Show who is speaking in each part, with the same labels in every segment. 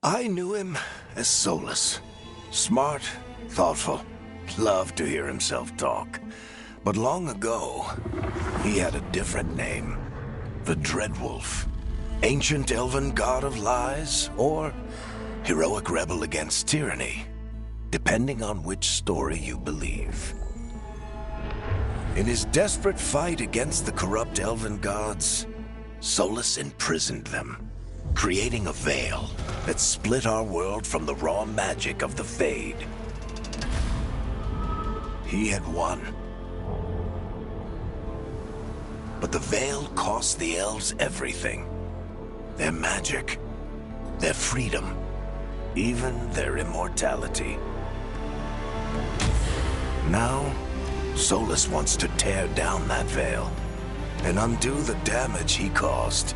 Speaker 1: I knew him as Solus. Smart, thoughtful, loved to hear himself talk. But long ago, he had a different name. The Dreadwolf. Ancient elven god of lies, or heroic rebel against tyranny, depending on which story you believe. In his desperate fight against the corrupt elven gods, Solus imprisoned them, creating a veil that split our world from the raw magic of the Fade. He had won. But the veil cost the elves everything. Their magic, their freedom, even their immortality. Now, Solus wants to tear down that veil and undo the damage he caused,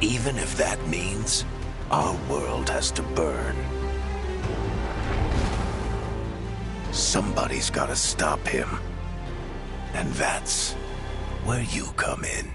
Speaker 1: even if that means our world has to burn. Somebody's gotta stop him, and that's where you come in.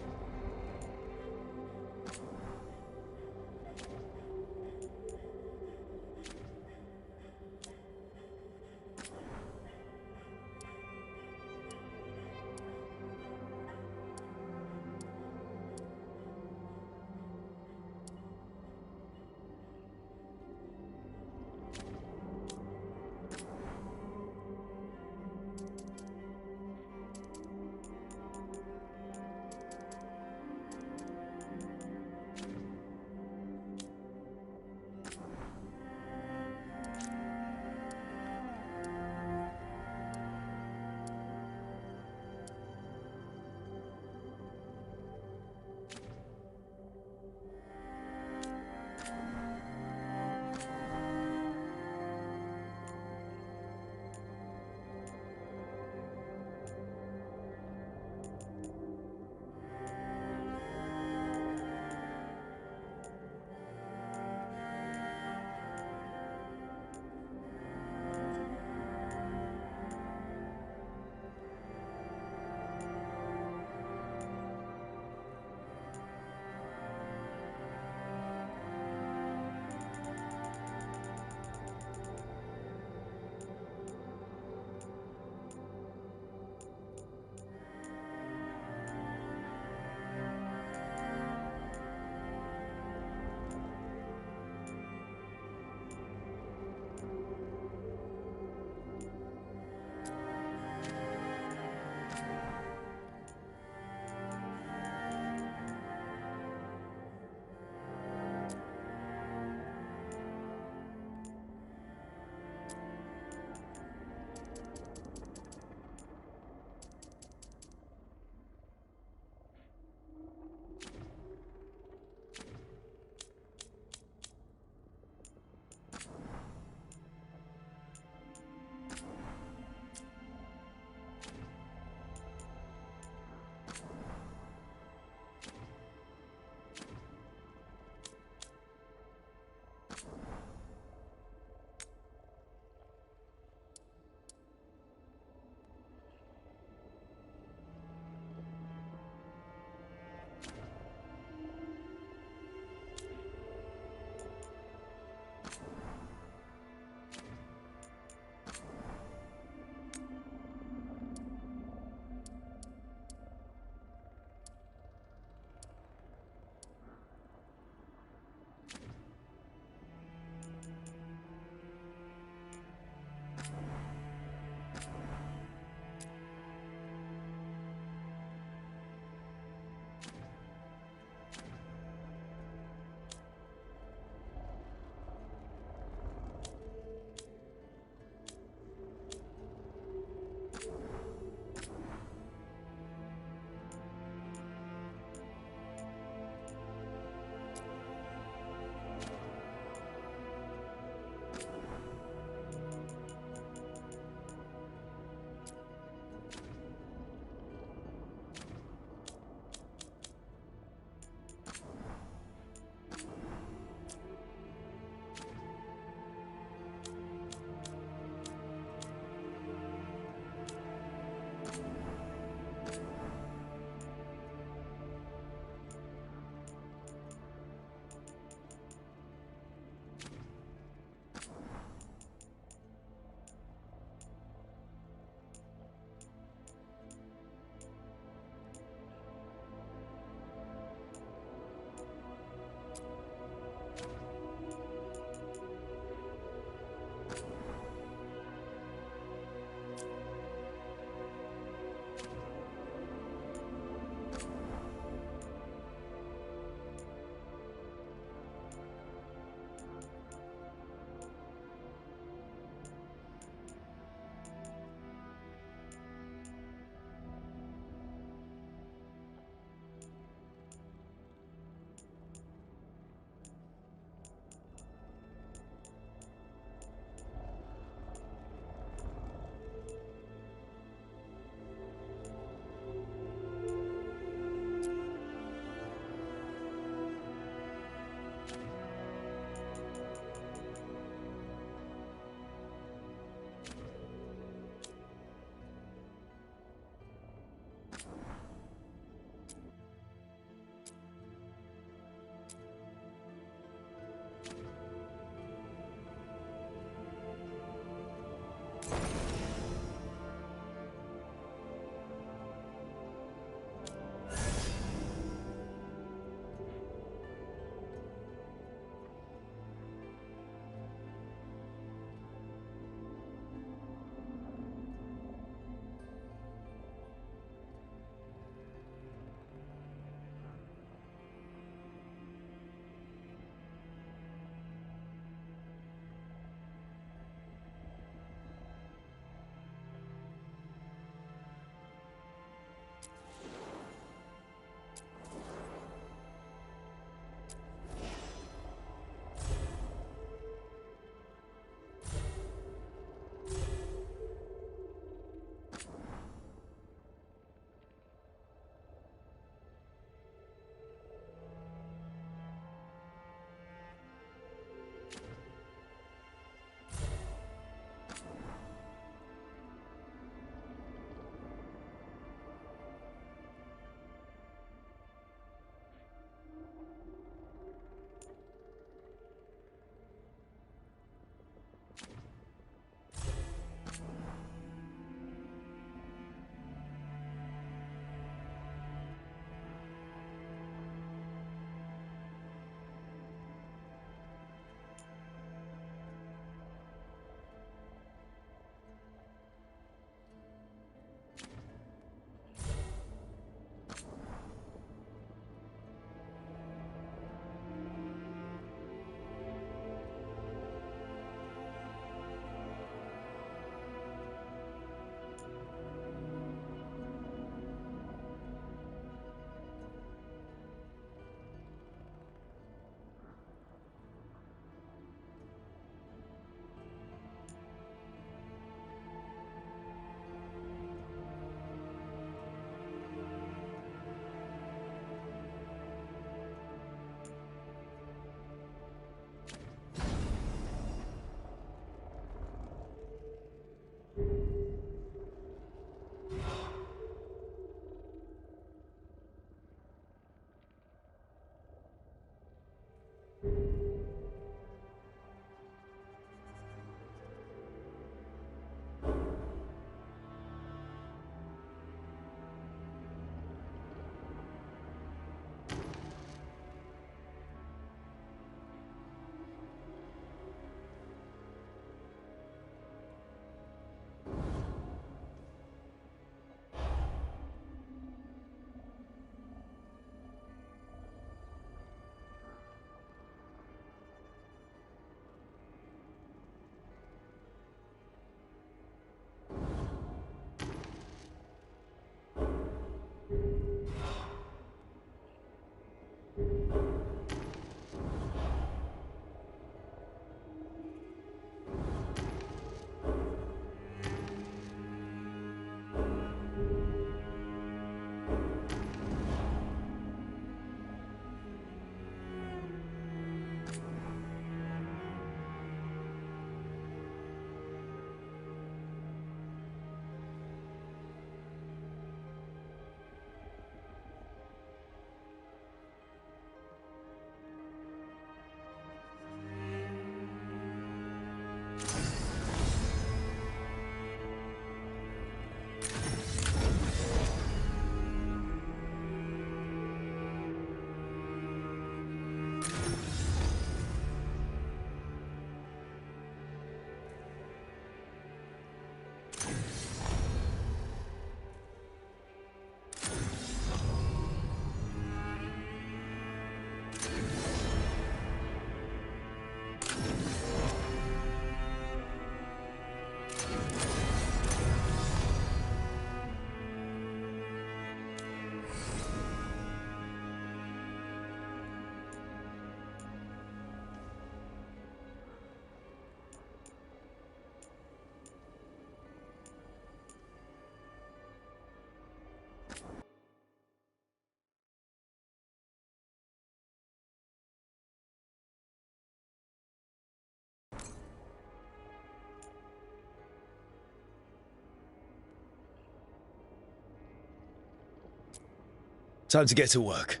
Speaker 2: Time to get to work.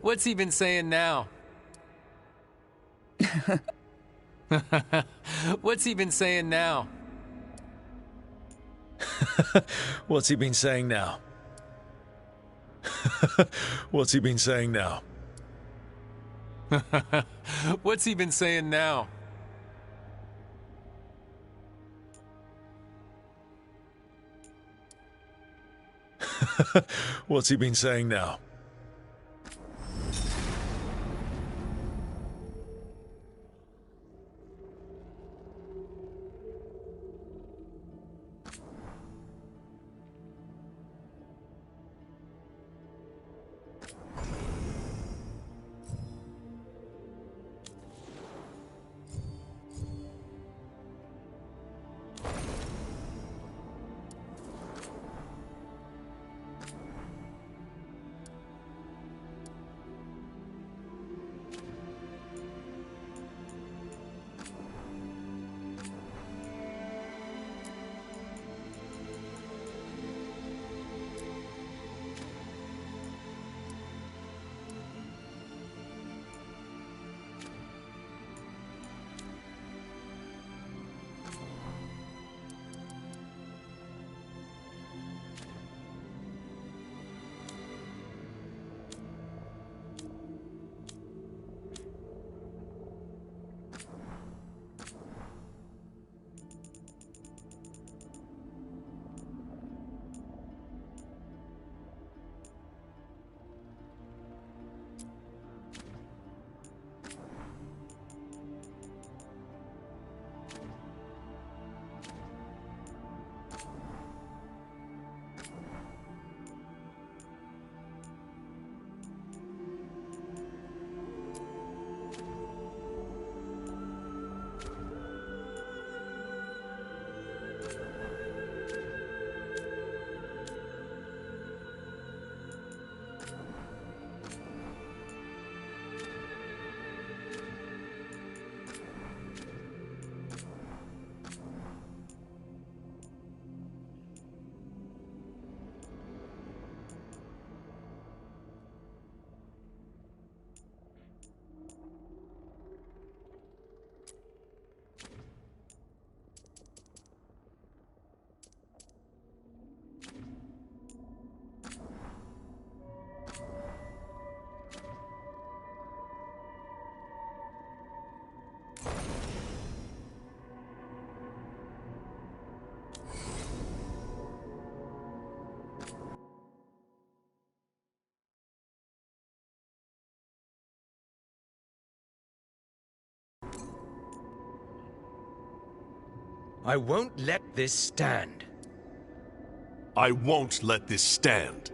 Speaker 3: What's he been saying now? What's he been saying now?
Speaker 2: What's he been saying now? What's he been saying now?
Speaker 3: What's he been saying now?
Speaker 2: What's he been saying now?
Speaker 4: I won't let this stand.
Speaker 5: I won't let this stand.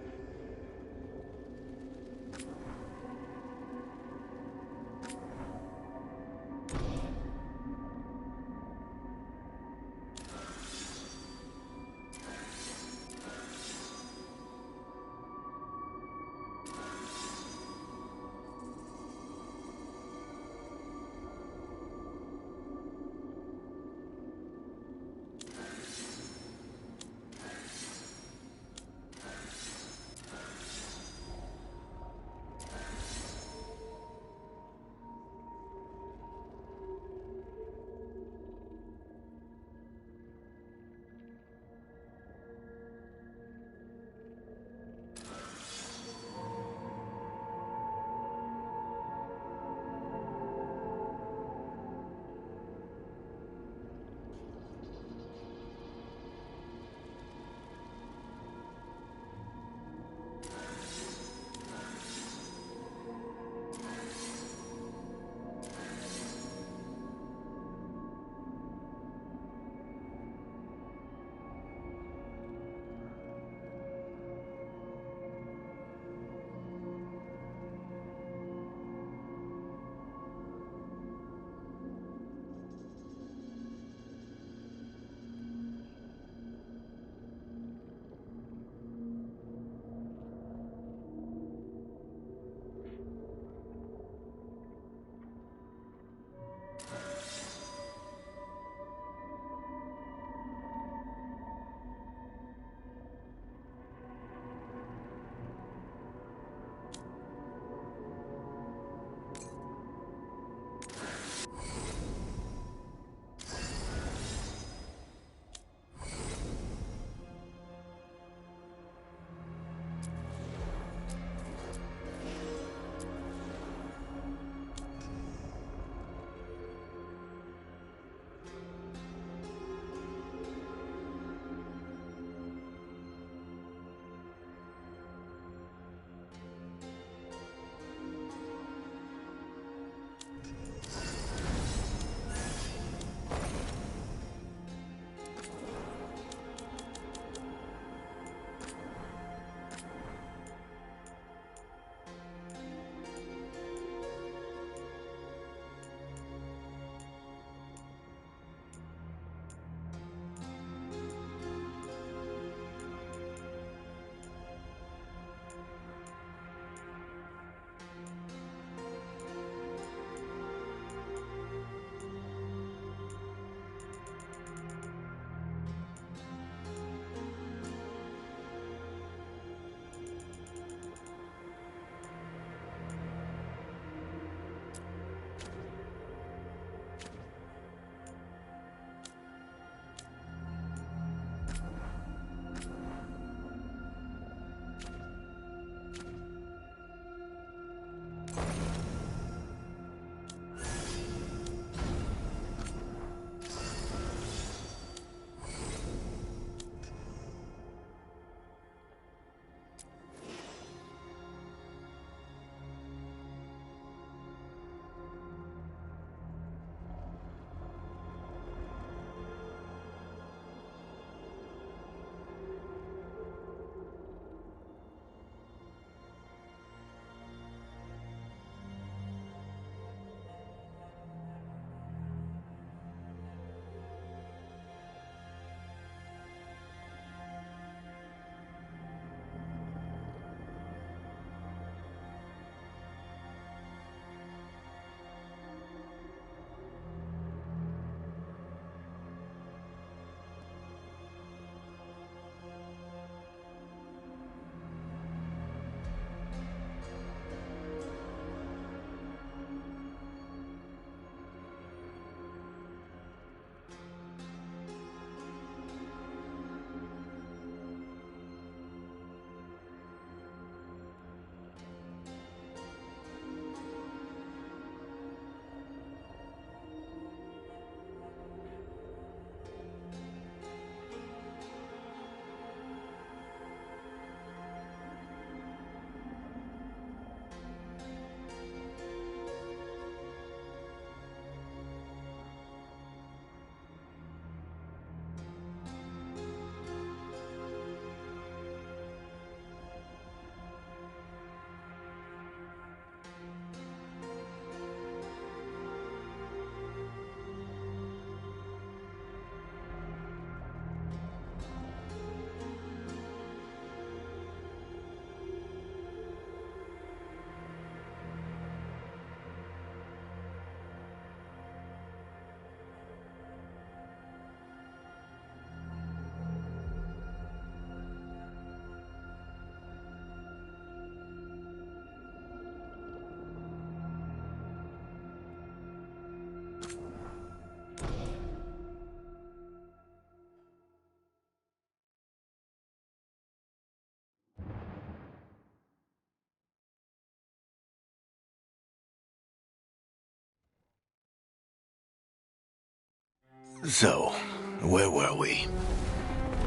Speaker 1: So, where were we?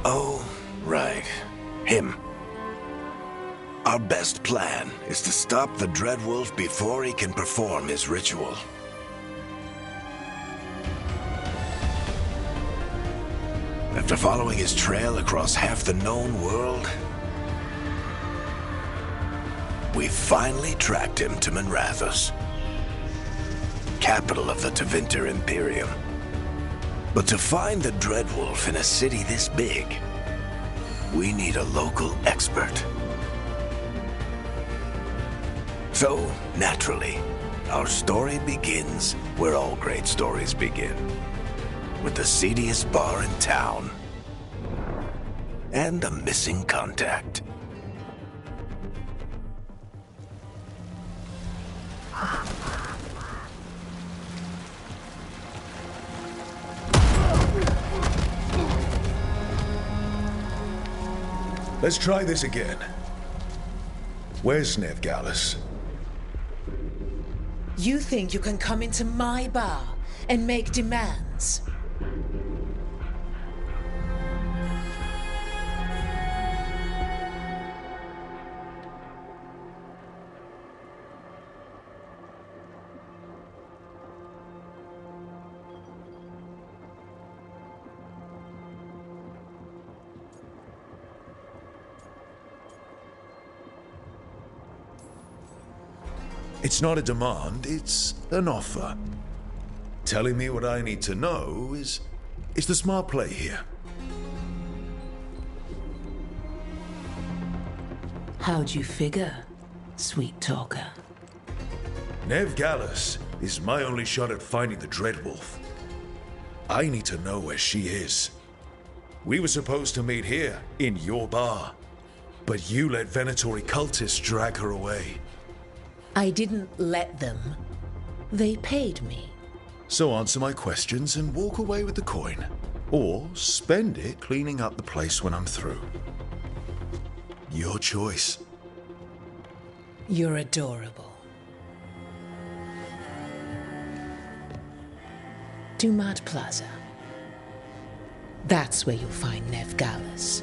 Speaker 1: Oh, right. Him. Our best plan is to stop the Dreadwolf before he can perform his ritual. After following his trail across half the known world, we finally tracked him to Minrathous, capital of the Tevinter Imperium. But to find the Dreadwolf in a city this big, we need a local expert. So, naturally, our story begins where all great stories begin. With the seediest bar in town. And a missing contact.
Speaker 2: Let's try this again. Where's Nev Gallus?
Speaker 6: You think you can come into my bar and make demands?
Speaker 2: It's not a demand, it's an offer. Telling me what I need to know is the smart play here.
Speaker 6: How'd you figure, sweet talker?
Speaker 2: Nev Gallus is my only shot at finding the Dreadwolf. I need to know where she is. We were supposed to meet here, in your bar. But you let Venatori cultists drag her away.
Speaker 6: I didn't let them. They paid me.
Speaker 2: So answer my questions and walk away with the coin. Or spend it cleaning up the place when I'm through. Your choice.
Speaker 6: You're adorable. Dumat Plaza. That's where you'll find Nev Gallus.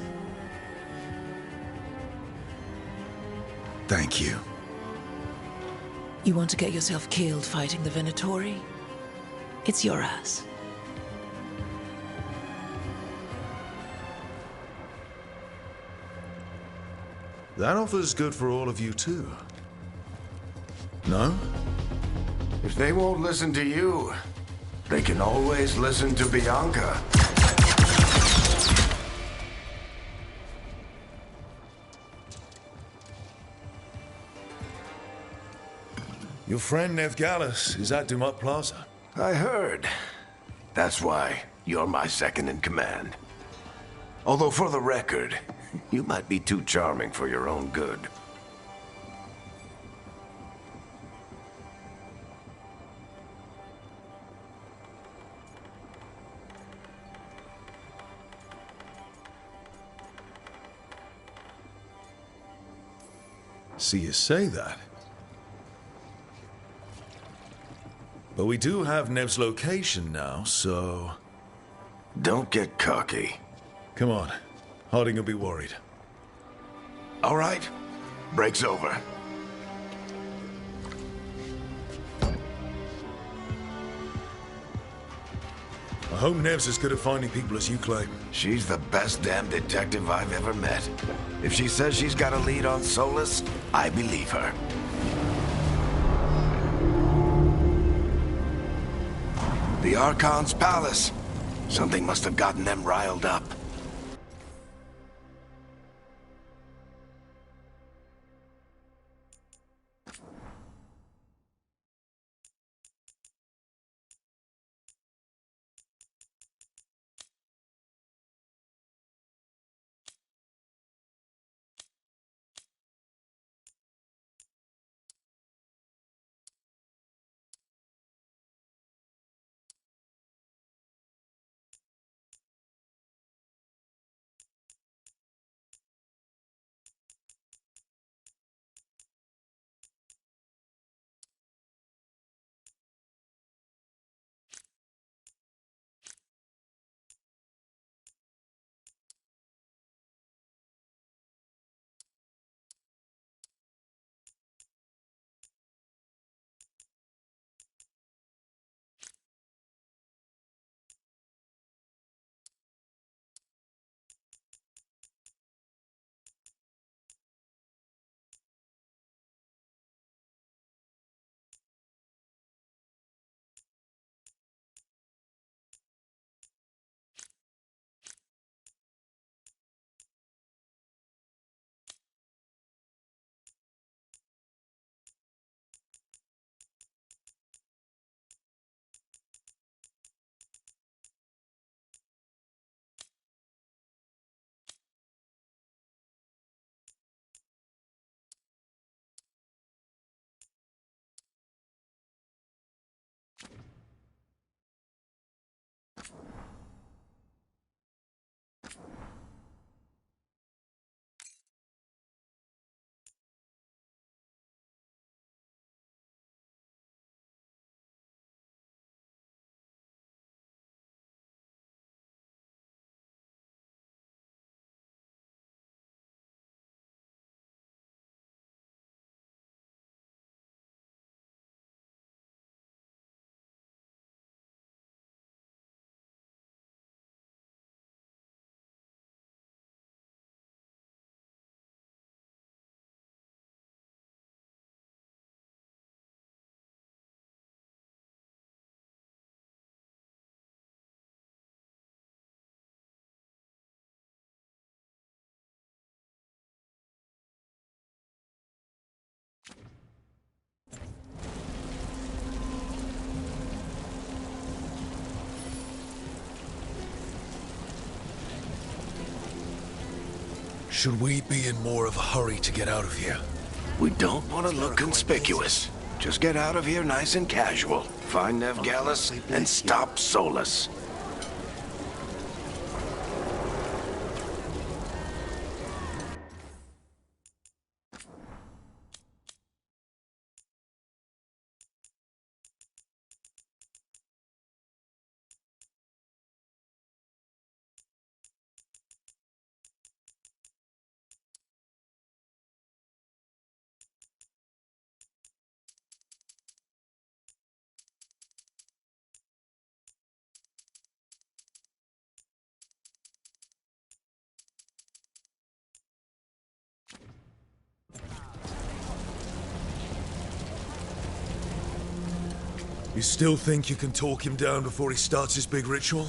Speaker 2: Thank you.
Speaker 6: You want to get yourself killed fighting the Venatori? It's your ass.
Speaker 2: That offer's good for all of you too. No?
Speaker 1: If they won't listen to you, they can always listen to Bianca.
Speaker 2: Your friend Nev Gallus is at Dumat Plaza.
Speaker 1: I heard. That's why you're my second in command. Although for the record, you might be too charming for your own good.
Speaker 2: See you say that. But we do have Nev's location now, so...
Speaker 1: Don't get cocky.
Speaker 2: Come on. Harding will be worried.
Speaker 1: All right. Break's over.
Speaker 2: I hope Nev's as good at finding people as you claim.
Speaker 1: She's the best damn detective I've ever met. If she says she's got a lead on Solas, I believe her. The Archon's palace. Something must have gotten them riled up.
Speaker 2: Should we be in more of a hurry to get out of here?
Speaker 1: We don't want to look conspicuous. Just get out of here nice and casual. Find Nev Gallus and stop Solus.
Speaker 2: You still think you can talk him down before he starts his big ritual?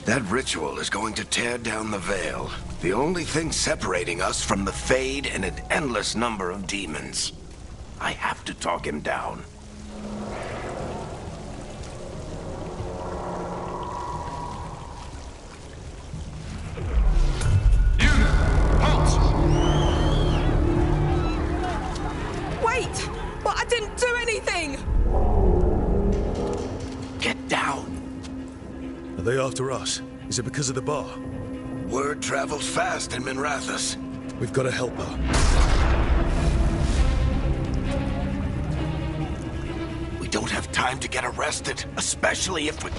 Speaker 1: That ritual is going to tear down the Veil. The only thing separating us from the Fade and an endless number of demons. I have to talk him down.
Speaker 7: Wait! But I didn't do anything!
Speaker 1: Get down!
Speaker 2: Are they after us? Is it because of the bar?
Speaker 1: Word travels fast in Minrathous.
Speaker 2: We've got to help her.
Speaker 1: We don't have time to get arrested, especially if we...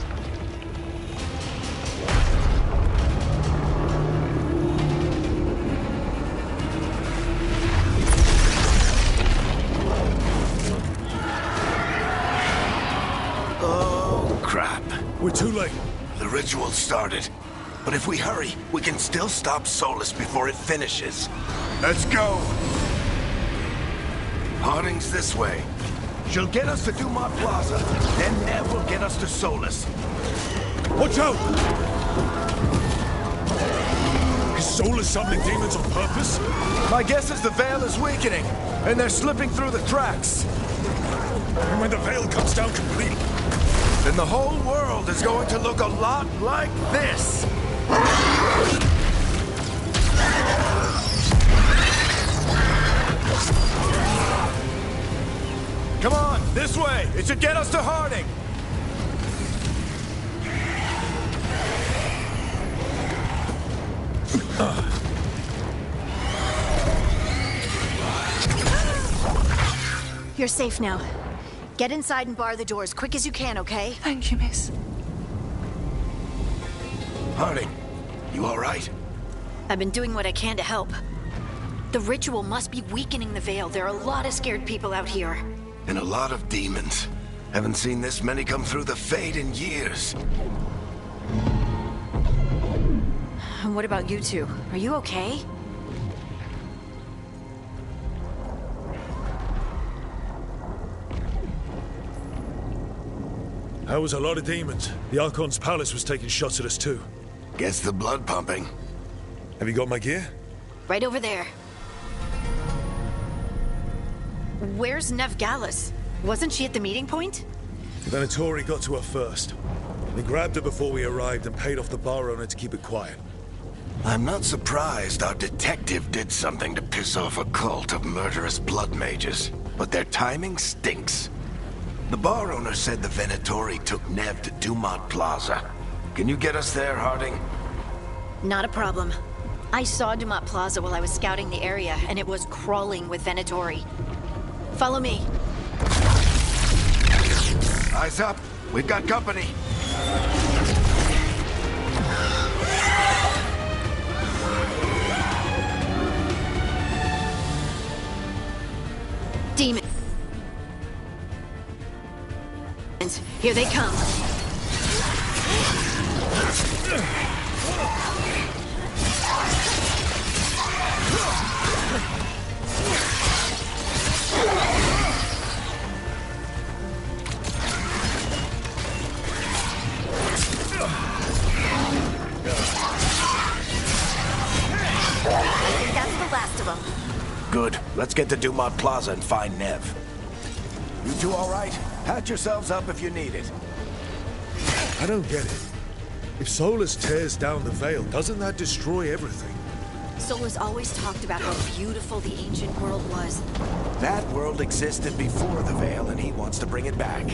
Speaker 1: Oh, crap.
Speaker 2: We're too late.
Speaker 1: The ritual started. But if we hurry, we can still stop Solus before it finishes. Let's go! Harding's this way. She'll get us to Dumont Plaza. Then Nev will get us to Solus.
Speaker 2: Watch out! Is Solus summoning demons on purpose?
Speaker 8: My guess is the Veil is weakening, and they're slipping through the cracks.
Speaker 2: And when the Veil comes down completely,
Speaker 8: Then the whole world is going to look a lot like this. Come on, this way. It should get us to Harding.
Speaker 9: You're safe now. Get inside and bar the door as quick as you can, okay?
Speaker 6: Thank you, miss.
Speaker 1: Harding, you all right?
Speaker 9: I've been doing what I can to help. The ritual must be weakening the Veil. There are a lot of scared people out here.
Speaker 1: And a lot of demons. Haven't seen this many come through the Fade in years.
Speaker 9: And what about you two? Are you okay?
Speaker 2: that was a lot of demons. The Archon's palace was taking shots at us too.
Speaker 1: Gets the blood pumping.
Speaker 2: Have you got my gear?
Speaker 9: Right over there. Where's Nev Gallus? Wasn't she at the meeting point?
Speaker 2: The Venatori got to her first. They grabbed her before we arrived and paid off the bar owner to keep it quiet.
Speaker 1: I'm not surprised our detective did something to piss off a cult of murderous blood mages. But their timing stinks. The bar owner said the Venatori took Nev to Dumont Plaza. Can you get us there, Harding?
Speaker 9: Not a problem. I saw Dumont Plaza while I was scouting the area, and it was crawling with Venatori. Follow me.
Speaker 1: Eyes up. We've got company.
Speaker 9: Demons. Here they come. That's the last of them.
Speaker 1: Good. Let's get to Dumont Plaza and find Nev. You two all right? Patch yourselves up if you need it.
Speaker 2: I don't get it. If Solus tears down the Veil, doesn't that destroy everything?
Speaker 9: Solus always talked about how beautiful the ancient world was.
Speaker 1: That world existed before the Veil, and he wants to bring it back.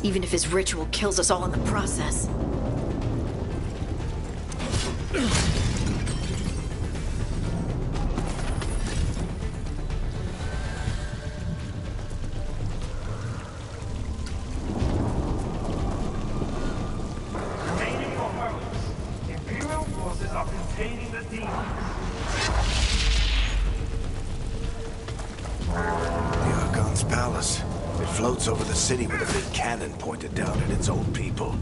Speaker 9: Even if his ritual kills us all in the process.
Speaker 10: Remaining for moments. Imperial forces are containing the demons.
Speaker 1: The Archon's palace. It floats over the city with a big cannon pointed down at its own people.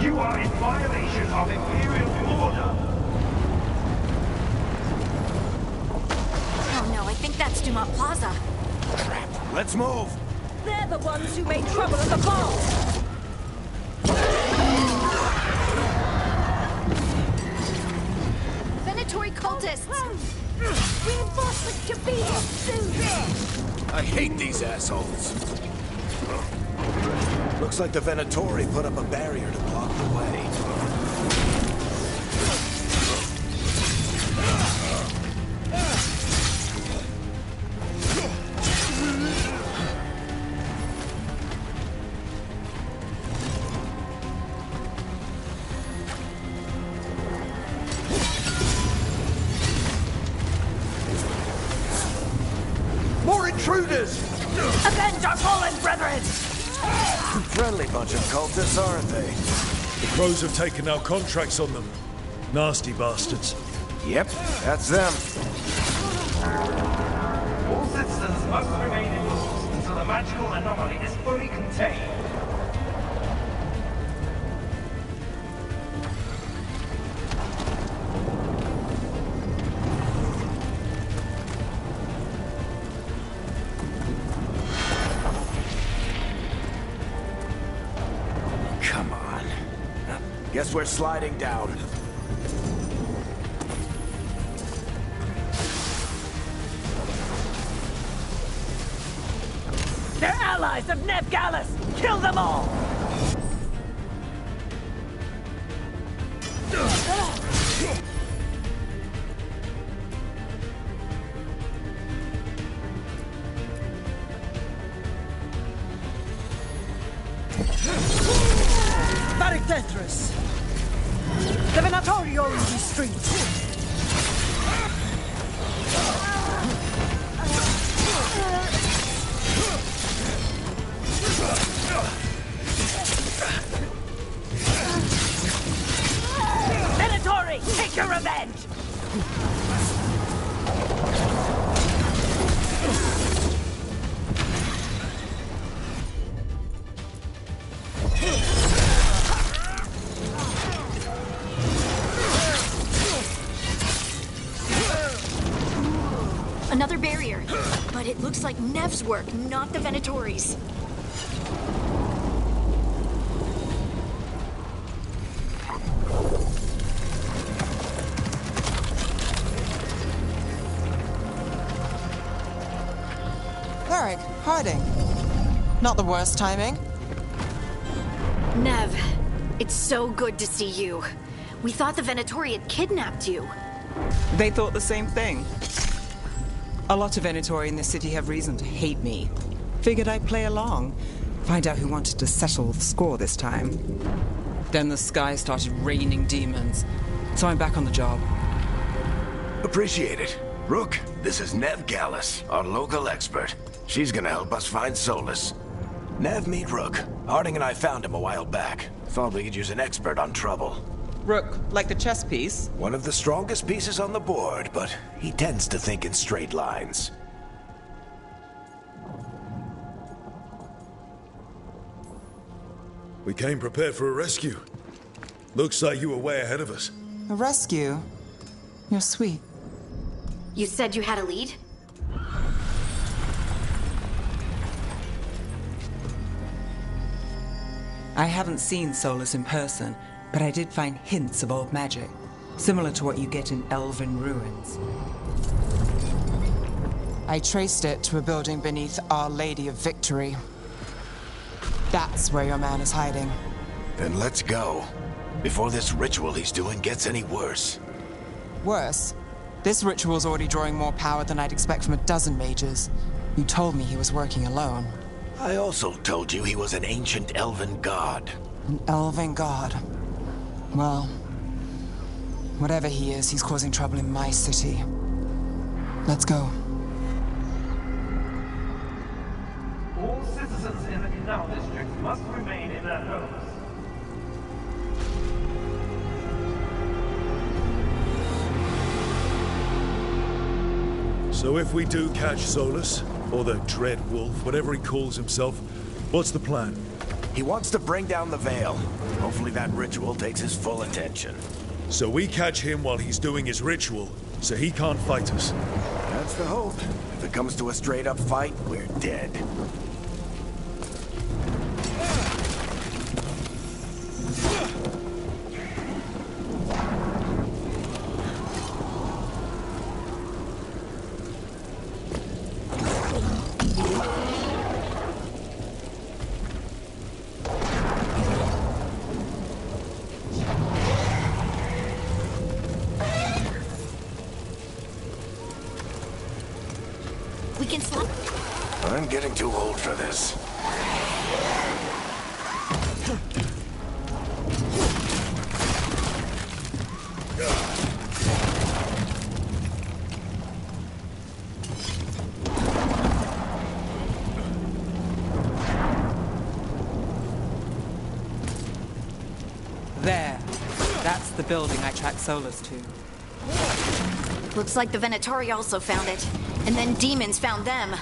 Speaker 10: You are in violation of Imperial order.
Speaker 9: Oh no, I think that's Dumont Plaza.
Speaker 1: Crap. Let's move!
Speaker 7: They're the ones who made trouble at the vault!
Speaker 9: Venatori cultists!
Speaker 7: Reinforcements to be here soon!
Speaker 1: I hate these assholes. Looks like the Venatori put up a barrier to block the way.
Speaker 8: More intruders!
Speaker 7: Avenge our fallen brethren!
Speaker 1: Friendly bunch of cultists, aren't they?
Speaker 2: The Crows have taken our contracts on them. Nasty bastards.
Speaker 1: Yep, that's them.
Speaker 10: All citizens must remain indoors until the magical anomaly is fully contained.
Speaker 1: Come on. Guess we're sliding down.
Speaker 7: They're allies of Nev Gallus! Kill them all! Barictethras! The Venatori own these streets! Venatori, take your revenge!
Speaker 9: Another barrier. But it looks like Nev's work, not the Venatori's.
Speaker 11: Varric, Harding. Not the worst timing.
Speaker 9: Nev, it's so good to see you. We thought the Venatori had kidnapped you.
Speaker 11: They thought the same thing. A lot of Venatori in this city have reason to hate me. Figured I'd play along. Find out who wanted to settle the score this time. Then the sky started raining demons. So I'm back on the job.
Speaker 1: Appreciate it. Rook, this is Nev Gallus, our local expert. She's gonna help us find Solus. Nev, meet Rook. Harding and I found him a while back. Thought we could use an expert on trouble.
Speaker 11: rook like the chess piece?
Speaker 1: One of the strongest pieces on the board, but he tends to think in straight lines.
Speaker 2: We came prepared for a rescue. Looks like you were way ahead of us.
Speaker 11: A rescue? You're sweet.
Speaker 9: You said you had a lead?
Speaker 11: I haven't seen Solus in person, but I did find hints of old magic, similar to what you get in elven ruins. I traced it to a building beneath Our Lady of Victory. That's where your man is hiding.
Speaker 1: Then let's go. Before this ritual he's doing gets any worse.
Speaker 11: Worse? This ritual's already drawing more power than I'd expect from a dozen mages. You told me he was working alone.
Speaker 1: I also told you he was an ancient elven god.
Speaker 11: An elven god? Well, whatever he is, he's causing trouble in my city. Let's go.
Speaker 10: All citizens in the Canal District must remain in their homes.
Speaker 2: So if we do catch Solus, or the Dread Wolf, whatever he calls himself, what's the plan?
Speaker 1: He wants to bring down the Veil. Hopefully that ritual takes his full attention.
Speaker 2: So we catch him while he's doing his ritual, so he can't fight us.
Speaker 1: That's the hope. If it comes to a straight-up fight, we're dead.
Speaker 9: We can slip.
Speaker 1: I'm getting too old for this.
Speaker 11: There. That's the building I tracked Solus to.
Speaker 9: Looks like the Venatori also found it. And then demons found them.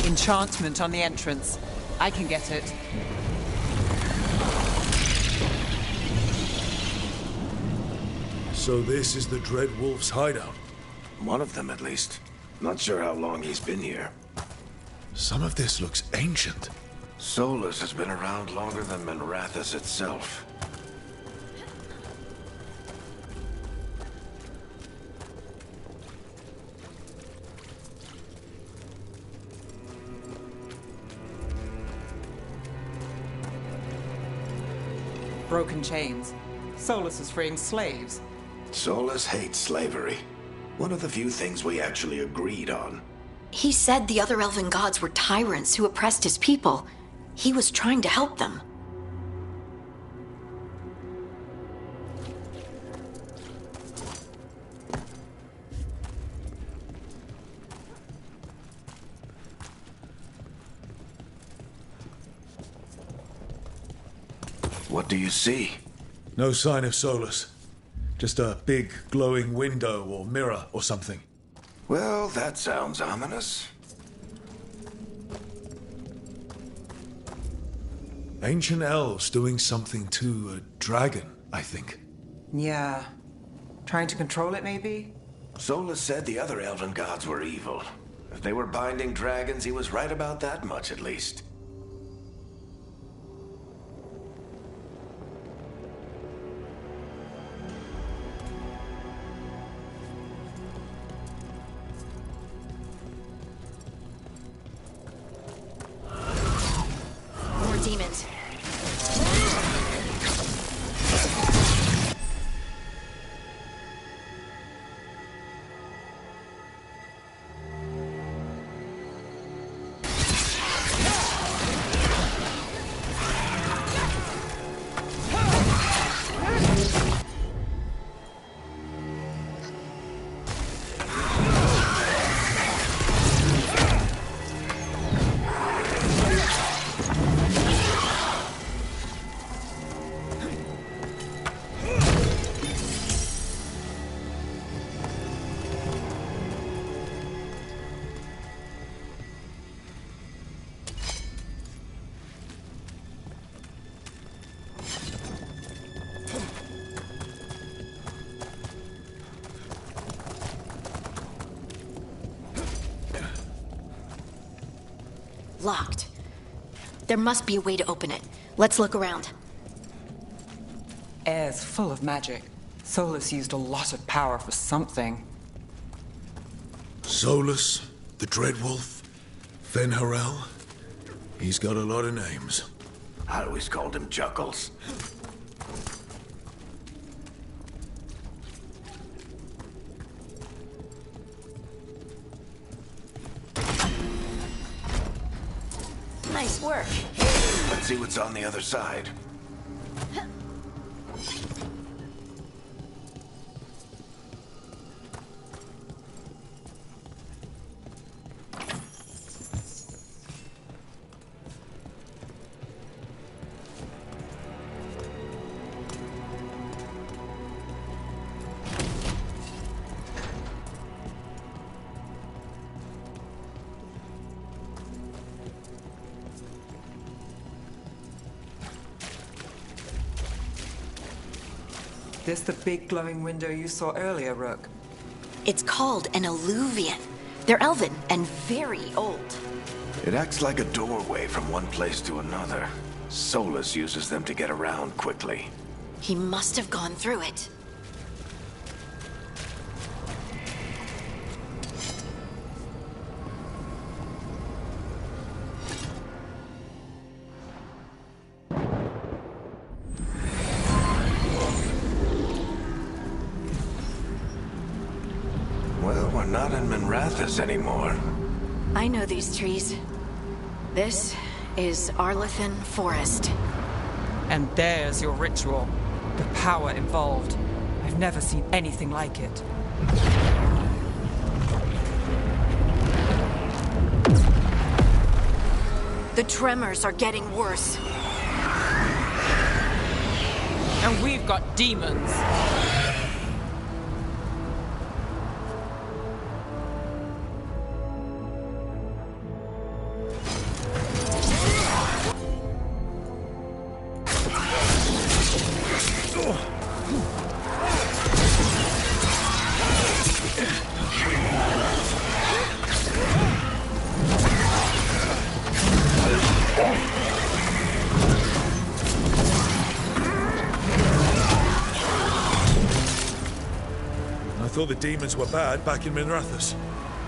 Speaker 11: Enchantment on the entrance. I can get it.
Speaker 2: So this is the Dread Wolf's hideout?
Speaker 1: One of them, at least. Not sure how long he's been here.
Speaker 2: Some of this looks ancient.
Speaker 1: Solus has been around longer than Minrathous itself.
Speaker 11: broken chains. Solus is freeing slaves.
Speaker 1: Solus hates slavery. One of the few things we actually agreed on.
Speaker 9: He said the other elven gods were tyrants who oppressed his people. He was trying to help them.
Speaker 1: What do you see?
Speaker 2: No sign of Solus. Just a big glowing window or mirror or something.
Speaker 1: Well, that sounds ominous.
Speaker 2: Ancient elves doing something to a dragon, I think.
Speaker 11: Yeah. Trying to control it, maybe?
Speaker 1: Solus said the other elven gods were evil. If they were binding dragons, he was right about that much, at least.
Speaker 9: More demons. Locked. There must be a way to open it. Let's look around.
Speaker 11: Air's full of magic. Solus used a lot of power for something.
Speaker 2: Solus, the Dreadwolf, Fen'Harel. He's got a lot of names.
Speaker 1: I always called him Chuckles.
Speaker 9: Nice work.
Speaker 1: Let's see what's on the other side.
Speaker 11: This the big glowing window you saw earlier, Rook?
Speaker 9: It's called an alluvian. They're elven and very old.
Speaker 1: It acts like a doorway from one place to another. Solus uses them to get around quickly.
Speaker 9: He must have gone through it.
Speaker 1: Well, we're not in Minrathous anymore.
Speaker 9: I know these trees. This is Arlathan Forest.
Speaker 11: And there's your ritual. The power involved. I've never seen anything like it.
Speaker 9: The tremors are getting worse.
Speaker 11: And we've got demons.
Speaker 2: I thought the demons were bad back in Minrathous.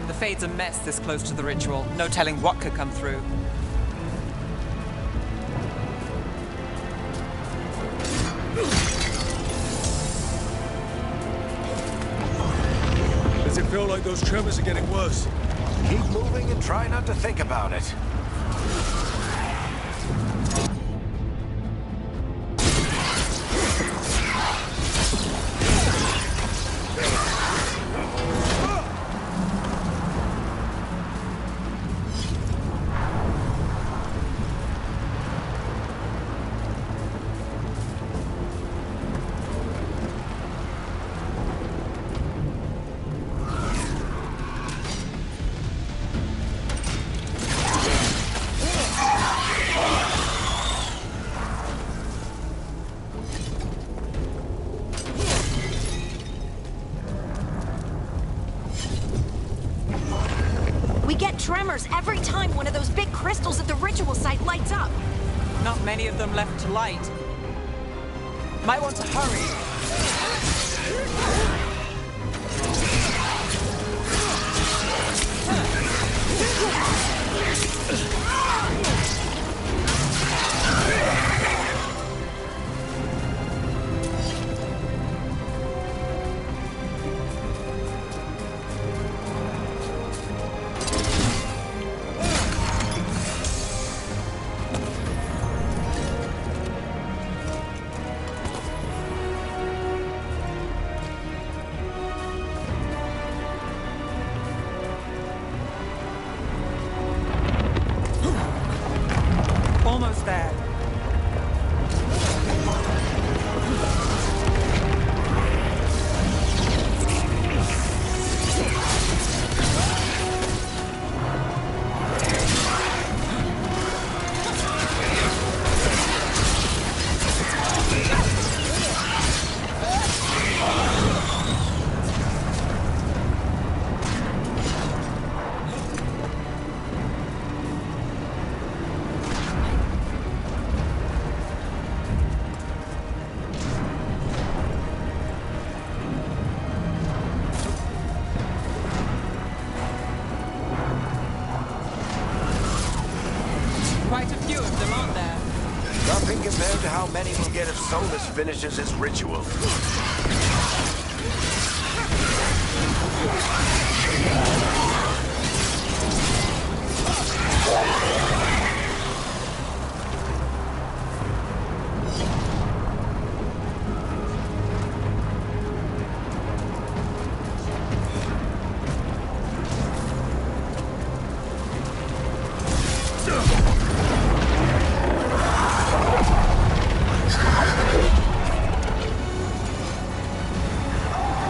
Speaker 11: The Fade's a mess this close to the ritual. No telling what could come through.
Speaker 2: Does it feel like those tremors are getting worse?
Speaker 8: Keep moving and try not to think about it.
Speaker 9: We get tremors every time one of those big crystals at the ritual site lights up.
Speaker 11: Not many of them left to light. Might want to hurry. Almost there. Quite a few of them, aren't there?
Speaker 8: Nothing compared to how many we'll get if Solus finishes his ritual.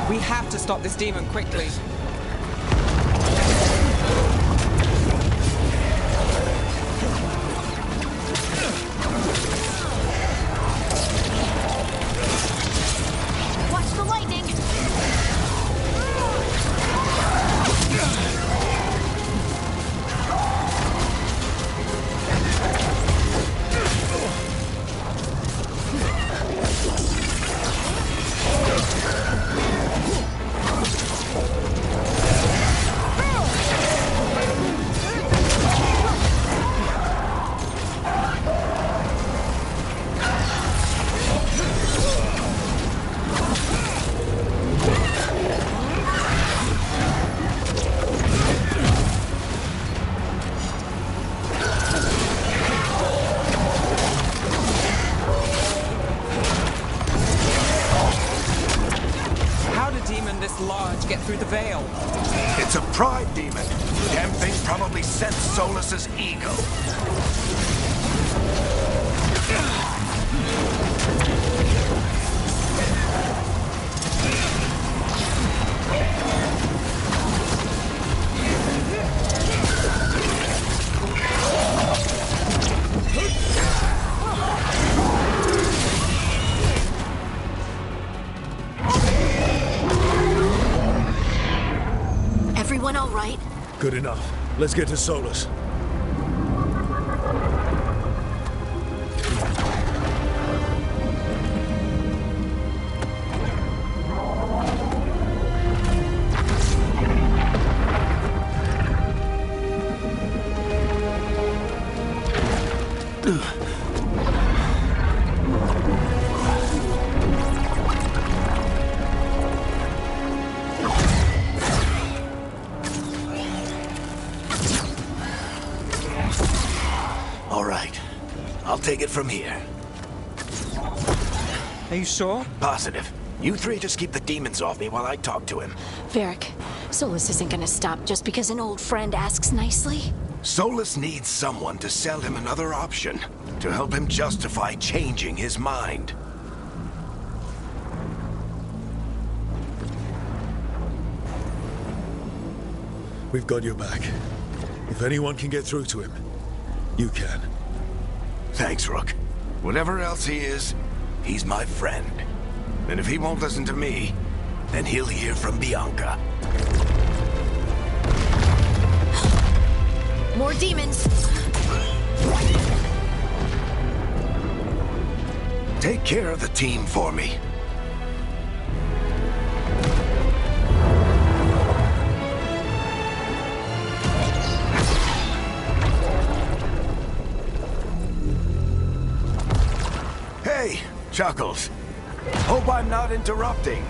Speaker 11: We have to stop this demon quickly.
Speaker 9: Watch the lightning!
Speaker 11: This large get through the veil.
Speaker 8: It's a pride demon. Damn thing probably sensed Solus's ego.
Speaker 9: Everyone all right?
Speaker 2: Good enough. Let's get to Solus.
Speaker 1: take it from here.
Speaker 11: Are you sure?
Speaker 1: Positive. You three just keep the demons off me while I talk to him.
Speaker 9: Varric, Solus isn't gonna stop just because an old friend asks nicely.
Speaker 1: Solus needs someone to sell him another option, to help him justify changing his mind.
Speaker 2: We've got your back. If anyone can get through to him, you can.
Speaker 1: Thanks, Rook. Whatever else he is, he's my friend. And if he won't listen to me, then he'll hear from Bianca.
Speaker 9: More demons!
Speaker 1: Take care of the team for me. Hey, Chuckles. Hope I'm not interrupting.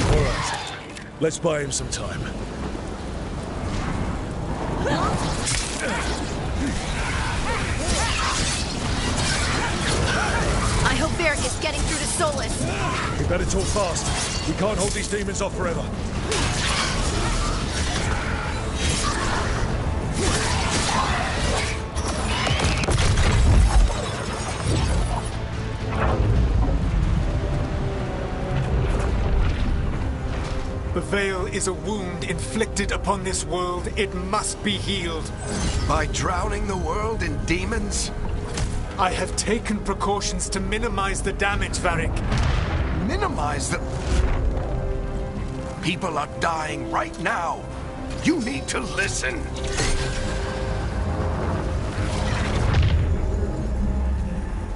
Speaker 2: All right. Let's buy him some time.
Speaker 9: I hope Varric is getting through to Solus.
Speaker 2: We better talk fast. We can't hold these demons off forever.
Speaker 12: The Veil is a wound inflicted upon this world. It must be healed.
Speaker 1: By drowning the world in demons?
Speaker 12: I have taken precautions to minimize the damage, Varric.
Speaker 1: Minimize the... People are dying right now. You need to listen.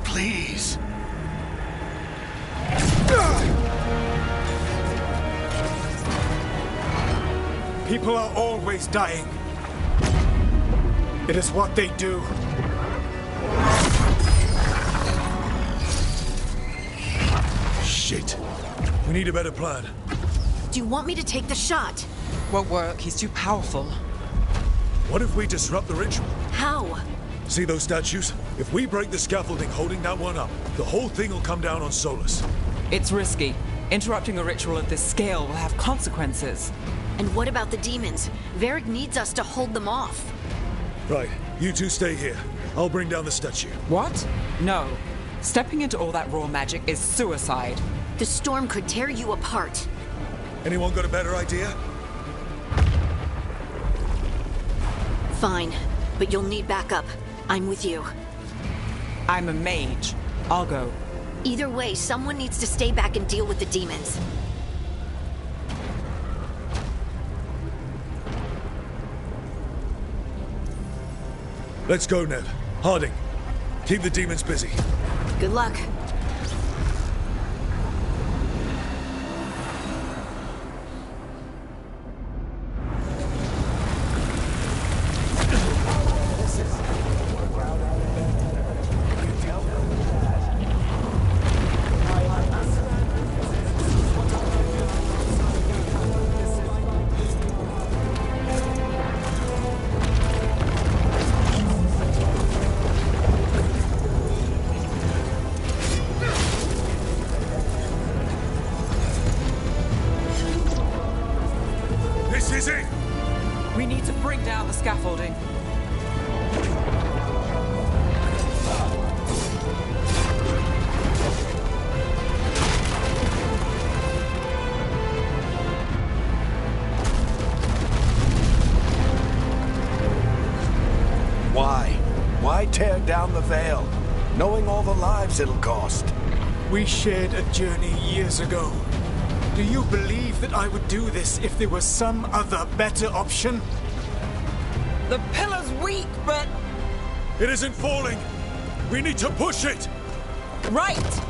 Speaker 1: Please.
Speaker 12: People are always dying. It is what they do.
Speaker 2: Shit. We need a better plan.
Speaker 9: Do you want me to take the shot?
Speaker 11: Won't work. He's too powerful.
Speaker 2: What if we disrupt the ritual?
Speaker 9: How?
Speaker 2: See those statues? If we break the scaffolding holding that one up, the whole thing will come down on Solus.
Speaker 11: It's risky. Interrupting a ritual of this scale will have consequences.
Speaker 9: And what about the demons? Varric needs us to hold them off.
Speaker 2: Right, you two stay here. I'll bring down the statue.
Speaker 11: What? No. Stepping into all that raw magic is suicide.
Speaker 9: The storm could tear you apart.
Speaker 2: Anyone got a better idea?
Speaker 9: Fine, but you'll need backup. I'm with you.
Speaker 11: I'm a mage. I'll go.
Speaker 9: Either way, someone needs to stay back and deal with the demons.
Speaker 2: Let's go, Nev. Harding, keep the demons busy.
Speaker 9: Good luck.
Speaker 11: We need to bring down the scaffolding.
Speaker 1: Why tear down the Veil, knowing all the lives it'll cost?
Speaker 12: We shared a journey years ago. Do you believe that I would do this if there was some other better option?
Speaker 11: The pillar's weak, but...
Speaker 2: It isn't falling. We need to push it.
Speaker 11: Right.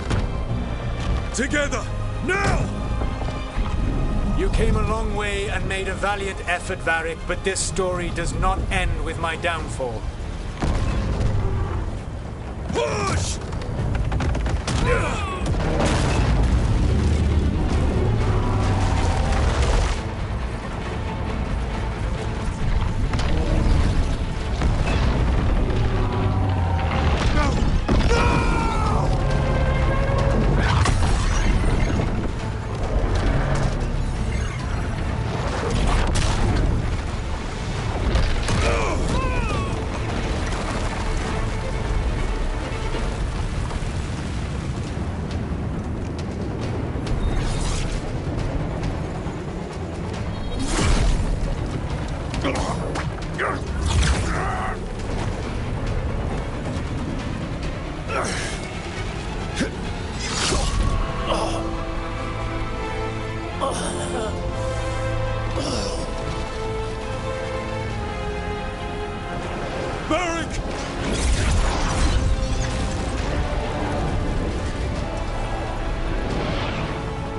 Speaker 2: Together, now!
Speaker 12: You came a long way and made a valiant effort, Varric, but this story does not end with my downfall.
Speaker 8: Push!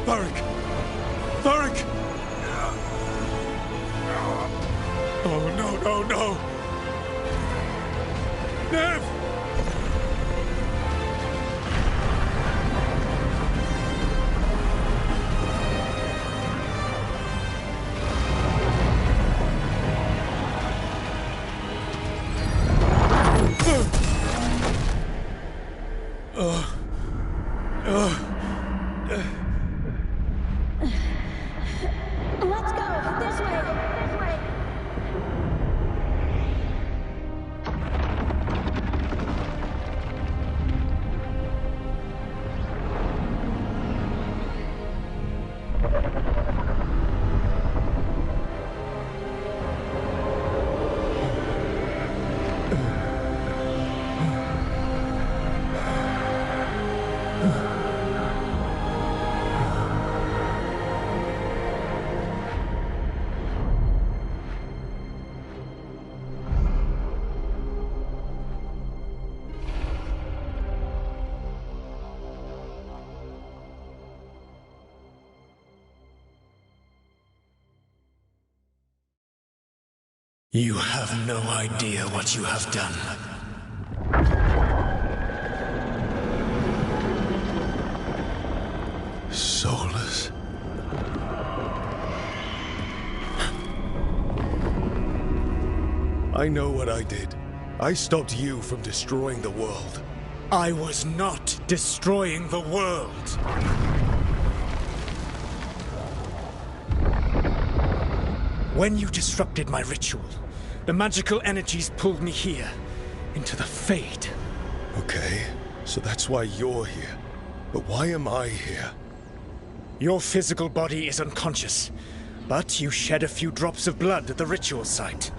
Speaker 8: Varric! Varric! Oh, no, no, no! Nev!
Speaker 13: Let's go! This way! This way!
Speaker 12: You have no idea what you have done.
Speaker 2: Soulless. I know what I did. I stopped you from destroying the world.
Speaker 12: I was not destroying the world. When you disrupted my ritual, the magical energies pulled me here, into the Fade.
Speaker 2: Okay, so that's why you're here. But why am I here?
Speaker 12: Your physical body is unconscious, but you shed a few drops of blood at the ritual site.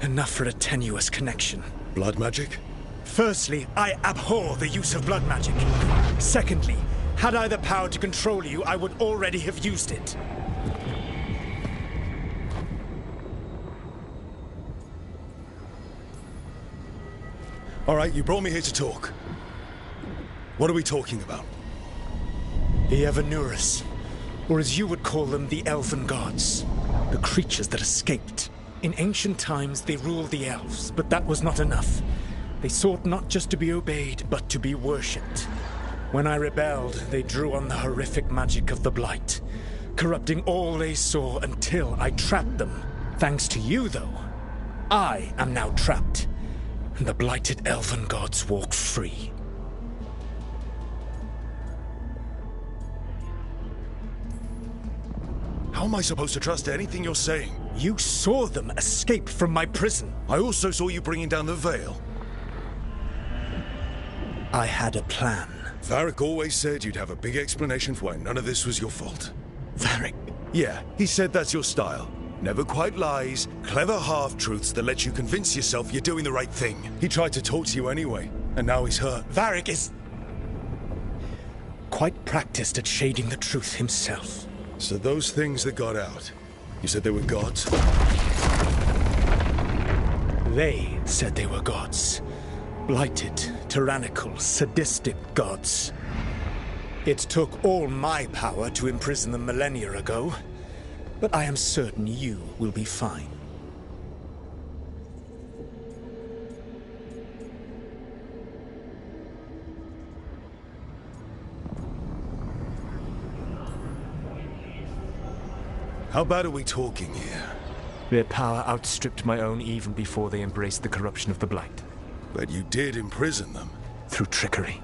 Speaker 12: Enough for a tenuous connection.
Speaker 2: Blood magic?
Speaker 12: Firstly, I abhor the use of blood magic. Secondly, had I the power to control you, I would already have used it.
Speaker 2: All right, you brought me here to talk. What are we talking about?
Speaker 12: The Evanurus, or as you would call them, the Elven Gods. The creatures that escaped. In ancient times, they ruled the elves, but that was not enough. They sought not just to be obeyed, but to be worshipped. When I rebelled, they drew on the horrific magic of the Blight, corrupting all they saw until I trapped them. Thanks to you, though, I am now trapped, and the blighted Elven Gods walk free.
Speaker 2: How am I supposed to trust anything you're saying?
Speaker 12: You saw them escape from my prison.
Speaker 2: I also saw you bringing down the veil.
Speaker 12: I had a plan.
Speaker 2: Varric always said you'd have a big explanation for why none of this was your fault.
Speaker 12: Varric?
Speaker 2: Yeah, he said that's your style. Never quite lies, clever half-truths that let you convince yourself you're doing the right thing. He tried to talk to you anyway, and now he's hurt.
Speaker 12: Varric is quite practiced at shading the truth himself.
Speaker 2: So those things that got out, you said they were gods?
Speaker 12: They said they were gods. Blighted, tyrannical, sadistic gods. It took all my power to imprison them millennia ago, but I am certain you will be fine.
Speaker 2: How bad are we talking here?
Speaker 12: Their power outstripped my own even before they embraced the corruption of the Blight.
Speaker 2: But you did imprison them.
Speaker 12: Through trickery.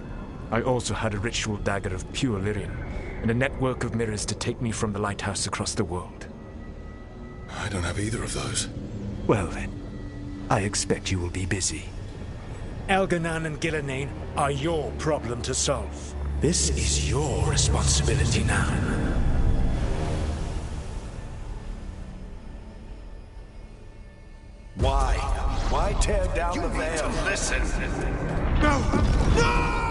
Speaker 12: I also had a ritual dagger of pure Lyrian, and a network of mirrors to take me from the lighthouse across the world.
Speaker 2: I don't have either of those.
Speaker 12: Well then, I expect you will be busy. Elganan and Gillenane are your problem to solve. This is your responsibility now.
Speaker 1: Why? Why tear down the veil?
Speaker 8: Listen.
Speaker 12: No! No!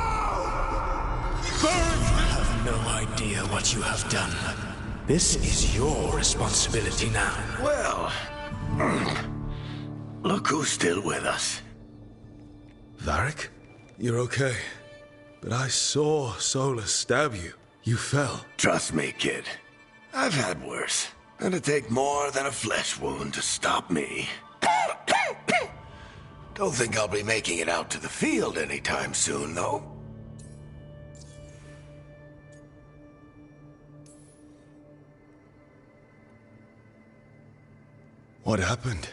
Speaker 12: Burn! You have no idea what you have done. This is your responsibility now.
Speaker 1: Well, look who's still with us.
Speaker 2: Varric? You're okay. But I saw Solus stab you. You fell.
Speaker 1: Trust me, kid. I've had worse. It'd take more than a flesh wound to stop me. Don't think I'll be making it out to the field anytime soon, though.
Speaker 2: What happened?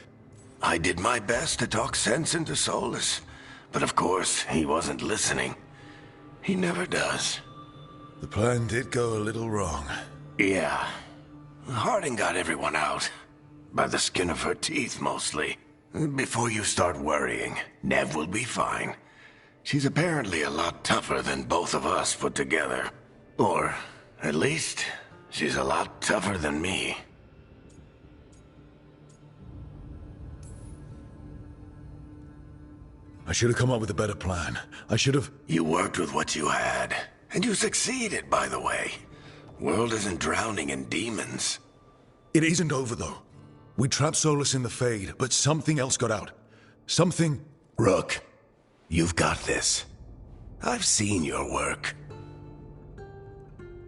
Speaker 1: I did my best to talk sense into Solus, but of course, he wasn't listening. He never does.
Speaker 2: The plan did go a little wrong.
Speaker 1: Yeah. Harding got everyone out. By the skin of her teeth, mostly. Before you start worrying, Nev will be fine. She's apparently a lot tougher than both of us put together. Or, at least, she's a lot tougher than me.
Speaker 2: I should have come up with a better plan. I should have...
Speaker 1: You worked with what you had. And you succeeded, by the way. World isn't drowning in demons.
Speaker 2: It isn't over, though. We trapped Solus in the Fade, but something else got out. Something...
Speaker 1: Rook, you've got this. I've seen your work.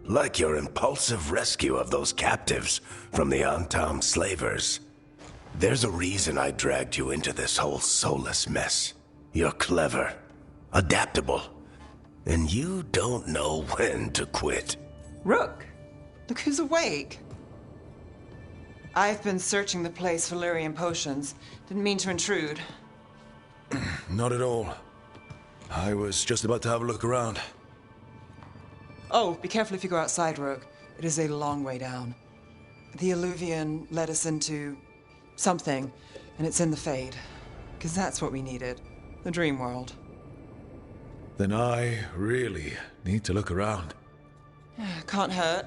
Speaker 1: Like your impulsive rescue of those captives from the Antam slavers. There's a reason I dragged you into this whole Solus mess. You're clever, adaptable, and you don't know when to quit.
Speaker 11: Rook, look who's awake. I've been searching the place for Lyrian potions. Didn't mean to intrude.
Speaker 2: Not at all. I was just about to have a look around.
Speaker 11: Oh, be careful if you go outside, Rook. It is a long way down. The Illuvian led us into something, and it's in the Fade. Because that's what we needed. The dream world.
Speaker 2: Then I really need to look around.
Speaker 11: Can't hurt.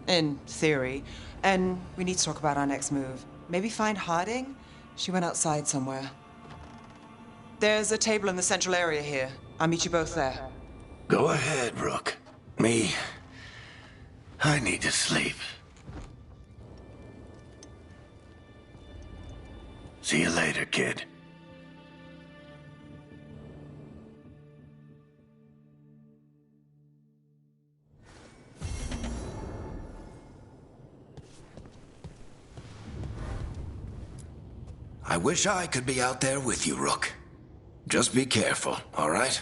Speaker 11: In theory. And we need to talk about our next move. Maybe find Harding? She went outside somewhere. There's a table in the central area here. I'll meet you both there.
Speaker 1: Go ahead, Rook. Me, I need to sleep. See you later, kid. I wish I could be out there with you, Rook. Just be careful, all right?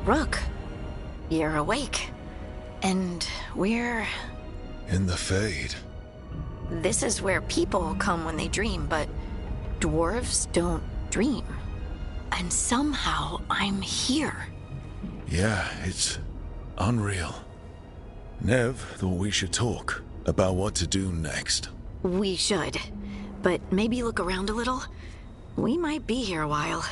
Speaker 9: Rook, you're awake. And we're...
Speaker 2: In the Fade.
Speaker 9: This is where people come when they dream, but dwarves don't dream. And somehow I'm here.
Speaker 2: Yeah, it's unreal. Nev thought we should talk about what to do next.
Speaker 9: We should. But maybe look around a little. We might be here a while.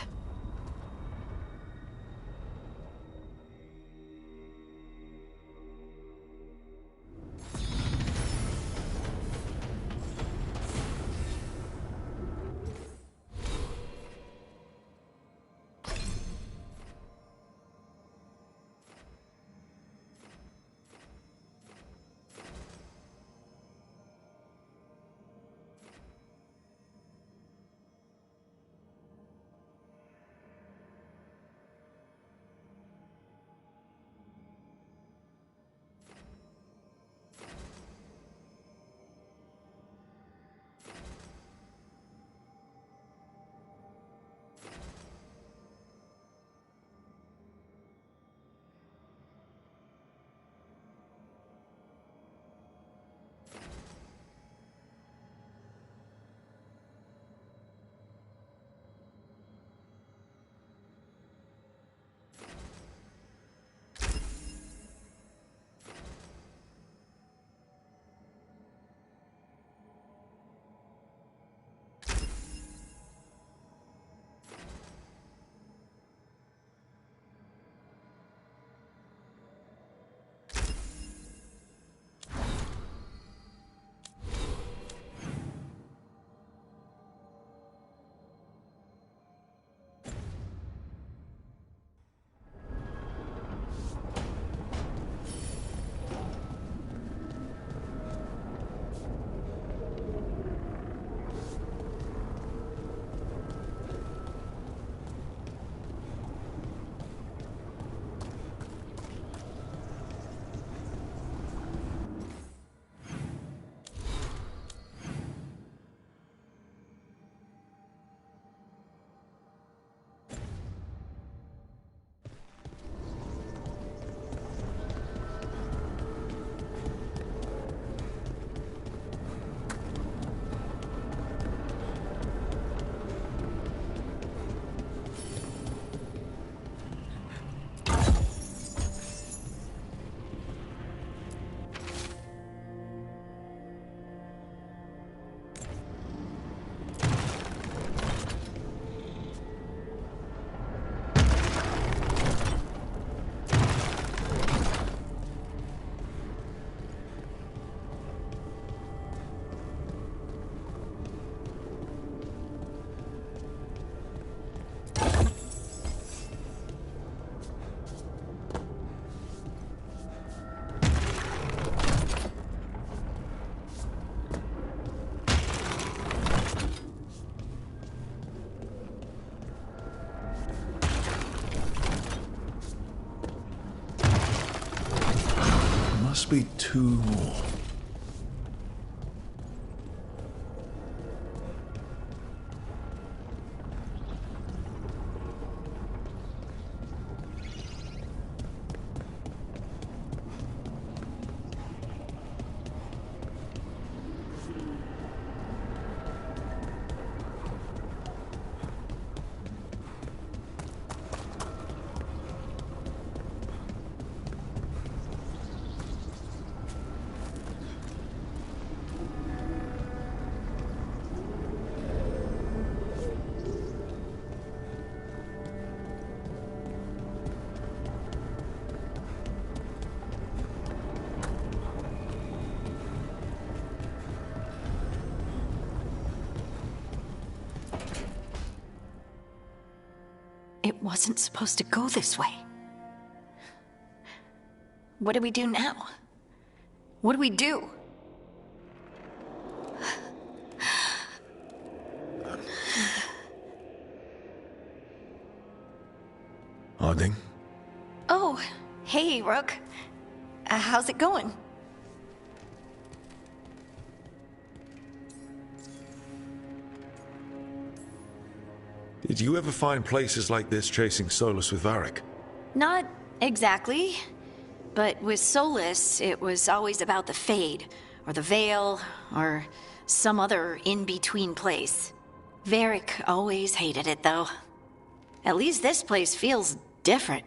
Speaker 2: Must be 2 more.
Speaker 9: It wasn't supposed to go this way. What do we do now? What do we do?
Speaker 2: Harding?
Speaker 9: Oh, hey, Rook. How's it going?
Speaker 2: Did you ever find places like this chasing Solus with Varric?
Speaker 9: Not exactly. But with Solus, it was always about the Fade, or the Veil, or some other in-between place. Varric always hated it, though. At least this place feels different.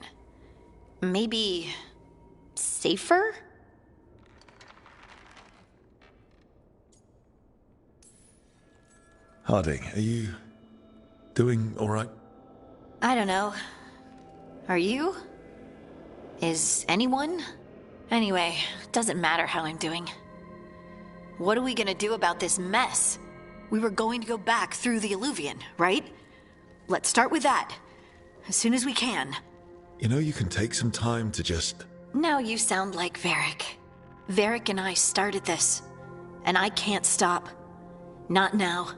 Speaker 9: Maybe safer?
Speaker 2: Harding, are you doing all right?
Speaker 9: I don't know. Are you? Is anyone? Anyway, doesn't matter how I'm doing. What are we gonna do about this mess? We were going to go back through the Illuvian, right? Let's start with that. As soon as we can.
Speaker 2: You know, you can take some time to just...
Speaker 9: Now you sound like Varric. Varric and I started this. And I can't stop. Not now.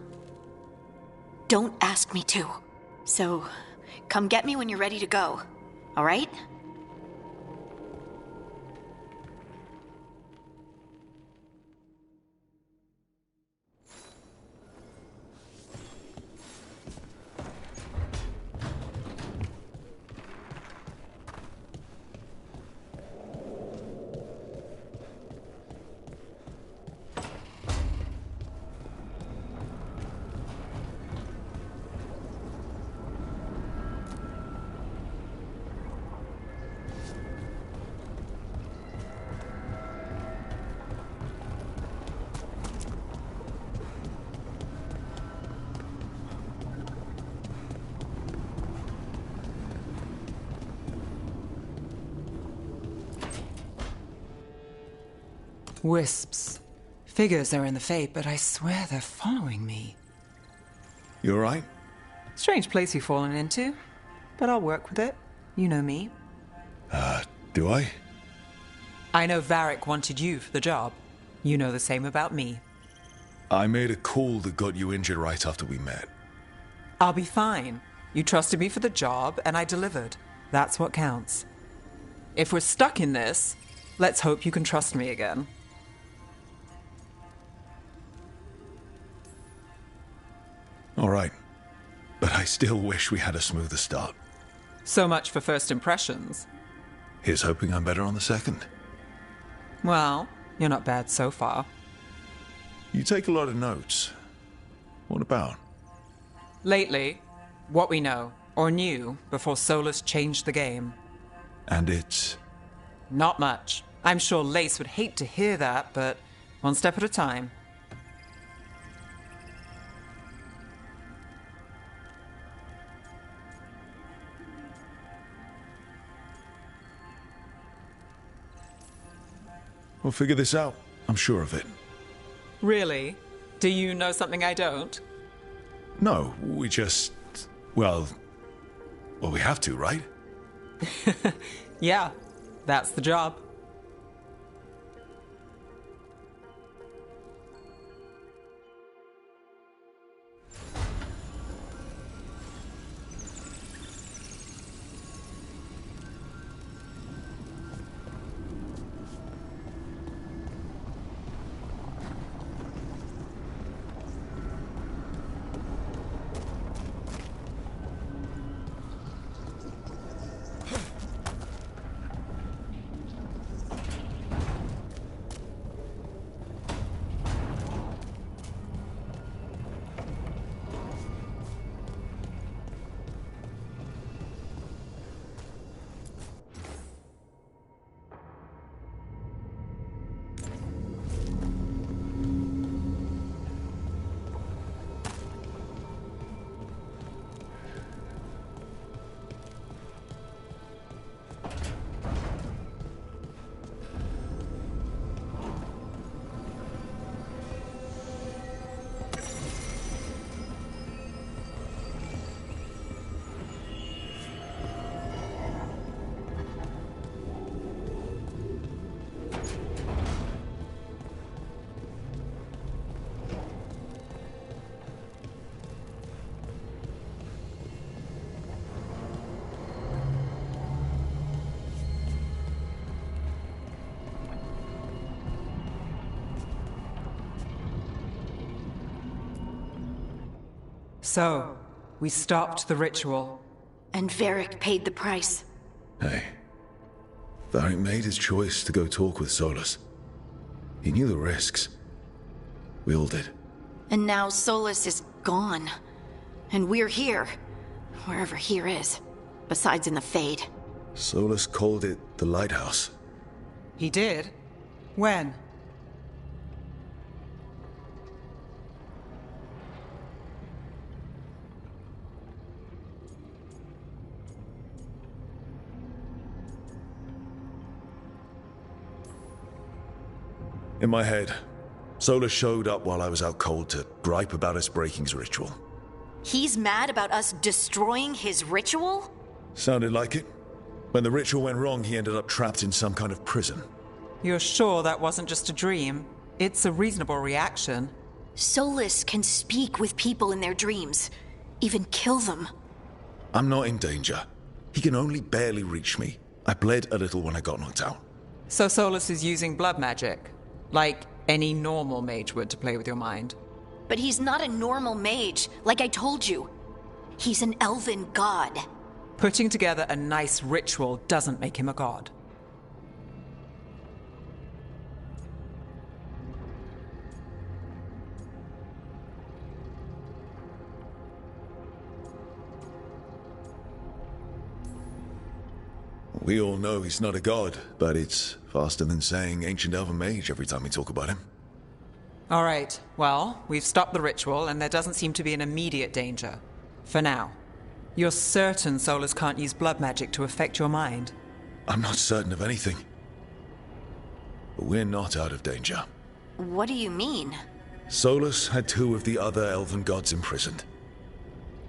Speaker 9: Don't ask me to. So, come get me when you're ready to go. All right?
Speaker 11: Wisps. Figures are in the Fate, but I swear they're following me.
Speaker 2: You all right?
Speaker 11: Strange place you've fallen into, but I'll work with it. You know me.
Speaker 2: Do I?
Speaker 11: I know Varric wanted you for the job. You know the same about me.
Speaker 2: I made a call that got you injured right after we met.
Speaker 11: I'll be fine. You trusted me for the job, and I delivered. That's what counts. If we're stuck in this, let's hope you can trust me again.
Speaker 2: All right. But I still wish we had a smoother start.
Speaker 11: So much for first impressions.
Speaker 2: Here's hoping I'm better on the second.
Speaker 11: Well, you're not bad so far.
Speaker 2: You take a lot of notes. What about?
Speaker 11: Lately, what we know, or knew, before Solus changed the game.
Speaker 2: And it's...
Speaker 11: Not much. I'm sure Lace would hate to hear that, but one step at a time.
Speaker 2: We'll figure this out. I'm sure of it.
Speaker 11: Really? Do you know something I don't?
Speaker 2: No, we just... Well, we have to, right?
Speaker 11: Yeah, that's the job. So, we stopped the ritual.
Speaker 9: And Varric paid the price.
Speaker 2: Hey. Varric made his choice to go talk with Solus. He knew the risks. We all did.
Speaker 9: And now Solus is gone. And we're here. Wherever here is. Besides in the Fade.
Speaker 2: Solus called it the Lighthouse.
Speaker 11: He did? When?
Speaker 2: In my head, Solus showed up while I was out cold to gripe about us breaking his ritual.
Speaker 9: He's mad about us destroying his ritual?
Speaker 2: Sounded like it. When the ritual went wrong, he ended up trapped in some kind of prison.
Speaker 11: You're sure that wasn't just a dream? It's a reasonable reaction.
Speaker 9: Solus can speak with people in their dreams. Even kill them.
Speaker 2: I'm not in danger. He can only barely reach me. I bled a little when I got knocked out.
Speaker 11: So Solus is using blood magic? Like any normal mage would to play with your mind?
Speaker 9: But he's not a normal mage, like I told you. He's an elven god.
Speaker 11: Putting together a nice ritual doesn't make him a god.
Speaker 2: We all know he's not a god, but it's faster than saying ancient elven mage every time we talk about him.
Speaker 11: All right, well, we've stopped the ritual and there doesn't seem to be an immediate danger. For now. You're certain Solus can't use blood magic to affect your mind?
Speaker 2: I'm not certain of anything. But we're not out of danger.
Speaker 9: What do you mean?
Speaker 2: Solus had 2 of the other elven gods imprisoned.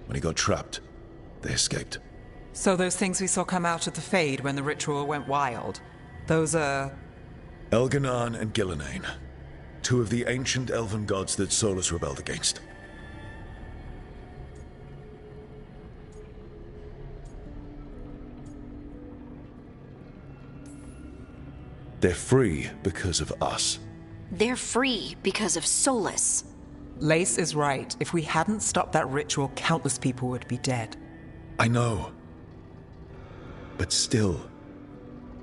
Speaker 2: When he got trapped, they escaped.
Speaker 11: So those things we saw come out of the Fade when the ritual went wild, those are...
Speaker 2: Elganan and Gillenane. 2 of the ancient elven gods that Solus rebelled against. They're free because of us.
Speaker 9: They're free because of Solus.
Speaker 11: Lace is right. If we hadn't stopped that ritual, countless people would be dead.
Speaker 2: I know. But still,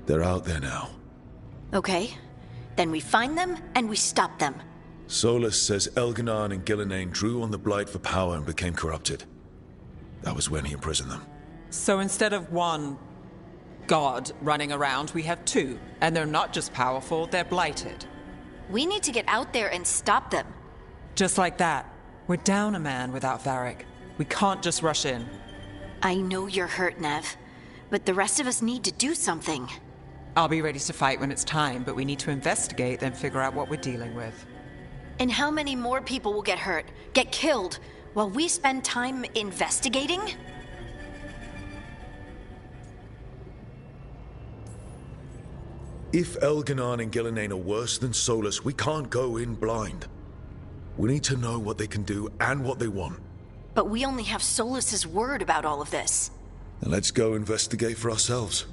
Speaker 2: they're out there now.
Speaker 9: Okay. Then we find them and we stop them.
Speaker 2: Solus says Elganan and Gillenane drew on the Blight for power and became corrupted. That was when he imprisoned them.
Speaker 11: So instead of 1 god running around, we have 2. And they're not just powerful, they're blighted.
Speaker 9: We need to get out there and stop them.
Speaker 11: Just like that. We're down a man without Varric. We can't just rush in.
Speaker 9: I know you're hurt, Nev. But the rest of us need to do something.
Speaker 11: I'll be ready to fight when it's time, but we need to investigate, then figure out what we're dealing with.
Speaker 9: And how many more people will get hurt, get killed, while we spend time investigating?
Speaker 2: If Elganan and Gillenane are worse than Solus, we can't go in blind. We need to know what they can do and what they want.
Speaker 9: But we only have Solus's word about all of this.
Speaker 2: Then let's go investigate for ourselves.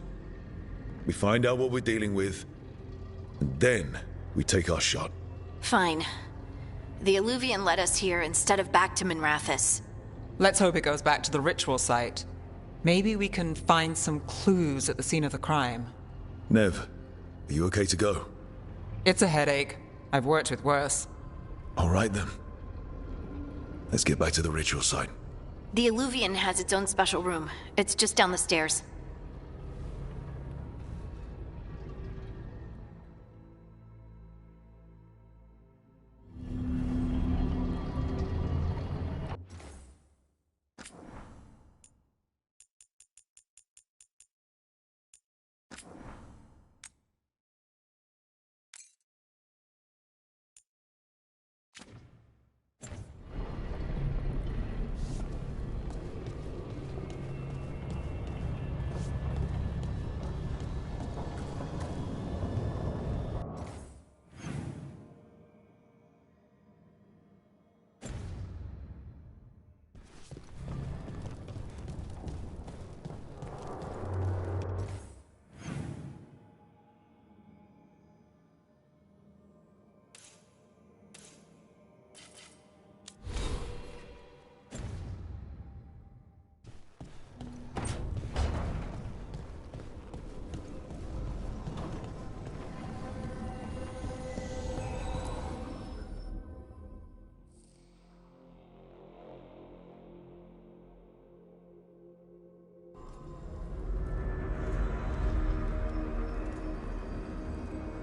Speaker 2: We find out what we're dealing with, and then we take our shot.
Speaker 9: Fine. The Illuvian led us here instead of back to Minrathous.
Speaker 11: Let's hope it goes back to the ritual site. Maybe we can find some clues at the scene of the crime.
Speaker 2: Nev, are you okay to go?
Speaker 11: It's a headache. I've worked with worse.
Speaker 2: All right then. Let's get back to the ritual site.
Speaker 9: The Illuvian has its own special room. It's just down the stairs.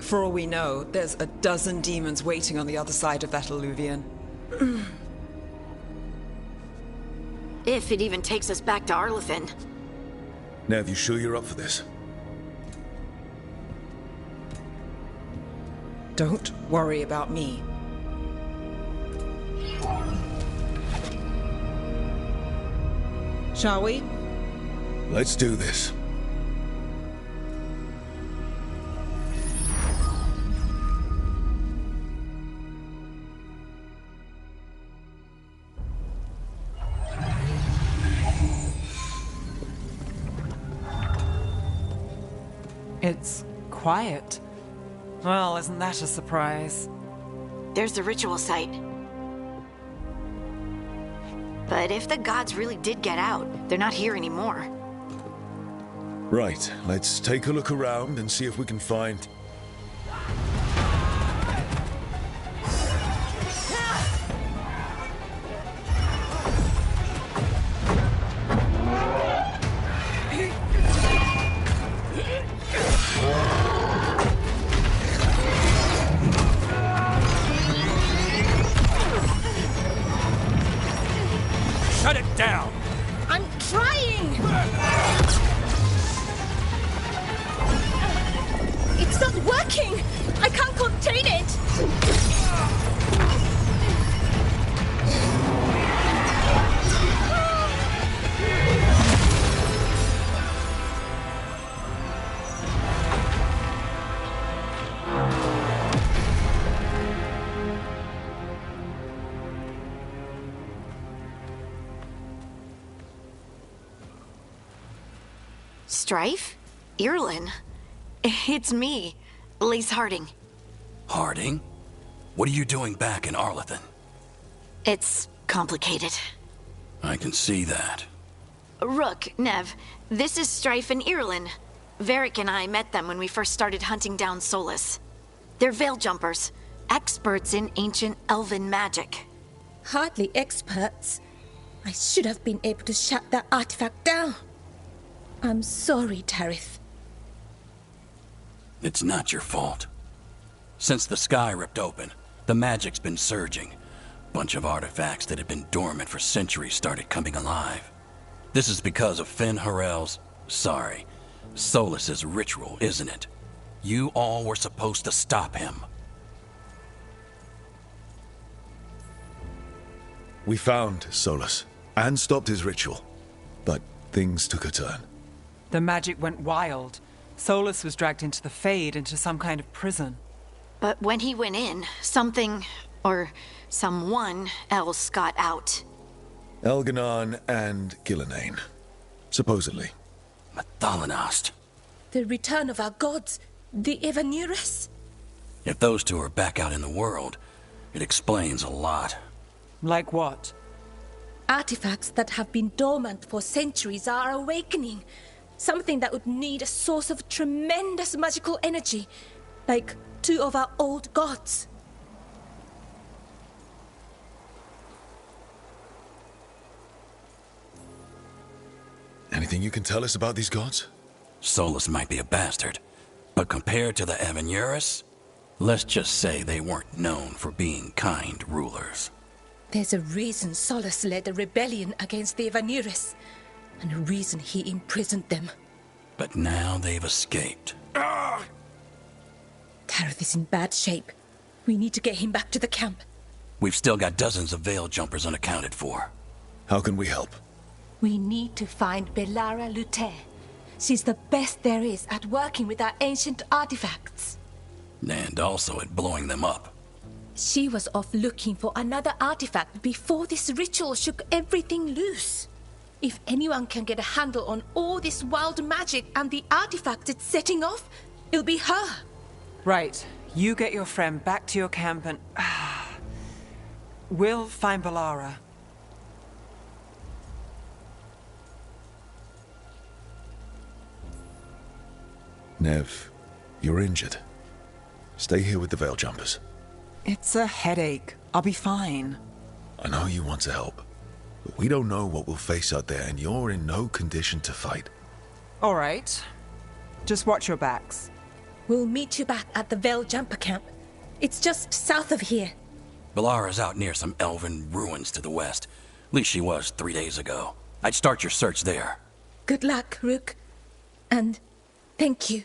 Speaker 11: For all we know, there's a dozen demons waiting on the other side of that alluvion.
Speaker 9: If it even takes us back to Arlithin.
Speaker 2: Nev, you sure you're up for this?
Speaker 11: Don't worry about me. Shall we?
Speaker 2: Let's do this.
Speaker 11: It's quiet. Well, isn't that a surprise?
Speaker 9: There's the ritual site. But if the gods really did get out, they're not here anymore.
Speaker 2: Right, let's take a look around and see if we can find...
Speaker 10: Shut it down!
Speaker 13: I'm trying! It's not working! I can't contain it!
Speaker 9: Strife? Irlin? It's me, Lace Harding.
Speaker 14: Harding? What are you doing back in Arlithin?
Speaker 9: It's complicated.
Speaker 14: I can see that.
Speaker 9: Rook, Nev, this is Strife and Irlin. Varric and I met them when we first started hunting down Solus. They're Veil Jumpers, experts in ancient elven magic.
Speaker 13: Hardly experts. I should have been able to shut that artifact down. I'm sorry, Tarith.
Speaker 14: It's not your fault. Since the sky ripped open, the magic's been surging. Bunch of artifacts that had been dormant for centuries started coming alive. This is because of Finn Harel's... Solus's ritual, isn't it? You all were supposed to stop him.
Speaker 2: We found Solus, and stopped his ritual. But things took a turn.
Speaker 11: The magic went wild. Solus was dragged into the Fade, into some kind of prison.
Speaker 9: But when he went in, something, or someone else got out.
Speaker 2: Elganon and Gillenane. Supposedly.
Speaker 14: Thalanost.
Speaker 13: The return of our gods, the Evanurus.
Speaker 14: If those two are back out in the world, it explains a lot.
Speaker 11: Like what?
Speaker 13: Artifacts that have been dormant for centuries are awakening. Something that would need a source of tremendous magical energy, like two of our old gods.
Speaker 2: Anything you can tell us about these gods?
Speaker 14: Solus might be a bastard, but compared to the Evanurus, let's just say they weren't known for being kind rulers.
Speaker 13: There's a reason Solus led a rebellion against the Evanurus, and a reason he imprisoned them.
Speaker 14: But now they've escaped.
Speaker 13: Tarith is in bad shape. We need to get him back to the camp.
Speaker 14: We've still got dozens of Veil Jumpers unaccounted for.
Speaker 2: How can we help?
Speaker 13: We need to find Belara Lute. She's the best there is at working with our ancient artifacts.
Speaker 14: And also at blowing them up.
Speaker 13: She was off looking for another artifact before this ritual shook everything loose. If anyone can get a handle on all this wild magic and the artifacts it's setting off, it'll be her.
Speaker 11: Right. You get your friend back to your camp and... we'll find Belara.
Speaker 2: Nev, you're injured. Stay here with the Veil Jumpers.
Speaker 11: It's a headache. I'll be fine.
Speaker 2: I know you want to help, but we don't know what we'll face out there, and you're in no condition to fight.
Speaker 11: All right. Just watch your backs.
Speaker 13: We'll meet you back at the Vale Jumper Camp. It's just south of here.
Speaker 14: Belara's out near some elven ruins to the west. At least she was 3 days ago. I'd start your search there.
Speaker 13: Good luck, Rook. And thank you.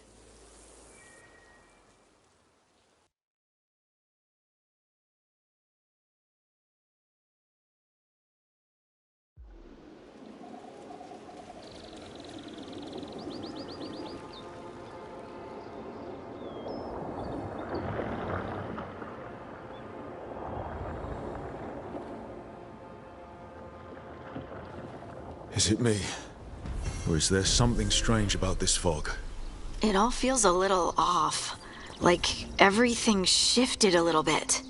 Speaker 2: Is it me? Or is there something strange about this fog?
Speaker 9: It all feels a little off. Like everything shifted a little bit.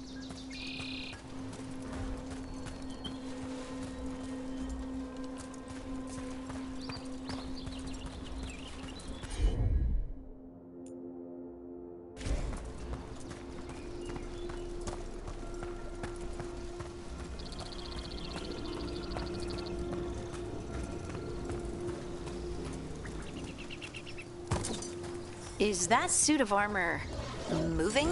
Speaker 9: Is that suit of armor moving?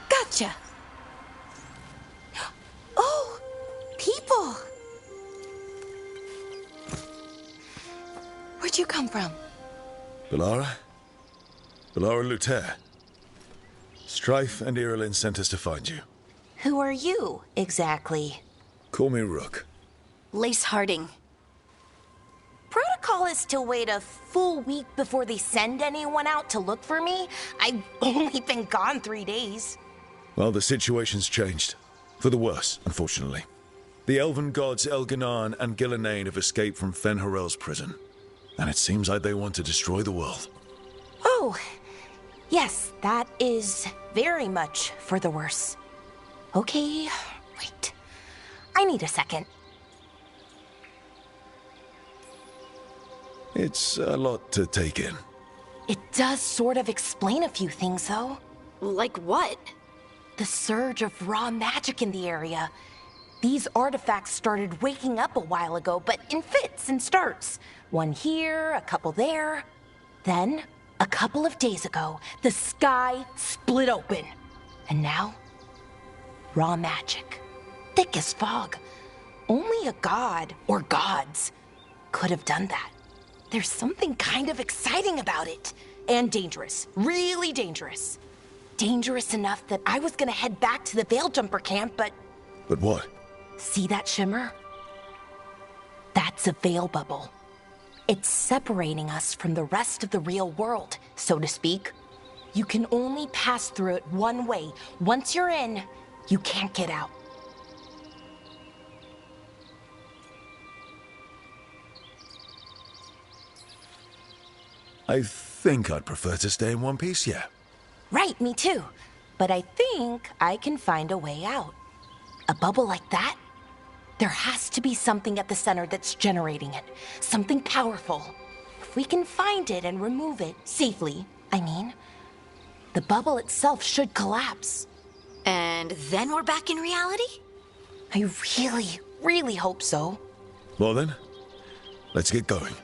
Speaker 13: Gotcha. Oh, people. Where'd you come from?
Speaker 2: Belara? Belara Luther. Strife and Irulan sent us to find you.
Speaker 15: Who are you, exactly?
Speaker 2: Call me Rook.
Speaker 9: Lace Harding.
Speaker 15: Protocol is to wait a full week before they send anyone out to look for me. I've only been gone 3 days.
Speaker 2: Well, the situation's changed. For the worse, unfortunately. The elven gods Elganan and Gillenane have escaped from Fen'Harel's prison. And it seems like they want to destroy the world.
Speaker 15: Oh, yes, that is very much for the worse. Okay, wait. I need a second.
Speaker 2: It's a lot to take in.
Speaker 15: It does sort of explain a few things, though.
Speaker 9: Like what?
Speaker 15: The surge of raw magic in the area. These artifacts started waking up a while ago, but in fits and starts. One here, a couple there. Then, a couple of days ago, the sky split open. And now, raw magic. Thick as fog. Only a god, or gods, could have done that. There's something kind of exciting about it. And dangerous. Really dangerous. Dangerous enough that I was gonna head back to the Vale Jumper camp, but...
Speaker 2: But what?
Speaker 15: See that shimmer? That's a veil bubble. It's separating us from the rest of the real world, so to speak. You can only pass through it one way. Once you're in, you can't get out.
Speaker 2: I think I'd prefer to stay in one piece, yeah.
Speaker 15: Right, me too. But I think I can find a way out. A bubble like that? There has to be something at the center that's generating it. Something powerful. If we can find it and remove it, safely, I mean, the bubble itself should collapse.
Speaker 9: And then we're back in reality?
Speaker 15: I really, really hope so.
Speaker 2: Well then, let's get going.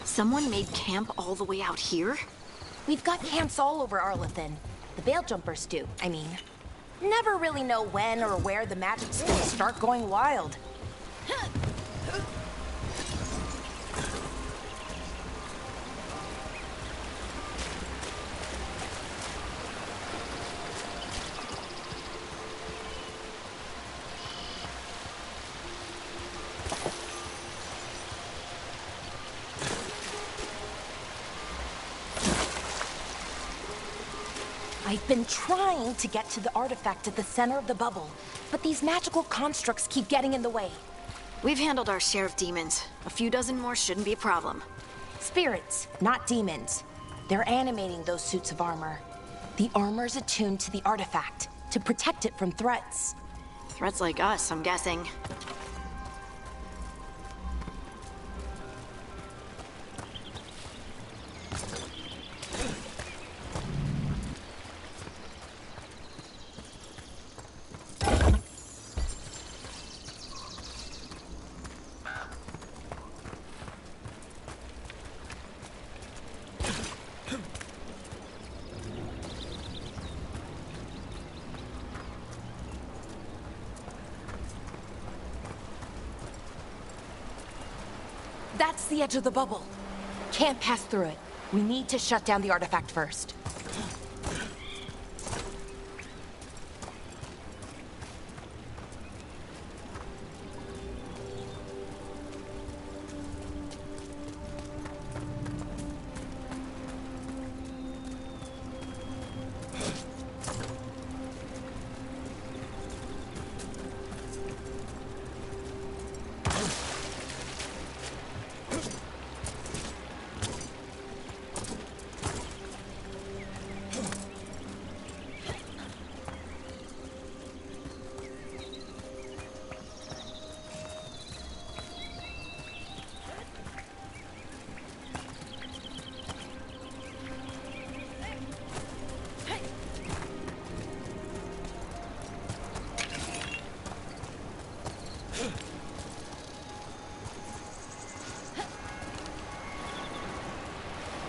Speaker 9: Someone made camp all the way out here?
Speaker 15: We've got camps all over Arlathan. The Veil Jumpers do, I mean. Never really know when or where the magic's gonna start going wild. I've been trying to get to the artifact at the center of the bubble, but these magical constructs keep getting in the way.
Speaker 9: We've handled our share of demons. A few dozen more shouldn't be a problem.
Speaker 15: Spirits, not demons. They're animating those suits of armor. The armor's attuned to the artifact to protect it from threats.
Speaker 9: Threats like us, I'm guessing.
Speaker 15: That's the edge of the bubble. Can't pass through it. We need to shut down the artifact first.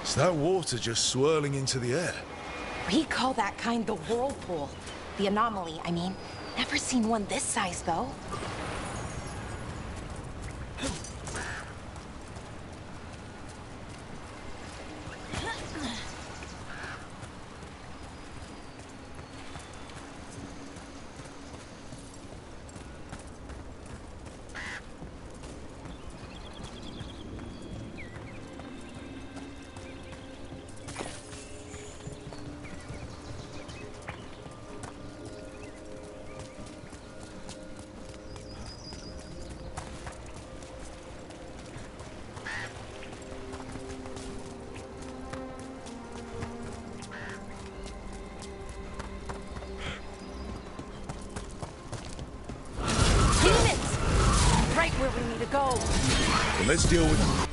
Speaker 2: Is that water just swirling into the air?
Speaker 15: We call that kind the whirlpool. The anomaly, I mean. Never seen one this size, though. Where we need to go.
Speaker 2: Well, let's deal with...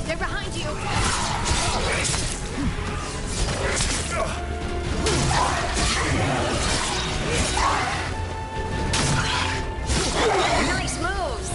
Speaker 9: They're behind you. Nice moves.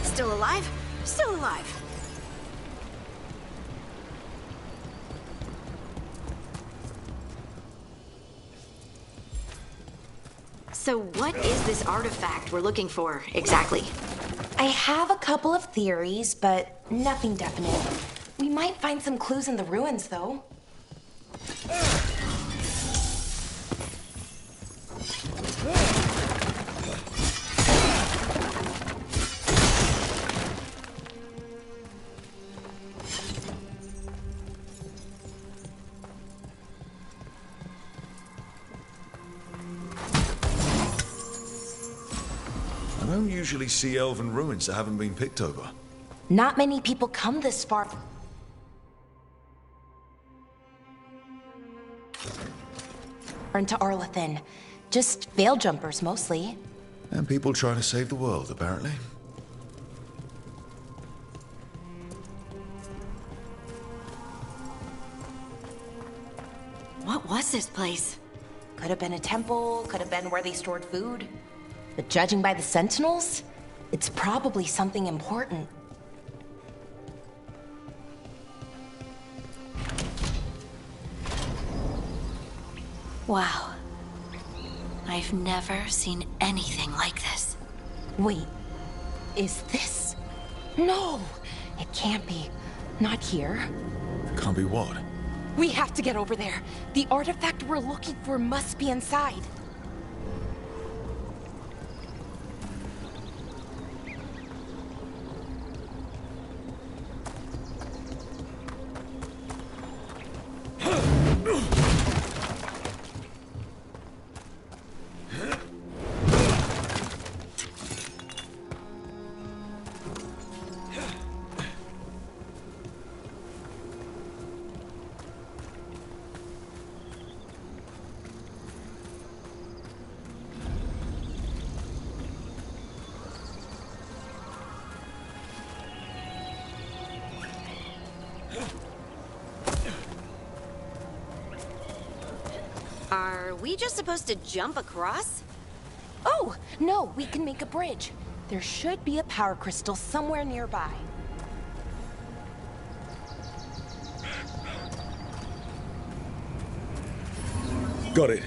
Speaker 9: Still alive? Still alive. So what is this artifact we're looking for, exactly?
Speaker 15: I have a couple of theories, but nothing definite. We might find some clues in the ruins, though.
Speaker 2: I don't usually see elven ruins that haven't been picked over.
Speaker 15: Not many people come this far. Into Arlathan. Just veil jumpers, mostly.
Speaker 2: And people trying to save the world, apparently.
Speaker 9: was this place?
Speaker 15: Could have been a temple, could have been where they stored food. But judging by the sentinels, it's probably something important.
Speaker 9: Wow. I've never seen anything like this.
Speaker 15: Wait, is this? No, it can't be. Not here.
Speaker 2: Can't be what?
Speaker 15: We have to get over there. The artifact we're looking for must be inside.
Speaker 9: Are we just supposed to jump across?
Speaker 15: Oh, no, we can make a bridge. There should be a power crystal somewhere nearby.
Speaker 2: Got it.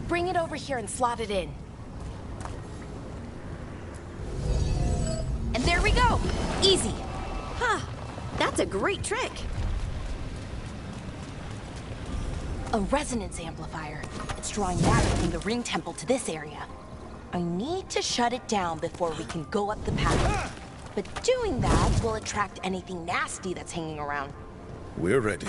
Speaker 15: Bring it over here and slot it in. And there we go! Easy!
Speaker 9: Huh. That's a great trick.
Speaker 15: A resonance amplifier. It's drawing matter from the ring temple to this area. I need to shut it down before we can go up the path. But doing that will attract anything nasty that's hanging around.
Speaker 2: We're ready.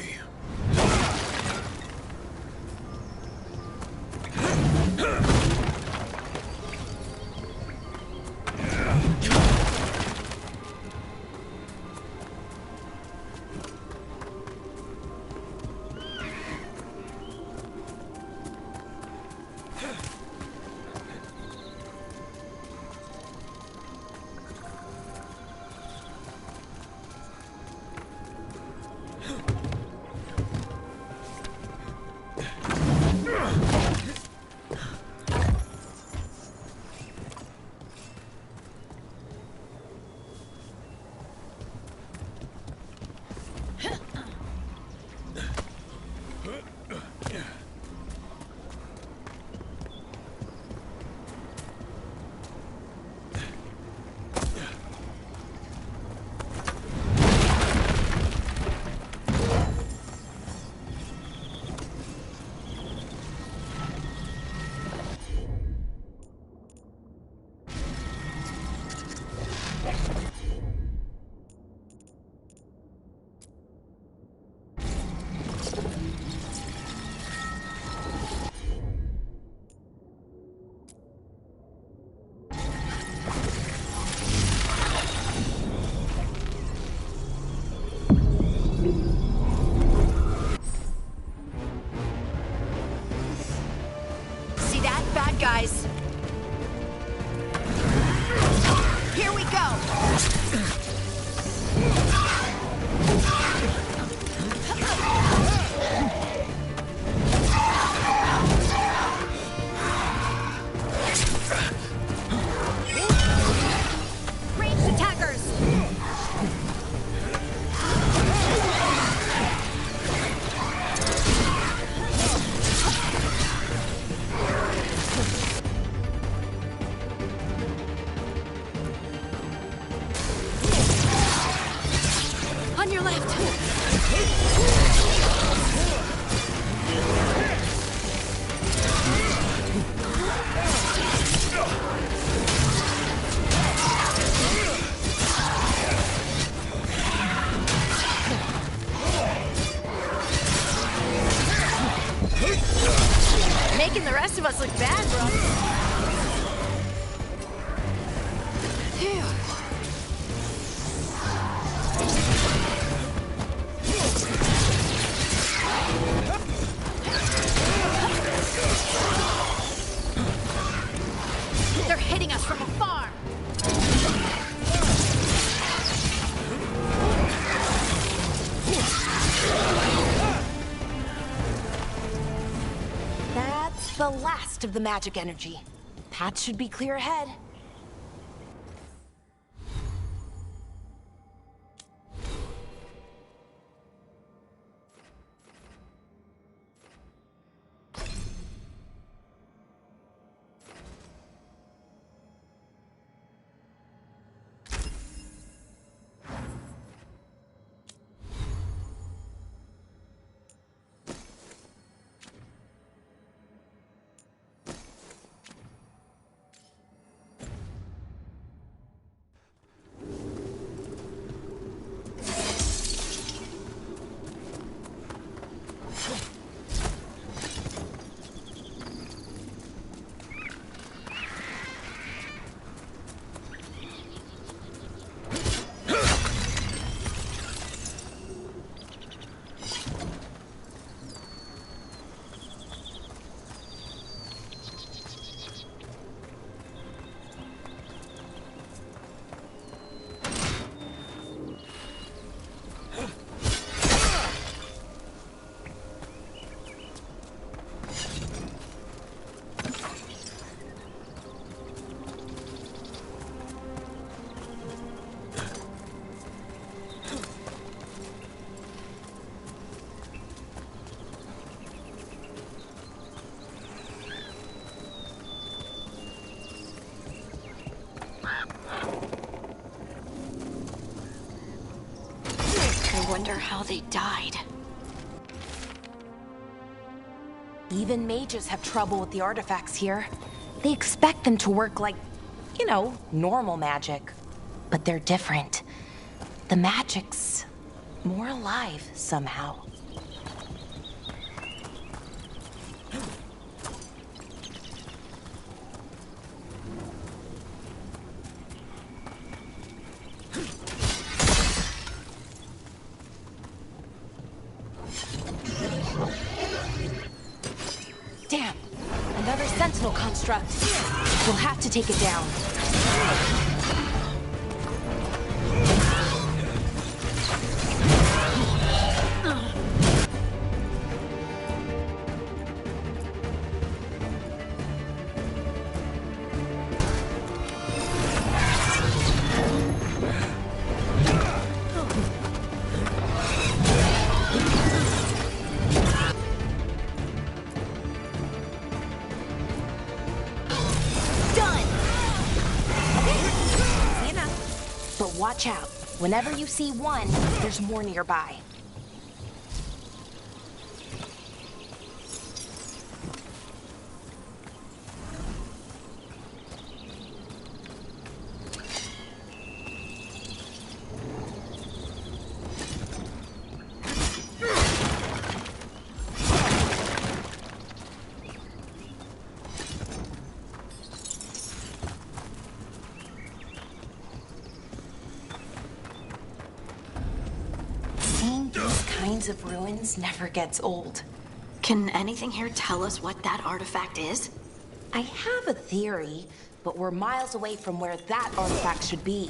Speaker 9: Guys, here we go. Ranged attackers. On your left. Making the rest of us look bad, bro. Phew. They're hitting us from afar.
Speaker 15: the last of the magic energy. Path should be clear ahead.
Speaker 9: I wonder how they died.
Speaker 15: Even mages have trouble with the artifacts here. They expect them to work like, you know, normal magic. But they're different. The magic's more alive somehow. Damn! Another sentinel construct. We'll have to take it down. Watch out. Whenever you see one, there's more nearby. Of ruins never gets old.
Speaker 9: Can anything here tell us what that artifact is?
Speaker 15: I have a theory, but we're miles away from where that artifact should be.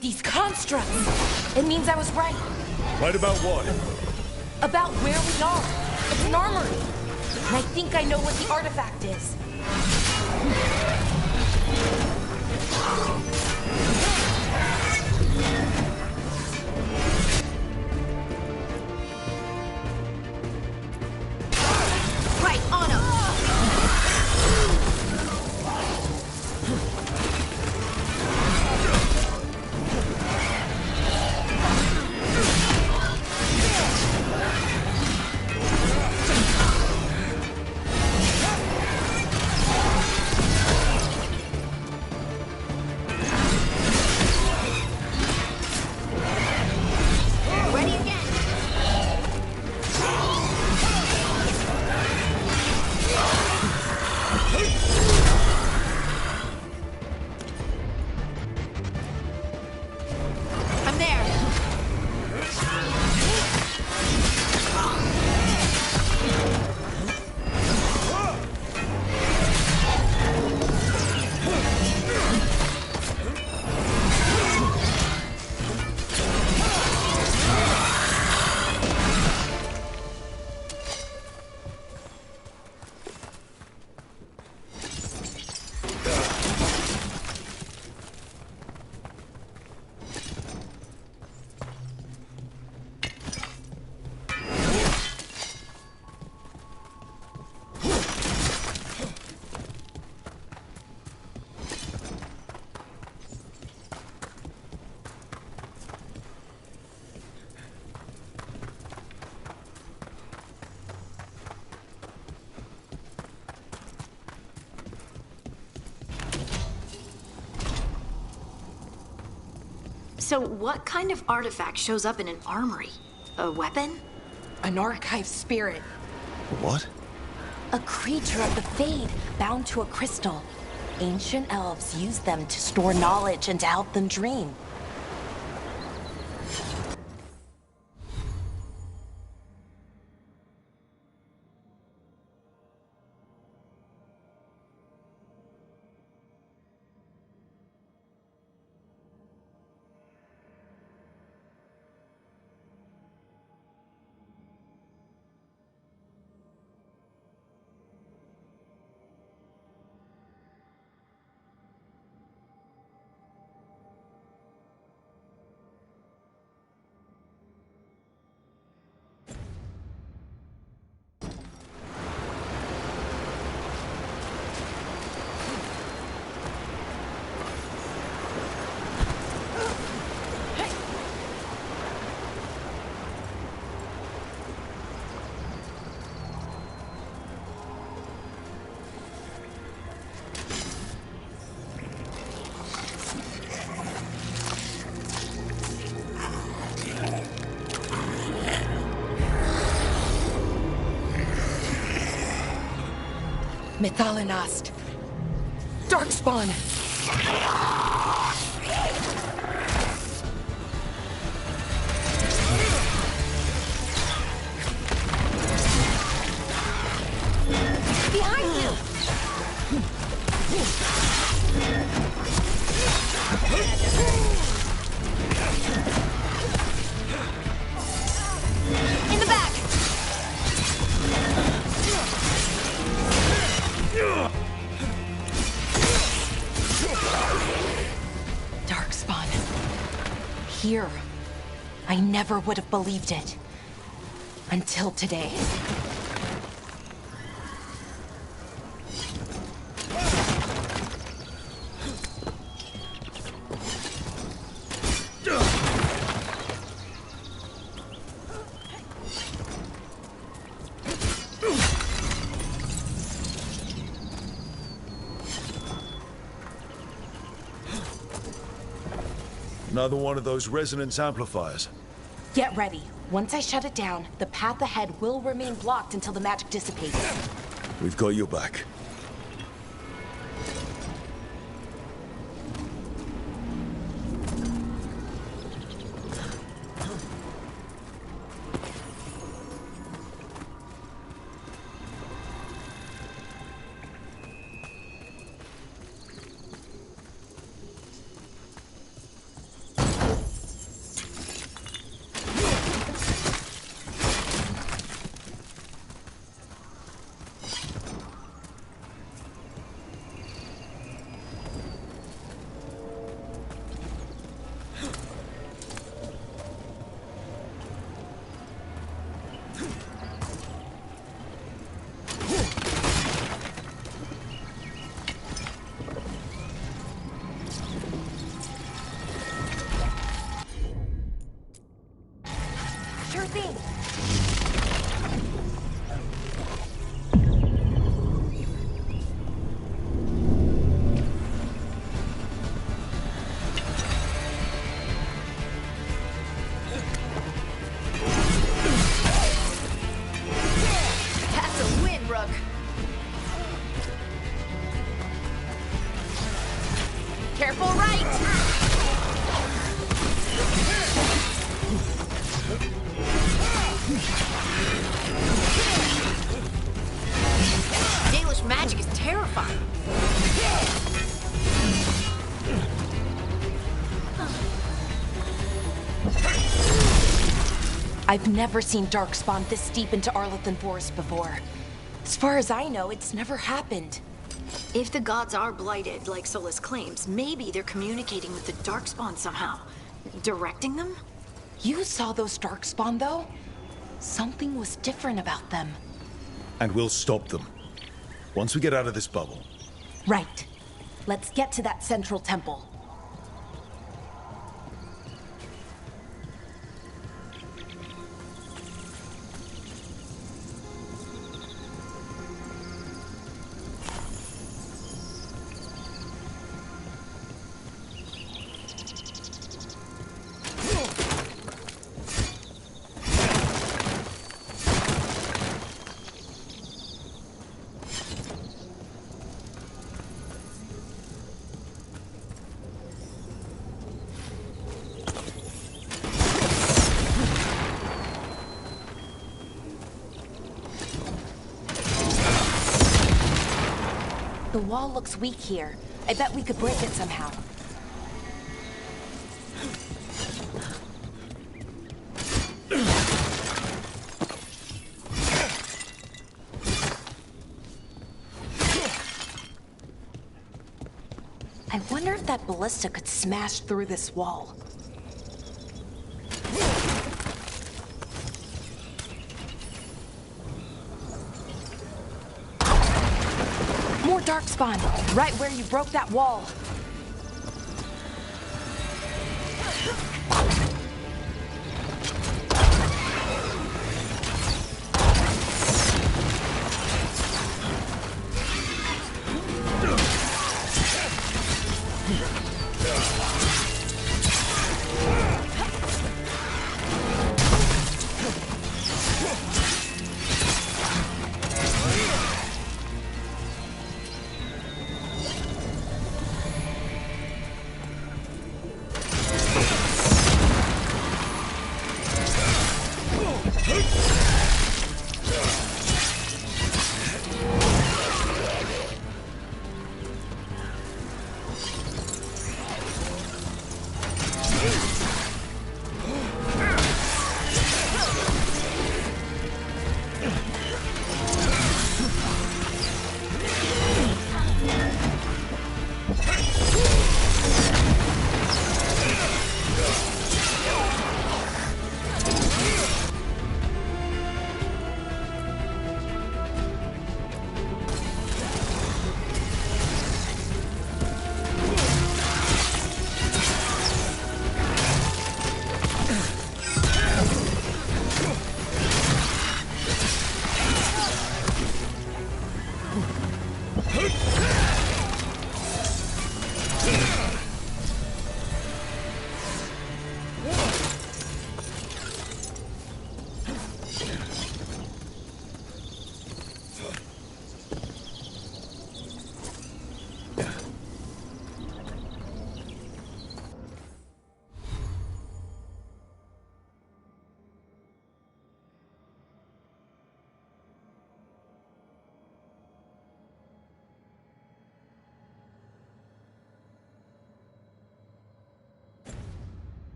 Speaker 15: These constructs! It means I was right.
Speaker 2: Right about what?
Speaker 15: About where we are. It's an armory. And I think I know what the artifact is.
Speaker 9: So what kind of artifact shows up in an armory? A weapon?
Speaker 15: An archive spirit.
Speaker 2: What?
Speaker 15: A creature of the Fade, bound to a crystal. Ancient elves use them to store knowledge and to help them dream. Mythalinast. Darkspawn! Behind you!
Speaker 9: In the back!
Speaker 15: Darkspawn. Here. I never would have believed it. Until today.
Speaker 2: Another one of those resonance amplifiers.
Speaker 15: Get ready. Once I shut it down, the path ahead will remain blocked until the magic dissipates.
Speaker 2: We've got your back.
Speaker 15: Sure thing.
Speaker 9: That's a win, Rook. Careful right! Dalish magic is terrifying.
Speaker 15: I've never seen Darkspawn this deep into Arlathan Forest before. As far as I know, it's never happened.
Speaker 9: If the gods are blighted, like Solus claims, maybe they're communicating with the Darkspawn somehow. Directing them?
Speaker 15: You saw those Darkspawn, though? Something was different about them.
Speaker 2: And we'll stop them. Once we get out of this bubble.
Speaker 15: Right. Let's get to that central temple. The wall looks weak here. I bet we could break it somehow. I wonder if that ballista could smash through this wall. More darkspawn, right where you broke that wall.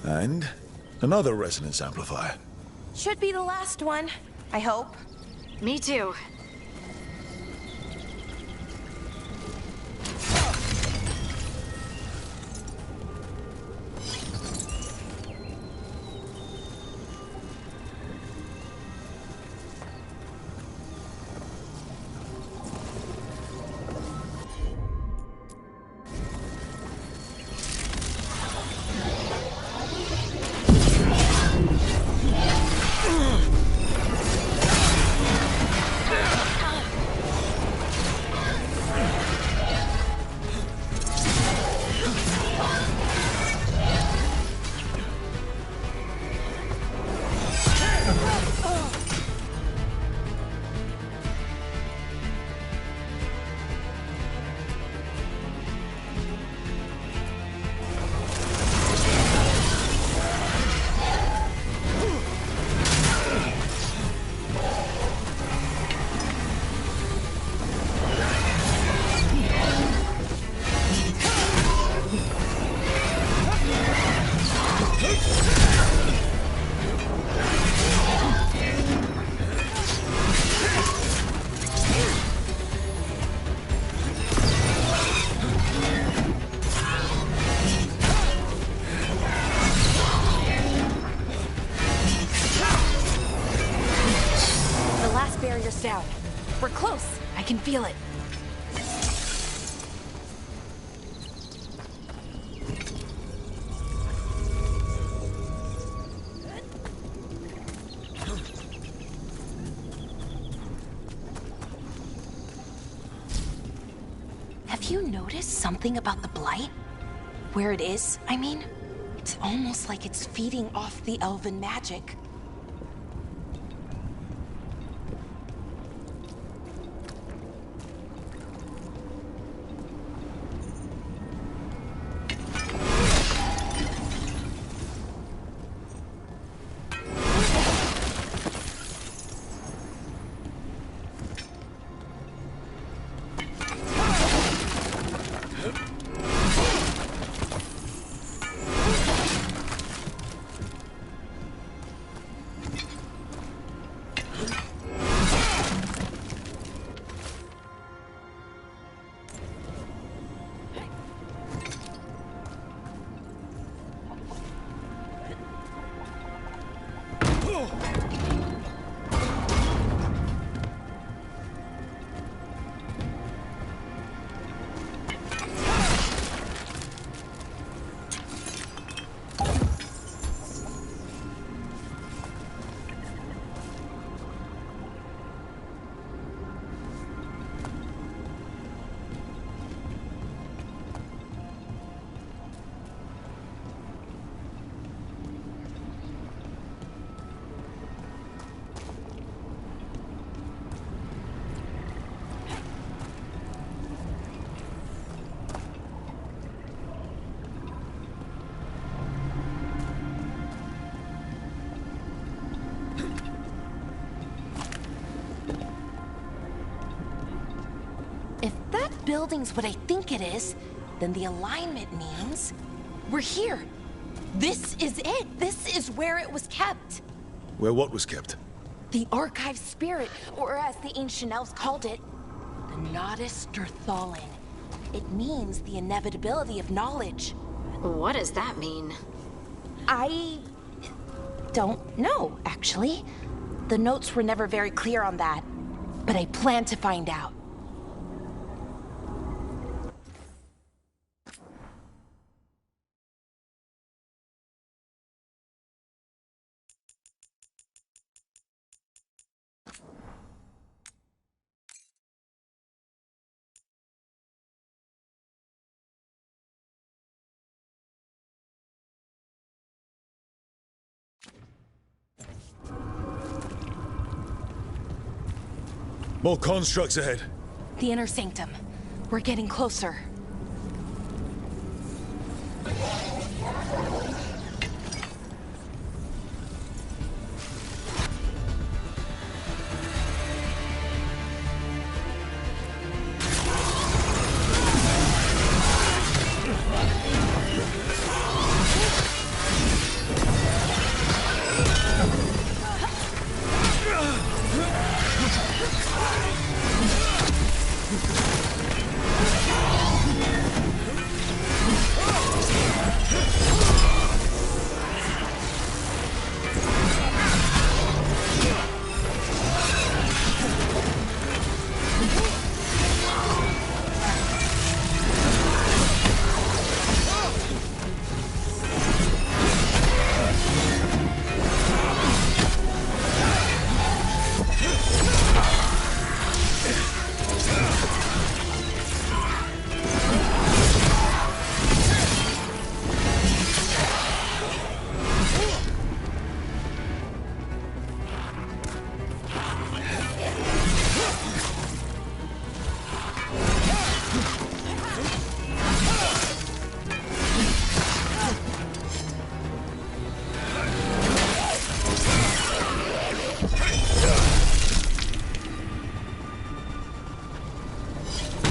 Speaker 2: And another resonance amplifier.
Speaker 15: Should be the last one, I hope.
Speaker 9: Me too.
Speaker 15: Down. We're close. I can feel it. Have you noticed something about the Blight? Where it is, I mean? It's almost like it's feeding off the elven magic. If that building's what I think it is, then the alignment means we're here. This is it. This is where it was kept.
Speaker 2: Where what was kept?
Speaker 15: The Archive Spirit, or as the ancient elves called it, the Nodus Derthalin. It means the inevitability of knowledge.
Speaker 9: What does that mean?
Speaker 15: I don't know, actually. The notes were never very clear on that, but I plan to find out.
Speaker 2: More constructs ahead.
Speaker 15: The inner sanctum. We're getting closer.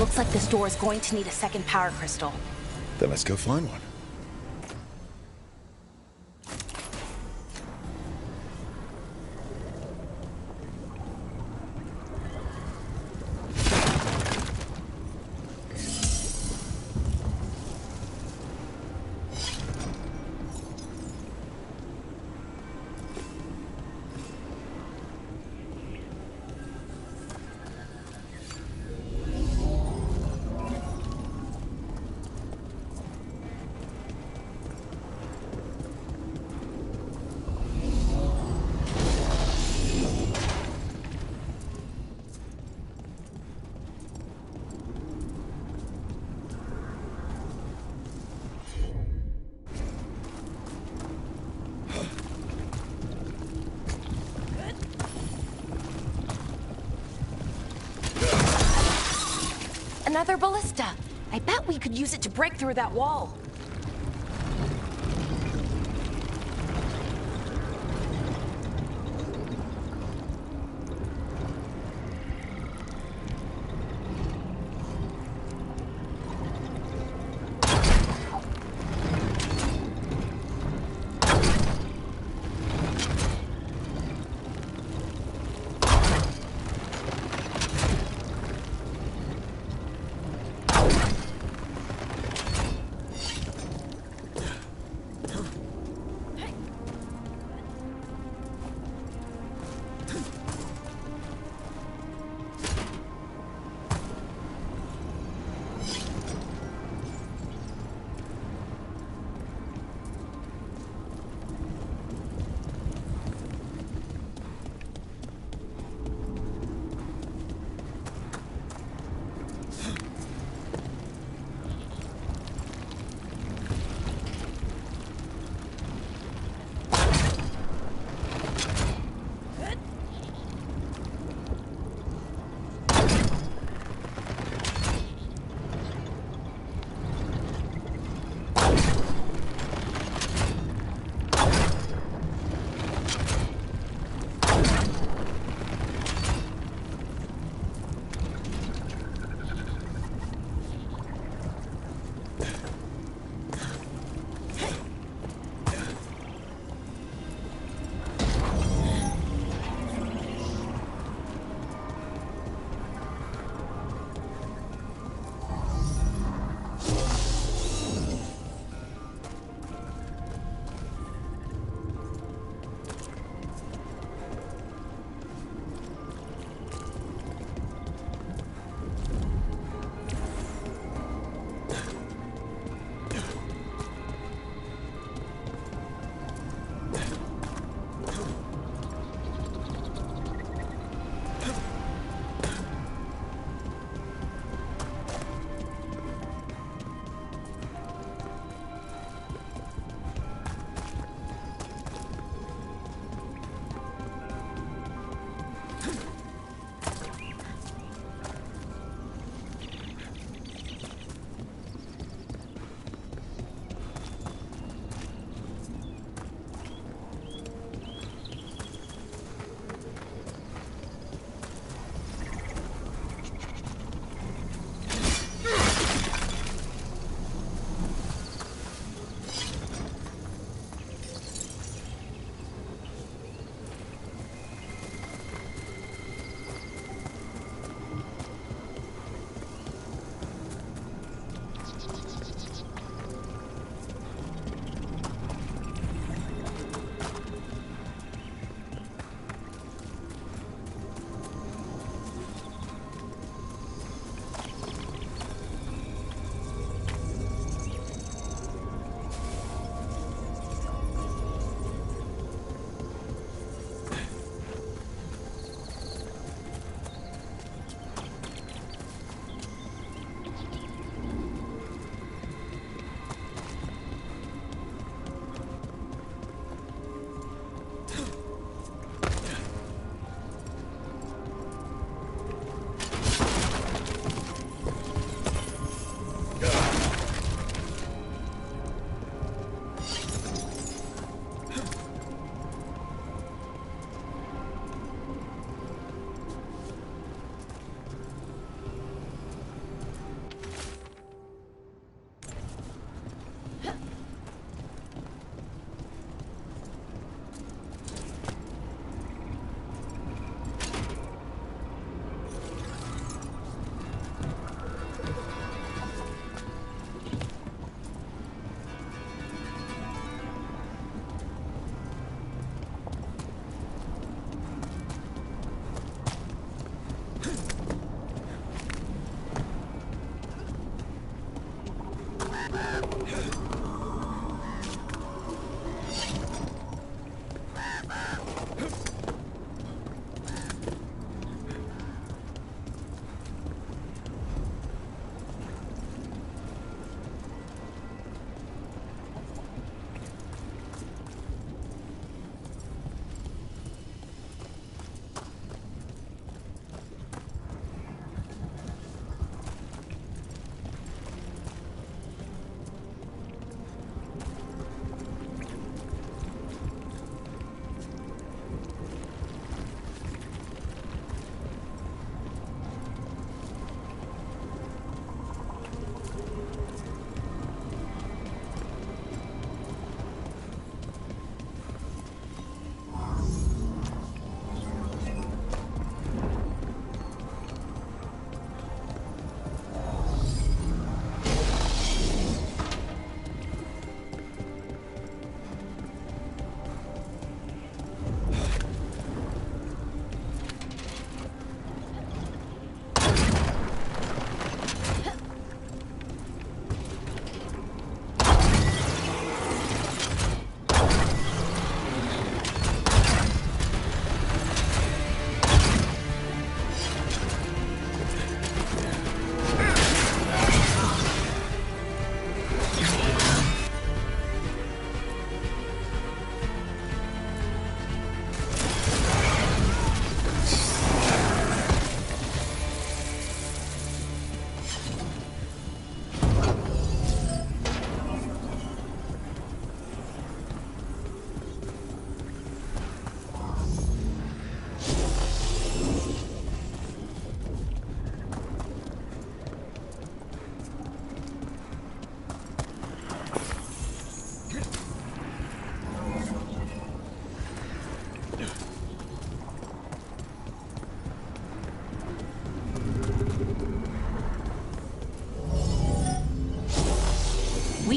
Speaker 15: Looks like this door is going to need a second power crystal.
Speaker 2: Then let's go find one.
Speaker 15: Another ballista. I bet we could use it to break through that wall.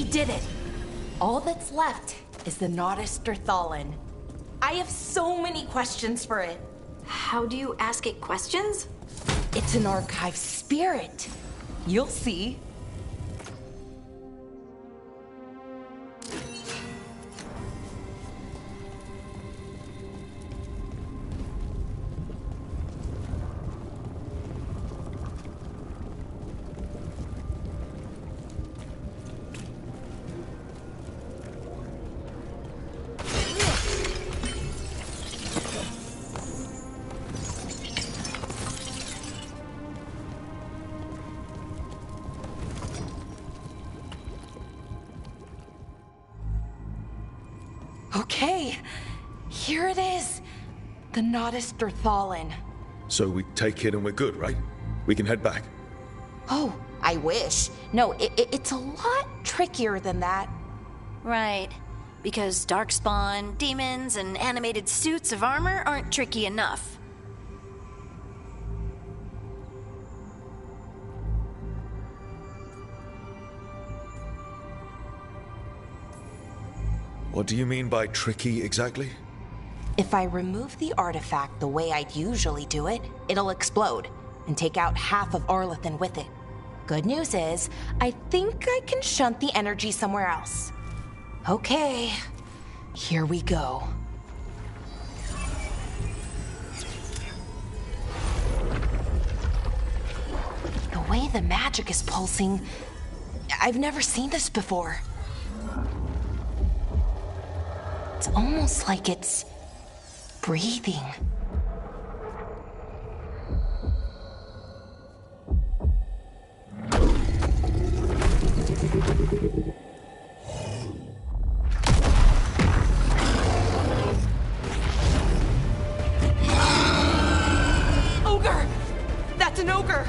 Speaker 15: did it! All that's left is the Nodus Derthalin. I have so many questions for it.
Speaker 9: How do you ask it questions?
Speaker 15: It's an archive spirit. You'll see. Okay, here it is. The Nodus Derthalin.
Speaker 2: So we take it and we're good, right? We can head back.
Speaker 15: Oh, I wish. No, it's a lot trickier than that.
Speaker 9: Right. Because darkspawn, demons, and animated suits of armor aren't tricky enough.
Speaker 2: What do you mean by tricky exactly?
Speaker 15: If I remove the artifact the way I'd usually do it, it'll explode and take out half of Arlathan with it. Good news is, I think I can shunt the energy somewhere else. Okay, here we go. The way the magic is pulsing, I've never seen this before. It's almost like it's breathing. Ogre! That's an ogre!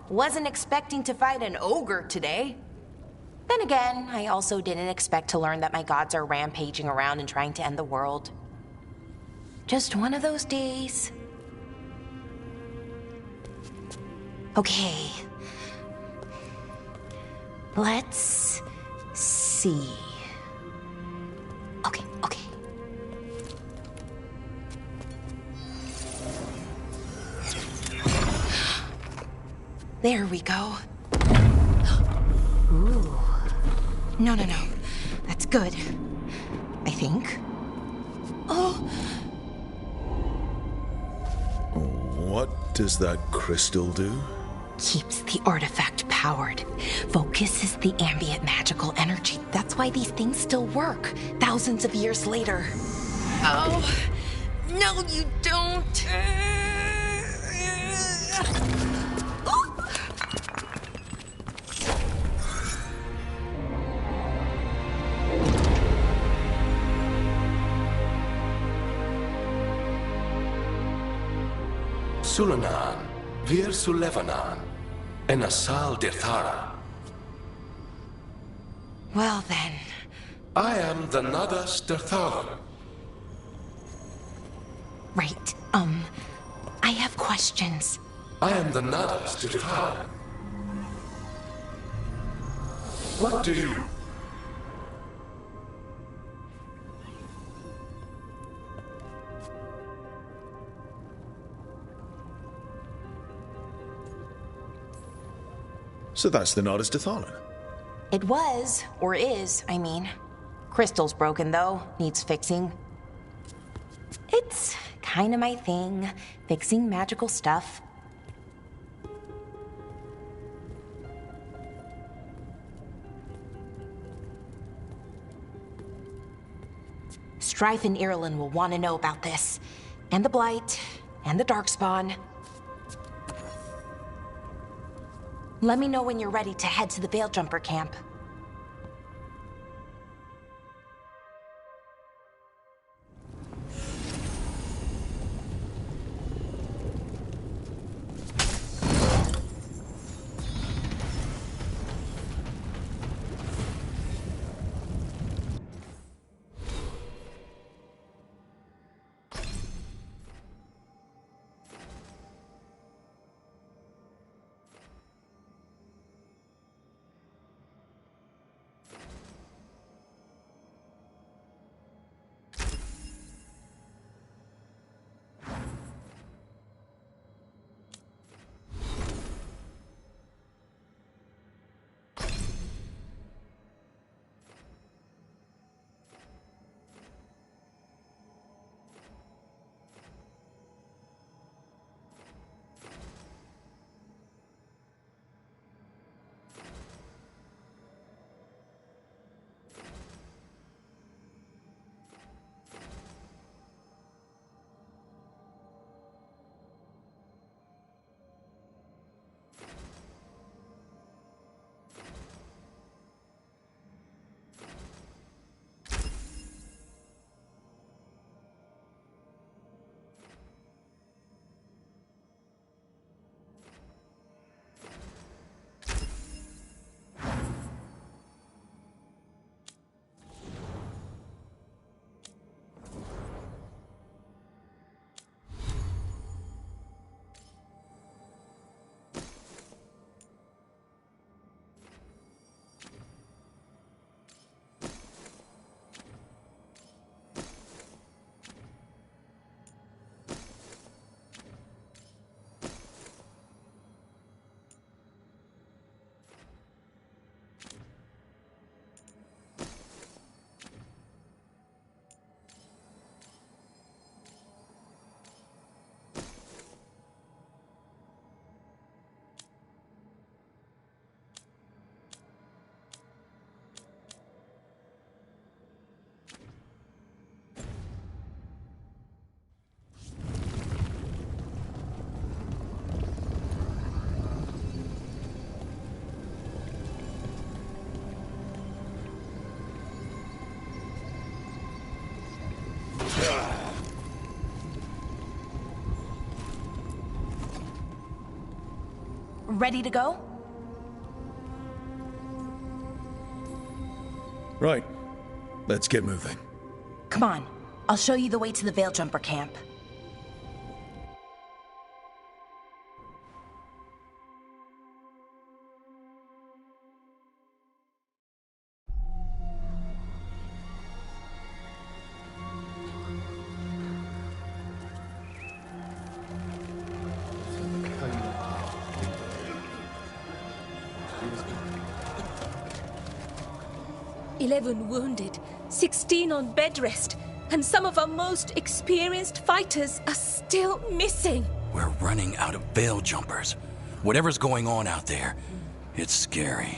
Speaker 15: Wasn't expecting to fight an ogre today. Then again, I also didn't expect to learn that my gods are rampaging around and trying to end the world. Just one of those days. Okay, Let's see. Okay. There we go. Ooh. No. That's good. I think. Oh.
Speaker 2: What does that crystal do?
Speaker 15: Keeps the artifact powered. Focuses the ambient magical energy. That's why these things still work, thousands of years later. Oh. No, you don't.
Speaker 16: Sulanan, Vir Sulevanan, and Asal Dirthara.
Speaker 15: Well then.
Speaker 16: I am the Nadas Dirthara.
Speaker 15: Right, I have questions.
Speaker 16: I am the Nadas Dirthara. What do you...
Speaker 2: So that's the Nadas Dirthalan.
Speaker 15: It was, or is, I mean. Crystal's broken though, needs fixing. It's kinda my thing, fixing magical stuff. Strife and Irulan will want to know about this. And the Blight, and the Darkspawn. Let me know when you're ready to head to the Veil Jumper camp. Ready to go?
Speaker 2: Right. Let's get moving.
Speaker 15: Come on. I'll show you the way to the Veil Jumper camp.
Speaker 13: 11 wounded, 16 on bed rest, and some of our most experienced fighters are still missing.
Speaker 14: We're running out of veil jumpers. Whatever's going on out there, it's scary.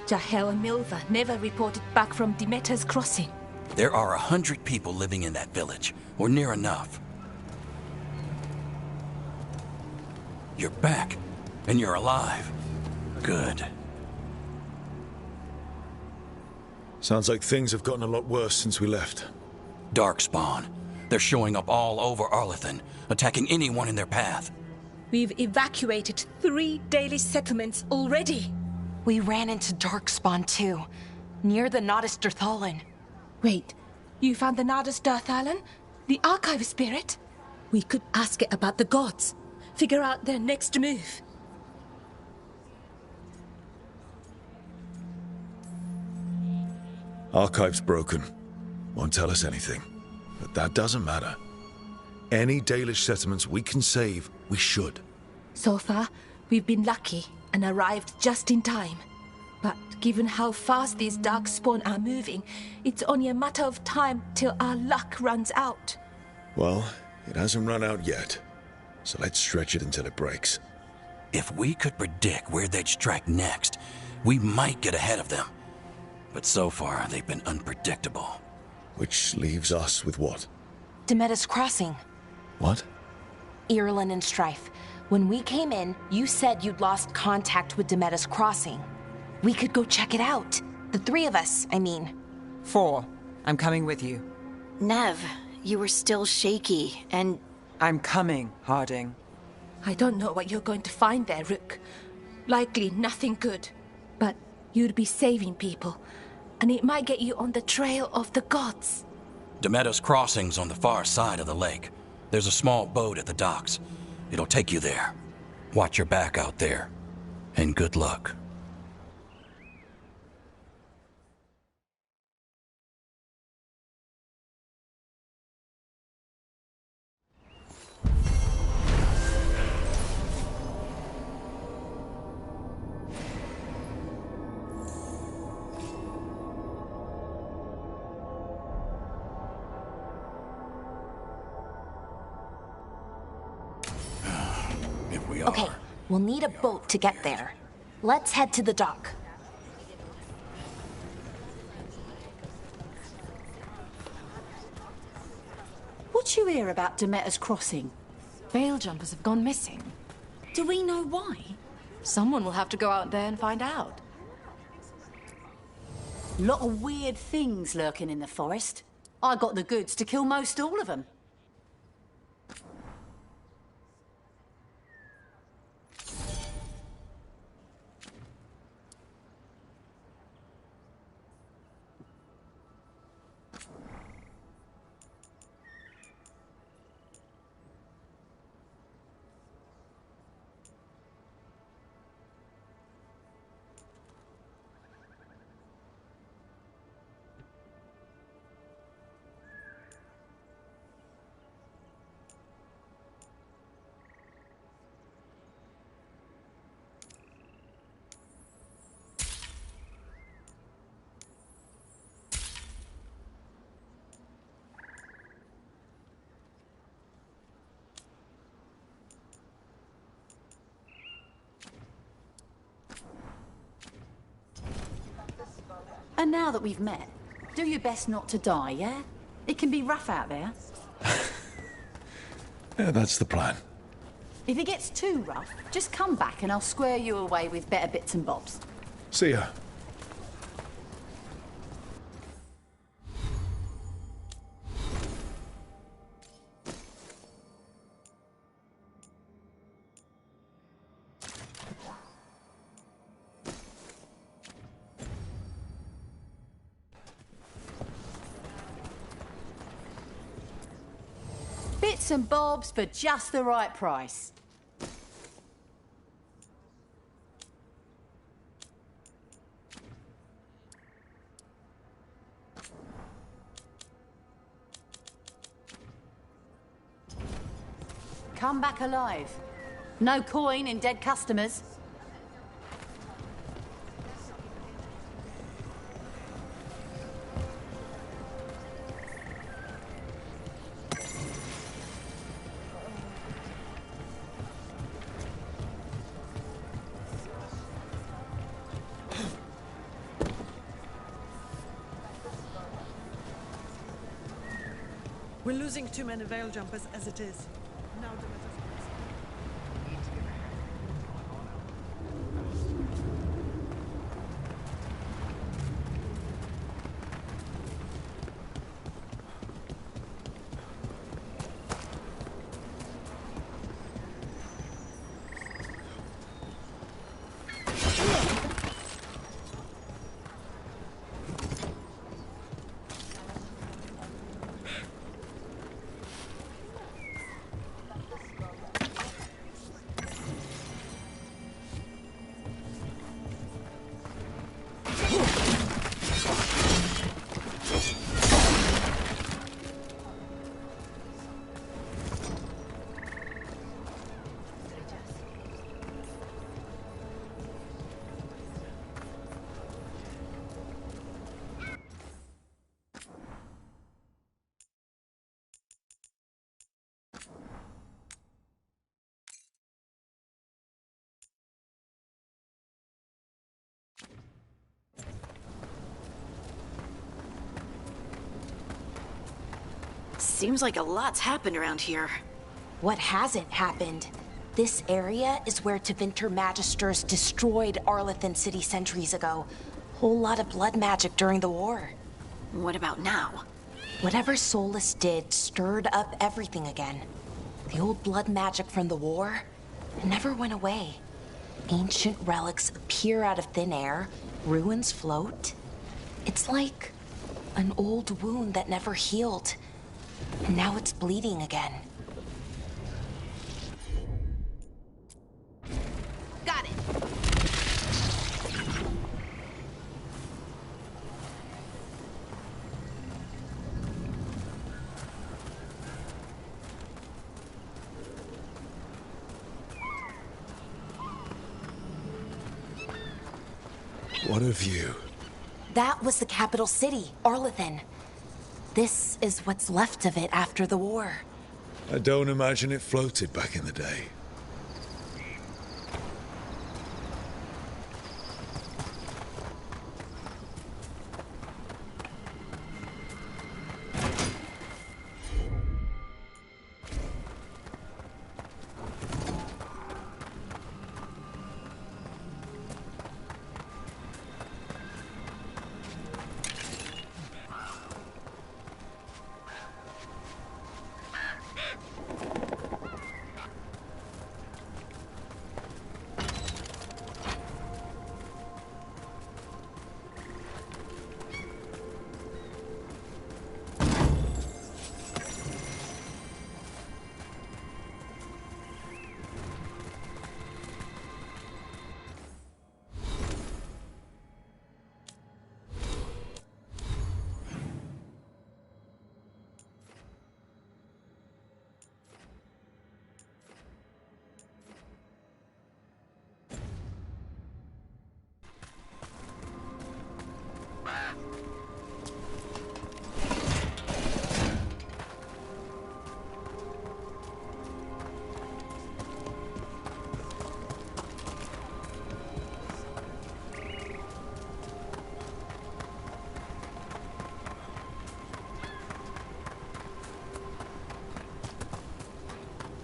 Speaker 13: Jahel and Milva never reported back from Demeter's Crossing.
Speaker 14: There are 100 people living in that village, or near enough. You're back, and you're alive. Good.
Speaker 2: Sounds like things have gotten a lot worse since we left.
Speaker 14: Darkspawn. They're showing up all over Arlathan, attacking anyone in their path.
Speaker 13: We've evacuated 3 daily settlements already.
Speaker 15: We ran into Darkspawn too, near the Nodus Dirthalin.
Speaker 13: Wait, you found the Nodus Dirthalin? The Archive Spirit? We could ask it about the gods. Figure out their next move.
Speaker 2: Archive's broken. Won't tell us anything. But that doesn't matter. Any Dalish settlements we can save, we should.
Speaker 13: So far, we've been lucky and arrived just in time. But given how fast these Darkspawn are moving, it's only a matter of time till our luck runs out.
Speaker 2: Well, it hasn't run out yet. So let's stretch it until it breaks.
Speaker 14: If we could predict where they'd strike next, we might get ahead of them. But so far, they've been unpredictable.
Speaker 2: Which leaves us with what?
Speaker 15: Demeter's Crossing.
Speaker 2: What?
Speaker 15: Irulan and Strife. When we came in, you said you'd lost contact with Demeter's Crossing. We could go check it out. The 3 of us, I mean.
Speaker 11: 4. I'm coming with you.
Speaker 9: Nev, you were still shaky, and...
Speaker 11: I'm coming, Harding.
Speaker 13: I don't know what you're going to find there, Rook. Likely nothing good. But you'd be saving people, and it might get you on the trail of the gods.
Speaker 14: Demeter's Crossing's on the far side of the lake. There's a small boat at the docks. It'll take you there. Watch your back out there. And good luck.
Speaker 15: Okay, we'll need a boat to get there. Let's head to the dock.
Speaker 17: What you hear about Demeter's Crossing? Veil jumpers have gone missing. Do we know why? Someone will have to go out there and find out. Lot of weird things lurking in the forest. I got the goods to kill most all of them. And now that we've met, do your best not to die, yeah? It can be rough out there.
Speaker 2: Yeah, that's the plan.
Speaker 17: If it gets too rough, just come back and I'll square you away with better bits and bobs.
Speaker 2: See ya.
Speaker 17: Bits and bobs for just the right price. Come back alive. No coin in dead customers.
Speaker 18: We're losing too many veil jumpers as it is. Now
Speaker 9: Seems like a lot's happened around here.
Speaker 15: What hasn't happened? This area is where Tevinter Magisters destroyed Arlathan City centuries ago. Whole lot of blood magic during the war.
Speaker 9: What about now?
Speaker 15: Whatever Solus did stirred up everything again. The old blood magic from the war, it never went away. Ancient relics appear out of thin air, ruins float. It's like an old wound that never healed. And now it's bleeding again.
Speaker 17: Got it.
Speaker 2: What of you?
Speaker 15: That was the capital city, Arlathan. This is what's left of it after the war.
Speaker 2: I don't imagine it floated back in the day.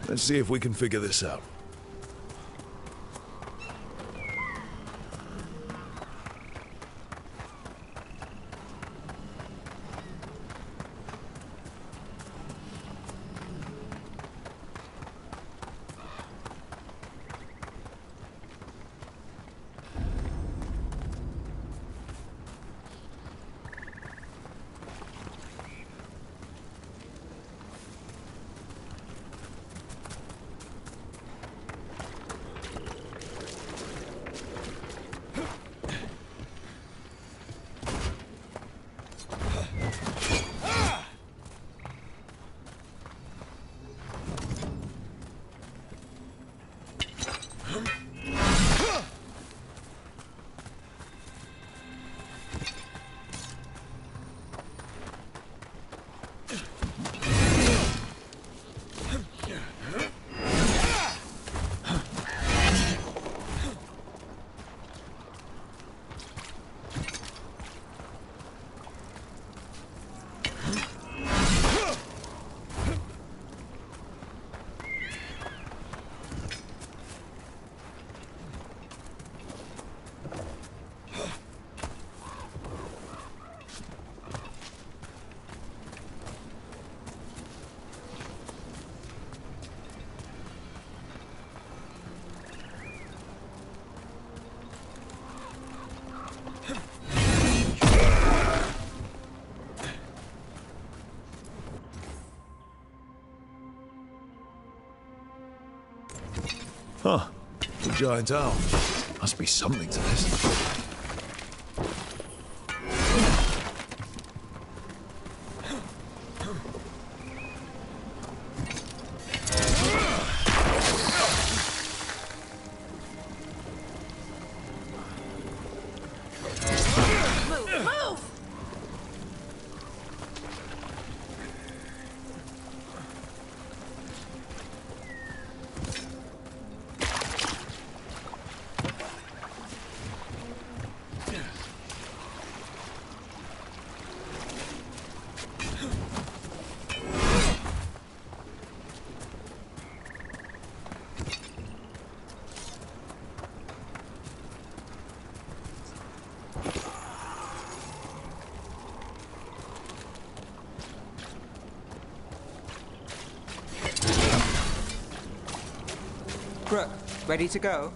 Speaker 2: Let's see if we can figure this out. Huh. The giant owl. Must be something to this.
Speaker 11: Brooke, ready to go?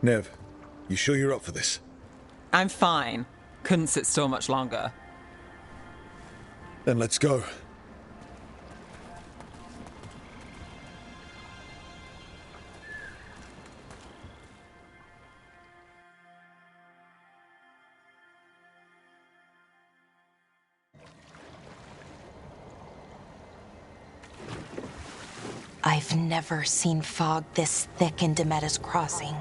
Speaker 2: Nev, you sure you're up for this?
Speaker 11: I'm fine. Couldn't sit still much longer.
Speaker 2: Then let's go.
Speaker 15: I've never seen fog this thick in Demetta's Crossing.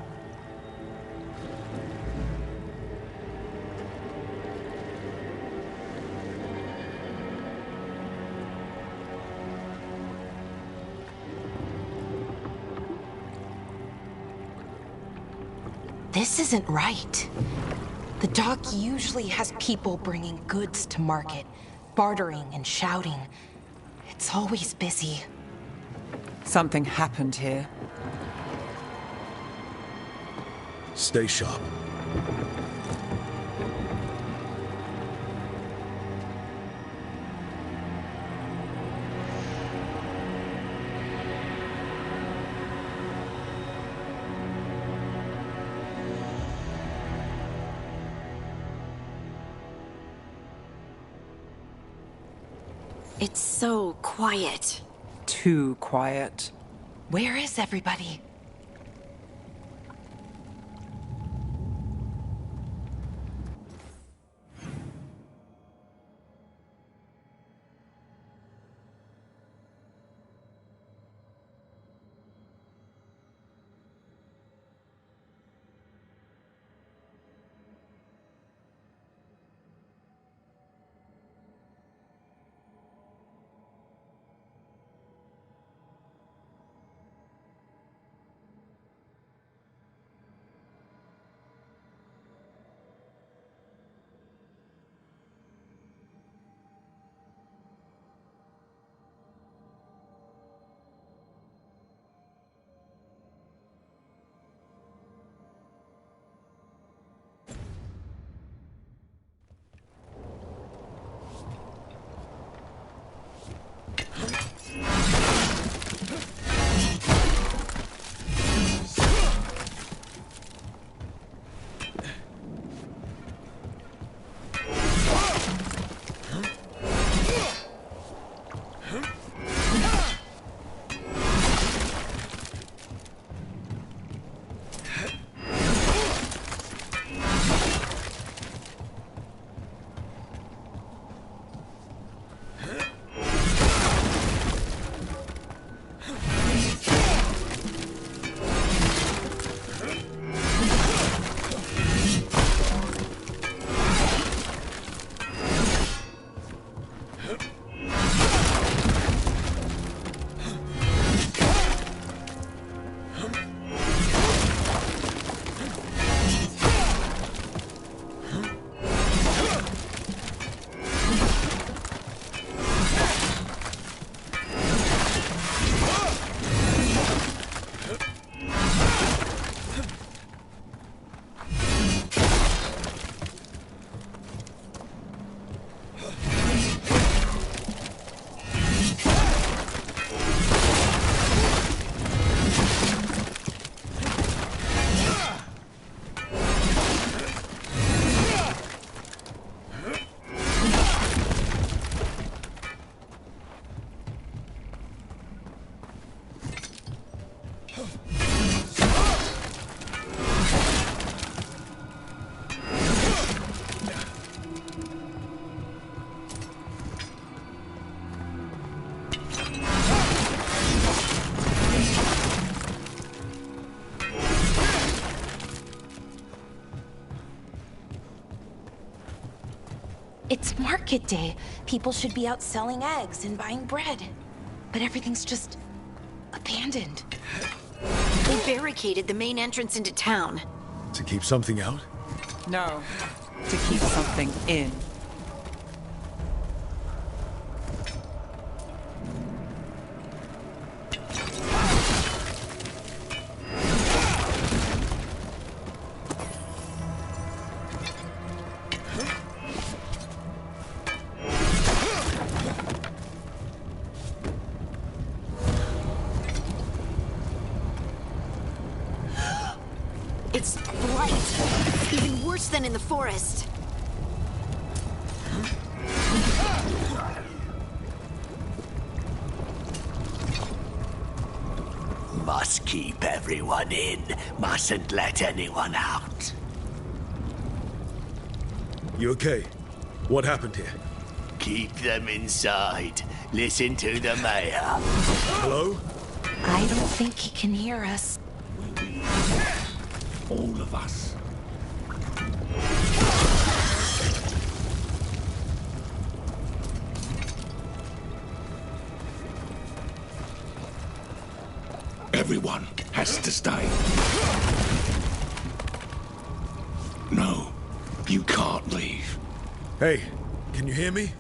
Speaker 15: This isn't right. The dock usually has people bringing goods to market, bartering and shouting. It's always busy.
Speaker 11: Something happened here.
Speaker 2: Stay sharp.
Speaker 9: It's so quiet.
Speaker 11: Too quiet.
Speaker 15: Where is everybody? It's market day. People should be out selling eggs and buying bread. But everything's just abandoned.
Speaker 9: They barricaded the main entrance into town.
Speaker 2: To keep something out?
Speaker 11: No, to keep something in.
Speaker 9: It's blight. Even worse than in the forest.
Speaker 19: Must keep everyone in. Mustn't let anyone out.
Speaker 2: You okay? What happened here?
Speaker 19: Keep them inside. Listen to the mayor.
Speaker 2: Hello?
Speaker 15: I don't think he can hear us.
Speaker 19: All of us.
Speaker 1: Everyone has to stay. No, you can't leave.
Speaker 2: Hey, can you hear me?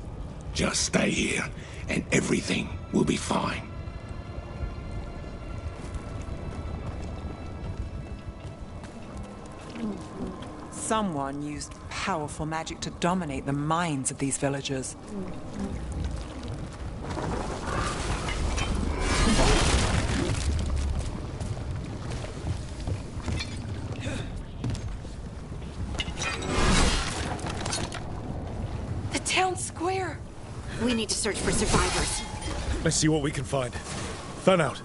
Speaker 1: Just stay here, and everything will be fine.
Speaker 11: Someone used powerful magic to dominate the minds of these villagers.
Speaker 15: The town square!
Speaker 9: We need to search for survivors.
Speaker 2: Let's see what we can find. Fan out.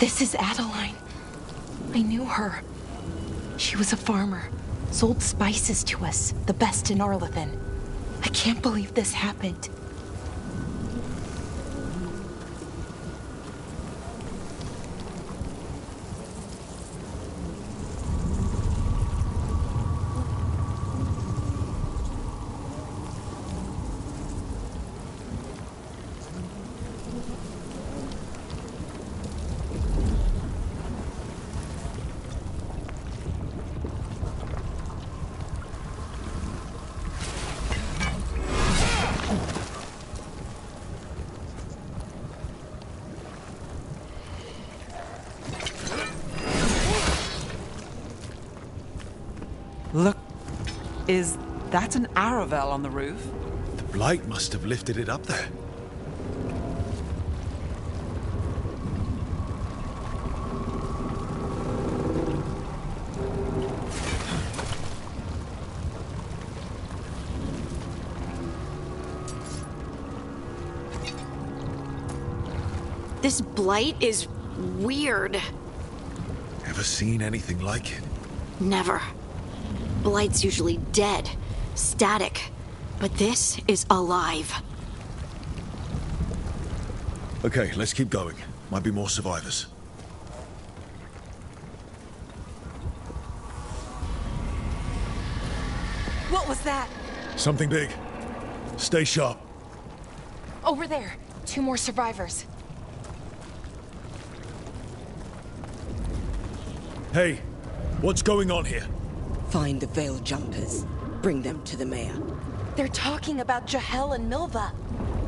Speaker 15: This is Adeline. I knew her. She was a farmer, sold spices to us, the best in Arlathan. I can't believe this happened.
Speaker 11: Look, is that an Aravel on the roof?
Speaker 2: The blight must have lifted it up there.
Speaker 9: This blight is weird.
Speaker 2: Ever seen anything like it?
Speaker 9: Never. Blight's usually dead, static. But this is alive.
Speaker 2: Okay, let's keep going. Might be more survivors.
Speaker 15: What was that?
Speaker 2: Something big. Stay sharp.
Speaker 15: Over there. 2 more survivors.
Speaker 2: Hey, what's going on here?
Speaker 6: Find the Veil Jumpers. Bring them to the mayor.
Speaker 15: They're talking about Jahel and Milva.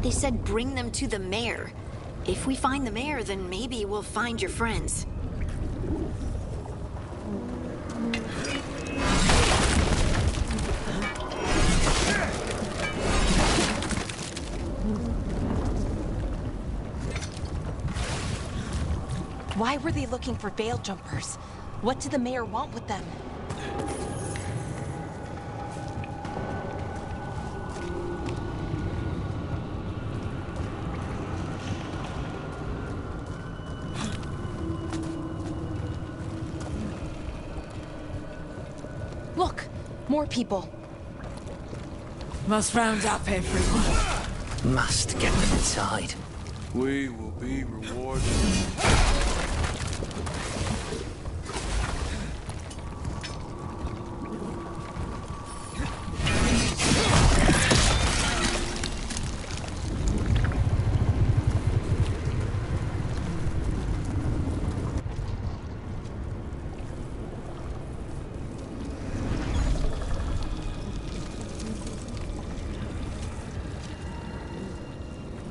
Speaker 9: They said bring them to the mayor. If we find the mayor, then maybe we'll find your friends.
Speaker 15: Why were they looking for Veil Jumpers? What did the mayor want with them? Look, more people.
Speaker 6: Must round up everyone.
Speaker 19: Must get them inside.
Speaker 3: We will be rewarded.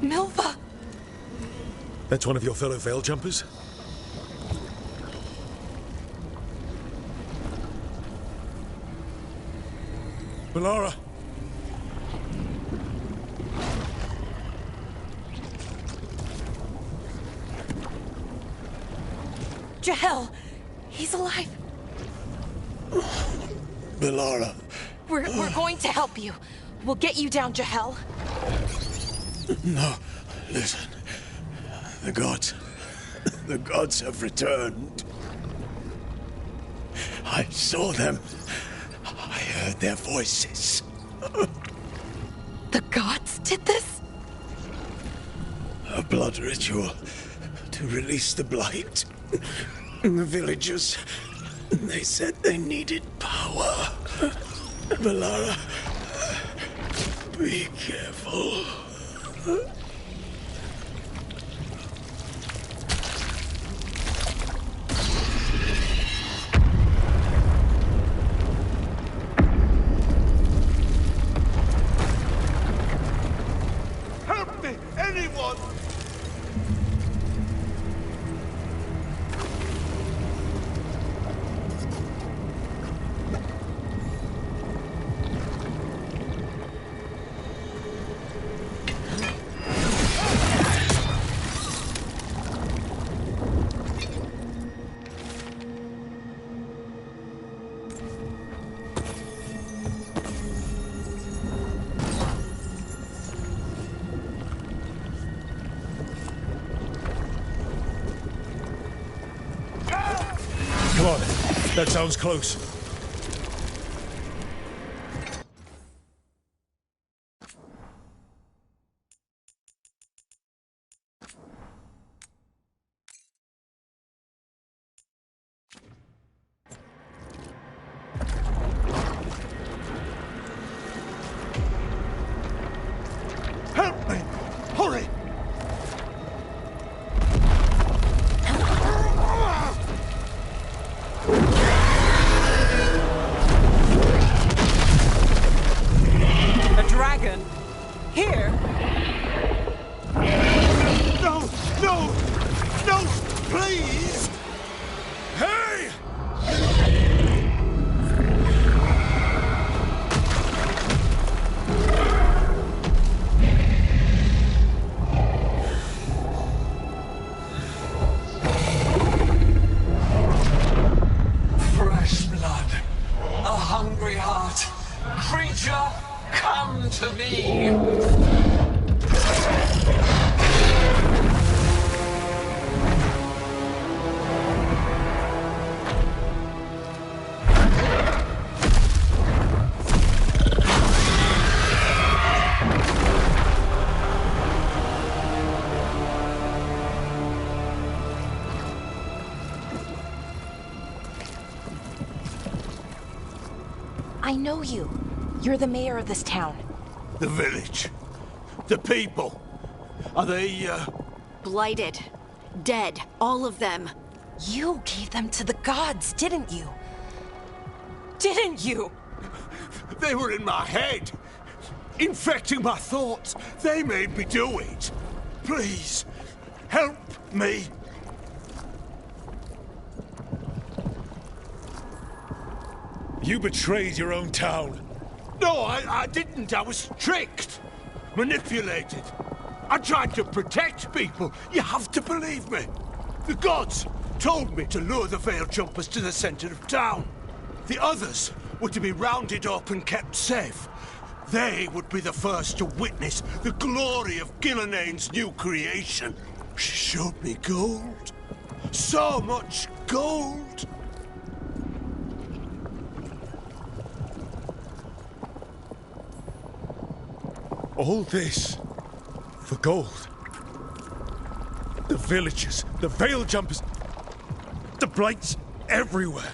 Speaker 15: Milva!
Speaker 2: That's one of your fellow Veil Jumpers? Melara!
Speaker 15: Jahel! He's alive!
Speaker 1: Melara.
Speaker 15: We're going to help you. We'll get you down, Jahel.
Speaker 1: No, listen. The gods have returned. I saw them. I heard their voices.
Speaker 15: The gods did this?
Speaker 1: A blood ritual to release the blight. The villagers, they said they needed power. Melara, be careful.
Speaker 8: Help me! Anyone!
Speaker 2: Come on, that sounds close.
Speaker 8: Help me! Hurry!
Speaker 11: A dragon? Here?
Speaker 8: No! No! No! Please!
Speaker 2: Hey!
Speaker 19: Fresh blood. A hungry heart. Creature, come to me.
Speaker 15: I know you. You're the mayor of this town.
Speaker 8: The village. The people. Are they,
Speaker 9: Blighted. Dead. All of them.
Speaker 15: You gave them to the gods, didn't you? Didn't you?
Speaker 8: They were in my head. Infecting my thoughts. They made me do it. Please, help me.
Speaker 2: You betrayed your own town.
Speaker 8: No, I didn't. I was tricked. Manipulated. I tried to protect people. You have to believe me. The gods told me to lure the Veil Jumpers to the center of town. The others were to be rounded up and kept safe. They would be the first to witness the glory of Gilnenane's new creation. She showed me gold. So much gold.
Speaker 2: All this for gold. The villagers, the Veil Jumpers, the Blights everywhere.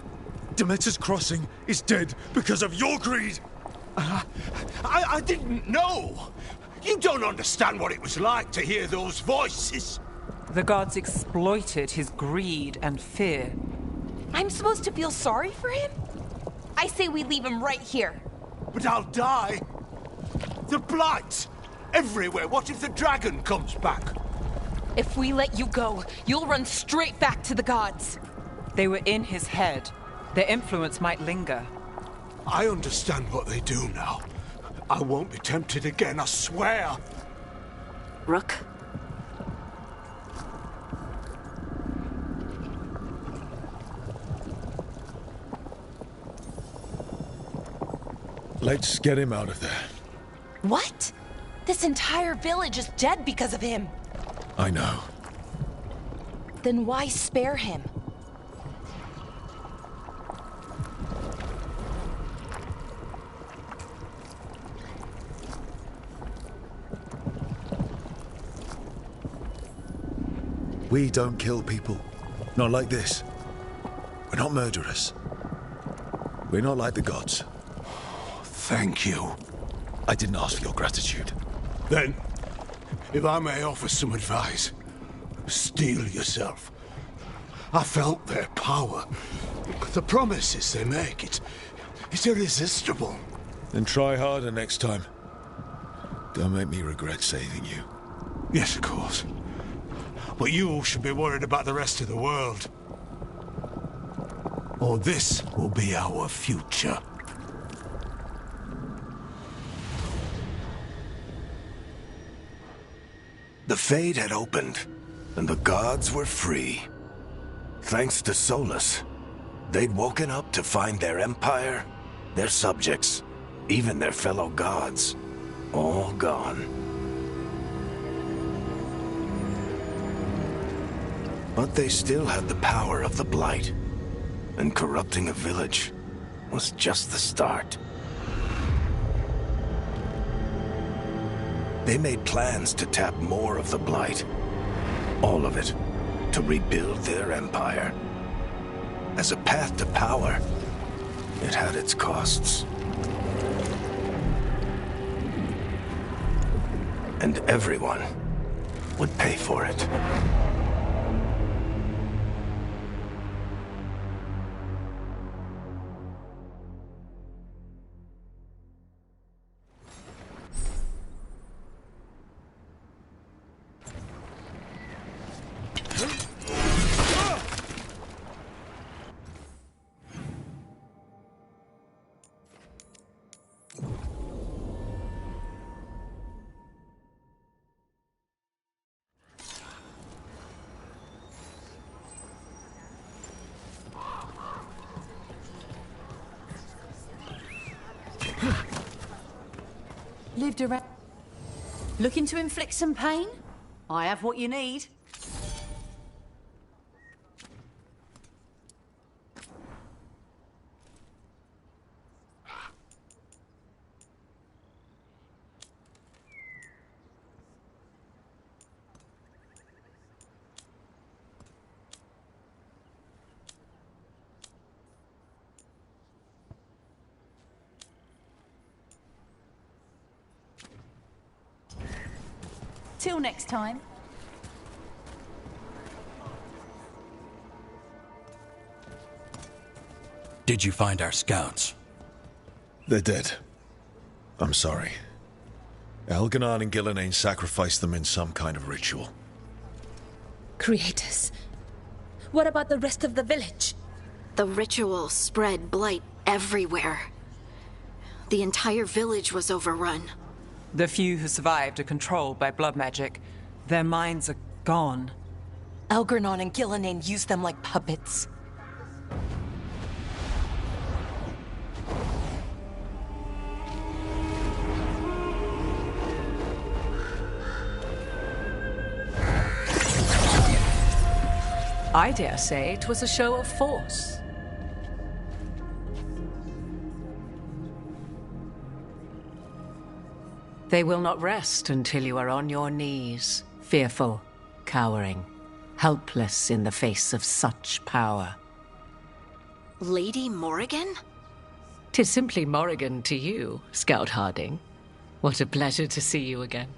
Speaker 2: Demeter's Crossing is dead because of your greed.
Speaker 8: I didn't know. You don't understand what it was like to hear those voices.
Speaker 11: The gods exploited his greed and fear.
Speaker 15: I'm supposed to feel sorry for him? I say we leave him right here.
Speaker 8: But I'll die. The Blights! Everywhere! What if the dragon comes back?
Speaker 15: If we let you go, you'll run straight back to the gods.
Speaker 11: They were in his head. Their influence might linger.
Speaker 8: I understand what they do now. I won't be tempted again, I swear.
Speaker 9: Rook?
Speaker 2: Let's get him out of there.
Speaker 15: What? This entire village is dead because of him.
Speaker 2: I know.
Speaker 15: Then why spare him?
Speaker 2: We don't kill people. Not like this. We're not murderers. We're not like the gods.
Speaker 8: Thank you.
Speaker 2: I didn't ask for your gratitude.
Speaker 8: Then, if I may offer some advice, steel yourself. I felt their power. The promises they make, it's irresistible.
Speaker 2: Then try harder next time. Don't make me regret saving you.
Speaker 8: Yes, of course. But you should be worried about the rest of the world. Or this will be our future.
Speaker 1: The Fade had opened, and the gods were free. Thanks to Solus, they'd woken up to find their empire, their subjects, even their fellow gods, all gone. But they still had the power of the Blight, and corrupting a village was just the start. They made plans to tap more of the Blight. All of it. To rebuild their empire. As a path to power, it had its costs. And everyone would pay for it.
Speaker 17: Lived around. Looking to inflict some pain? I have what you need. Till next time.
Speaker 14: Did you find our scouts?
Speaker 2: They're dead. I'm sorry. Elganon and Gillenane sacrificed them in some kind of ritual.
Speaker 13: Creators. What about the rest of the village?
Speaker 9: The ritual spread blight everywhere. The entire village was overrun.
Speaker 11: The few who survived are controlled by blood magic. Their minds are gone.
Speaker 15: Elgarnon and Gillenane used them like puppets.
Speaker 20: I dare say it was a show of force. They will not rest until you are on your knees, fearful, cowering, helpless in the face of such power.
Speaker 9: Lady Morrigan?
Speaker 20: 'Tis simply Morrigan to you, Scout Harding. What a pleasure to see you again.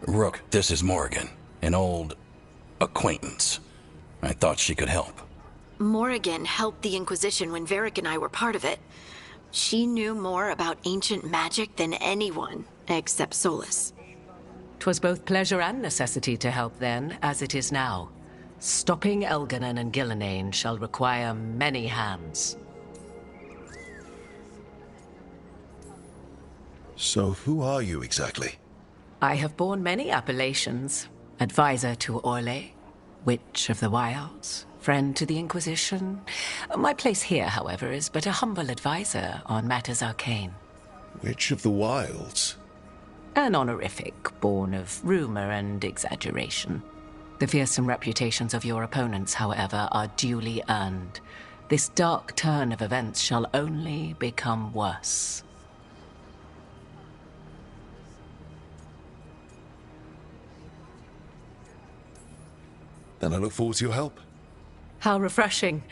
Speaker 14: Rook, this is Morrigan, an old acquaintance. I thought she could help.
Speaker 9: Morrigan helped the Inquisition when Varric and I were part of it. She knew more about ancient magic than anyone, except Solas.
Speaker 20: 'Twas both pleasure and necessity to help then, as it is now. Stopping Elganon and Gillenane shall require many hands.
Speaker 2: So who are you exactly?
Speaker 20: I have borne many appellations. Advisor to Orlais, Witch of the Wilds, friend to the Inquisition. My place here, however, is but a humble advisor on matters arcane.
Speaker 2: Witch of the Wilds?
Speaker 20: An honorific born of rumor and exaggeration. The fearsome reputations of your opponents, however, are duly earned. This dark turn of events shall only become worse.
Speaker 2: Then I look forward to your help.
Speaker 20: How refreshing.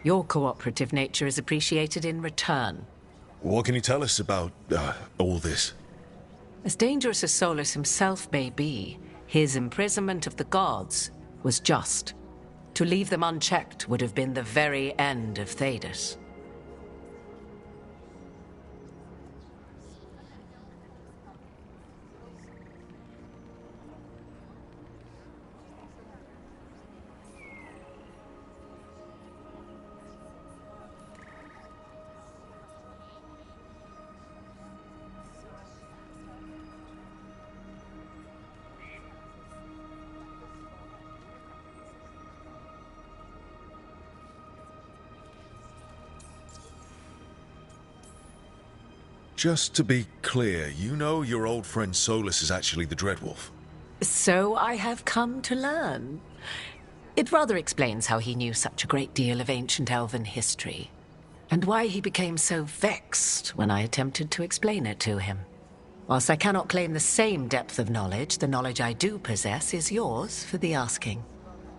Speaker 20: Your cooperative nature is appreciated in return.
Speaker 2: What can you tell us about all this?
Speaker 20: As dangerous as Solas himself may be, his imprisonment of the gods was just. To leave them unchecked would have been the very end of Thedas.
Speaker 2: Just to be clear, you know your old friend Solas is actually the Dreadwolf?
Speaker 20: So I have come to learn. It rather explains how he knew such a great deal of ancient elven history, and why he became so vexed when I attempted to explain it to him. Whilst I cannot claim the same depth of knowledge, the knowledge I do possess is yours for the asking.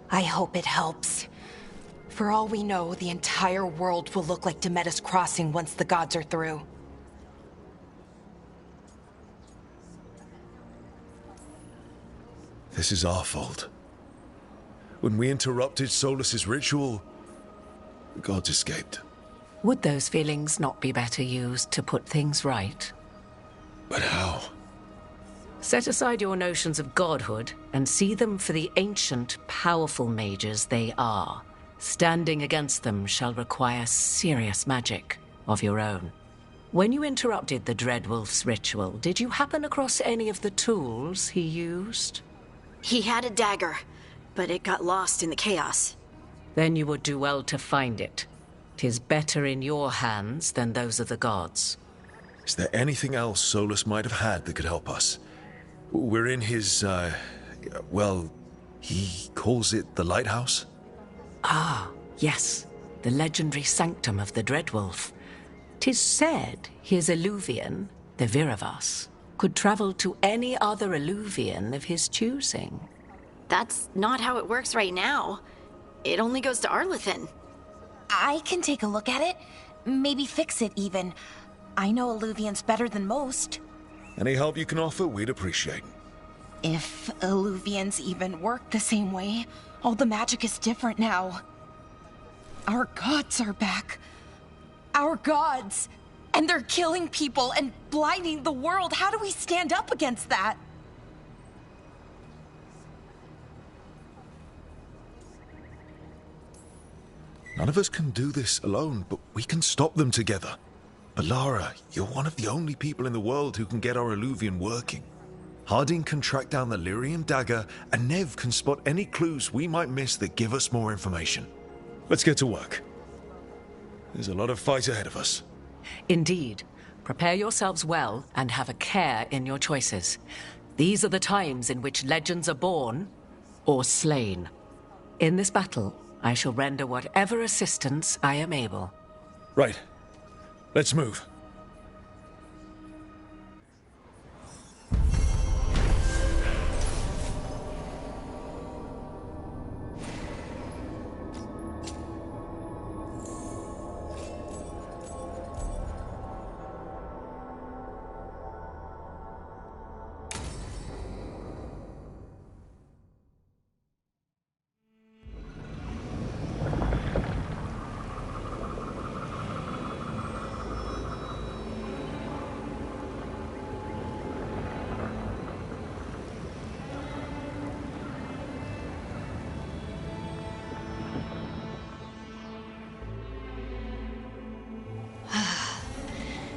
Speaker 15: I hope it helps. For all we know, the entire world will look like Demetus Crossing once the gods are through.
Speaker 2: This is our fault. When we interrupted Solas's ritual, the gods escaped.
Speaker 20: Would those feelings not be better used to put things right?
Speaker 2: But how?
Speaker 20: Set aside your notions of godhood and see them for the ancient, powerful mages they are. Standing against them shall require serious magic of your own. When you interrupted the Dreadwolf's ritual, did you happen across any of the tools he used?
Speaker 9: He had a dagger, but it got lost in the chaos.
Speaker 20: Then you would do well to find it. 'Tis better in your hands than those of the gods.
Speaker 2: Is there anything else Solas might have had that could help us? We're in his, well, he calls it the Lighthouse?
Speaker 20: Ah, yes. The legendary sanctum of the Dreadwolf. 'Tis said his Eluvian, the Viravas, could travel to any other Eluvian of his choosing.
Speaker 9: That's not how it works right now. It only goes to Arlathan.
Speaker 15: I can take a look at it. Maybe fix it, even. I know Eluvians better than most.
Speaker 2: Any help you can offer, we'd appreciate.
Speaker 15: If Illuvians even work the same way, all the magic is different now. Our gods are back. Our gods! And they're killing people and blinding the world. How do we stand up against that?
Speaker 2: None of us can do this alone, but we can stop them together. Alara, you're one of the only people in the world who can get our Illuvian working. Harding can track down the Lyrium dagger, and Nev can spot any clues we might miss that give us more information. Let's get to work. There's a lot of fight ahead of us.
Speaker 20: Indeed. Prepare yourselves well and have a care in your choices. These are the times in which legends are born or slain. In this battle, I shall render whatever assistance I am able.
Speaker 2: Right. Let's move.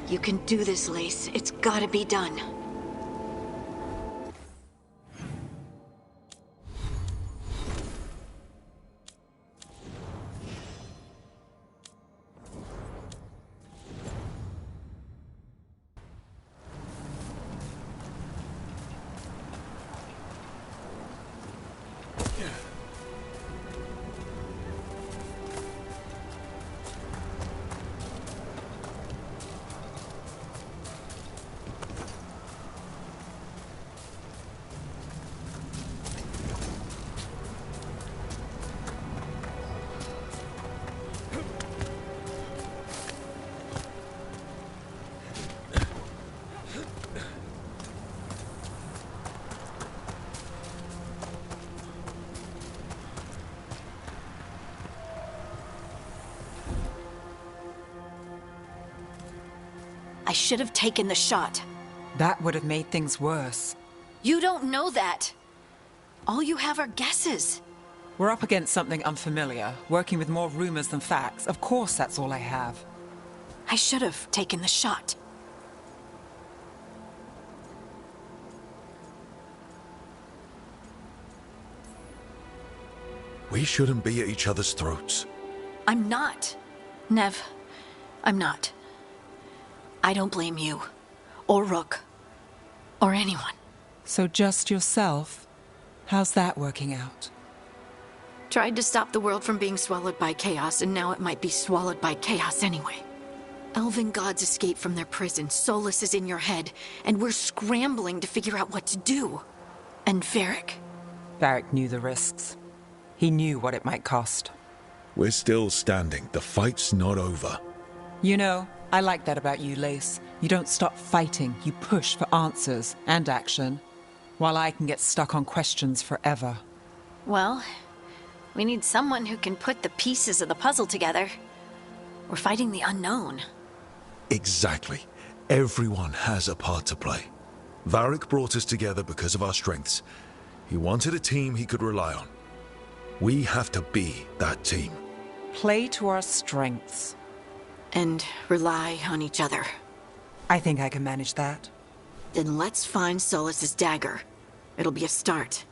Speaker 9: You can do this, Lace. It's gotta be done. I should have taken the shot.
Speaker 11: That would have made things worse.
Speaker 9: You don't know that. All you have are guesses.
Speaker 11: We're up against something unfamiliar, working with more rumors than facts. Of course that's all I have.
Speaker 9: I should have taken the shot.
Speaker 2: We shouldn't be at each other's throats.
Speaker 9: I'm not. Nev, I'm not. I don't blame you, or Rook, or anyone.
Speaker 11: So just yourself? How's that working out?
Speaker 9: Tried to stop the world from being swallowed by chaos, and now it might be swallowed by chaos anyway. Elven gods escaped from their prison, Solus is in your head, and we're scrambling to figure out what to do. And Varric.
Speaker 11: Varric knew the risks. He knew what it might cost.
Speaker 2: We're still standing. The fight's not over.
Speaker 11: You know, I like that about you, Lace. You don't stop fighting. You push for answers and action, while I can get stuck on questions forever.
Speaker 9: Well, we need someone who can put the pieces of the puzzle together. We're fighting the unknown.
Speaker 2: Exactly. Everyone has a part to play. Varric brought us together because of our strengths. He wanted a team he could rely on. We have to be that team.
Speaker 11: Play to our strengths.
Speaker 9: And rely on each other.
Speaker 11: I think I can manage that.
Speaker 9: Then let's find Solus's dagger. It'll be a start.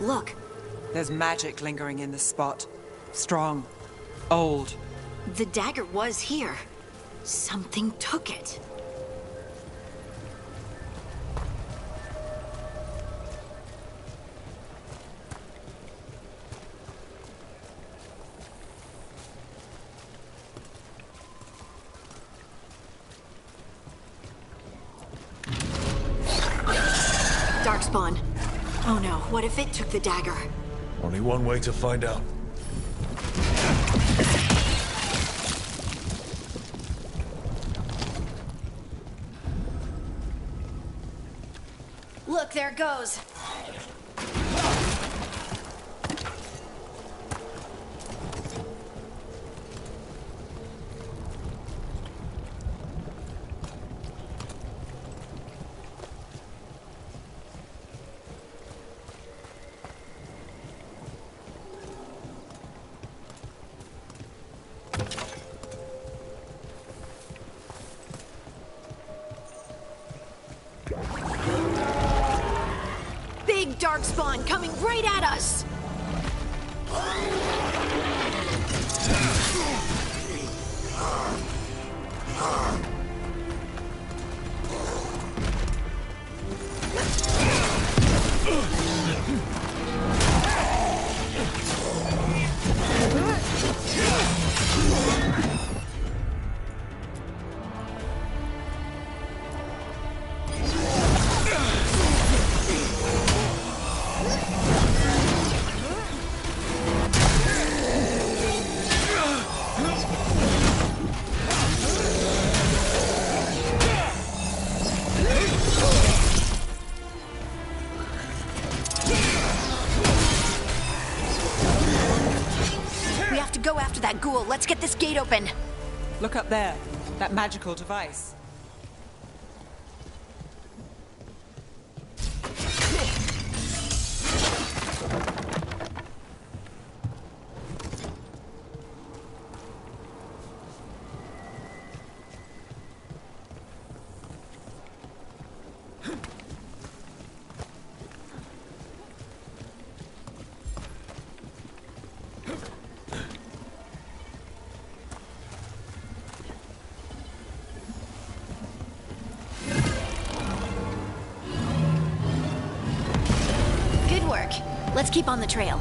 Speaker 9: Look.
Speaker 11: There's magic lingering in this spot. Strong. Old.
Speaker 9: The dagger was here. Something took it. Darkspawn. Oh no, what if it took the dagger?
Speaker 2: Only one way to find out.
Speaker 9: Look, there it goes. Big Darkspawn coming right at us! We have to go after that ghoul. Let's get this gate open.
Speaker 11: Look up there. That magical device.
Speaker 9: Good work. Let's keep on the trail.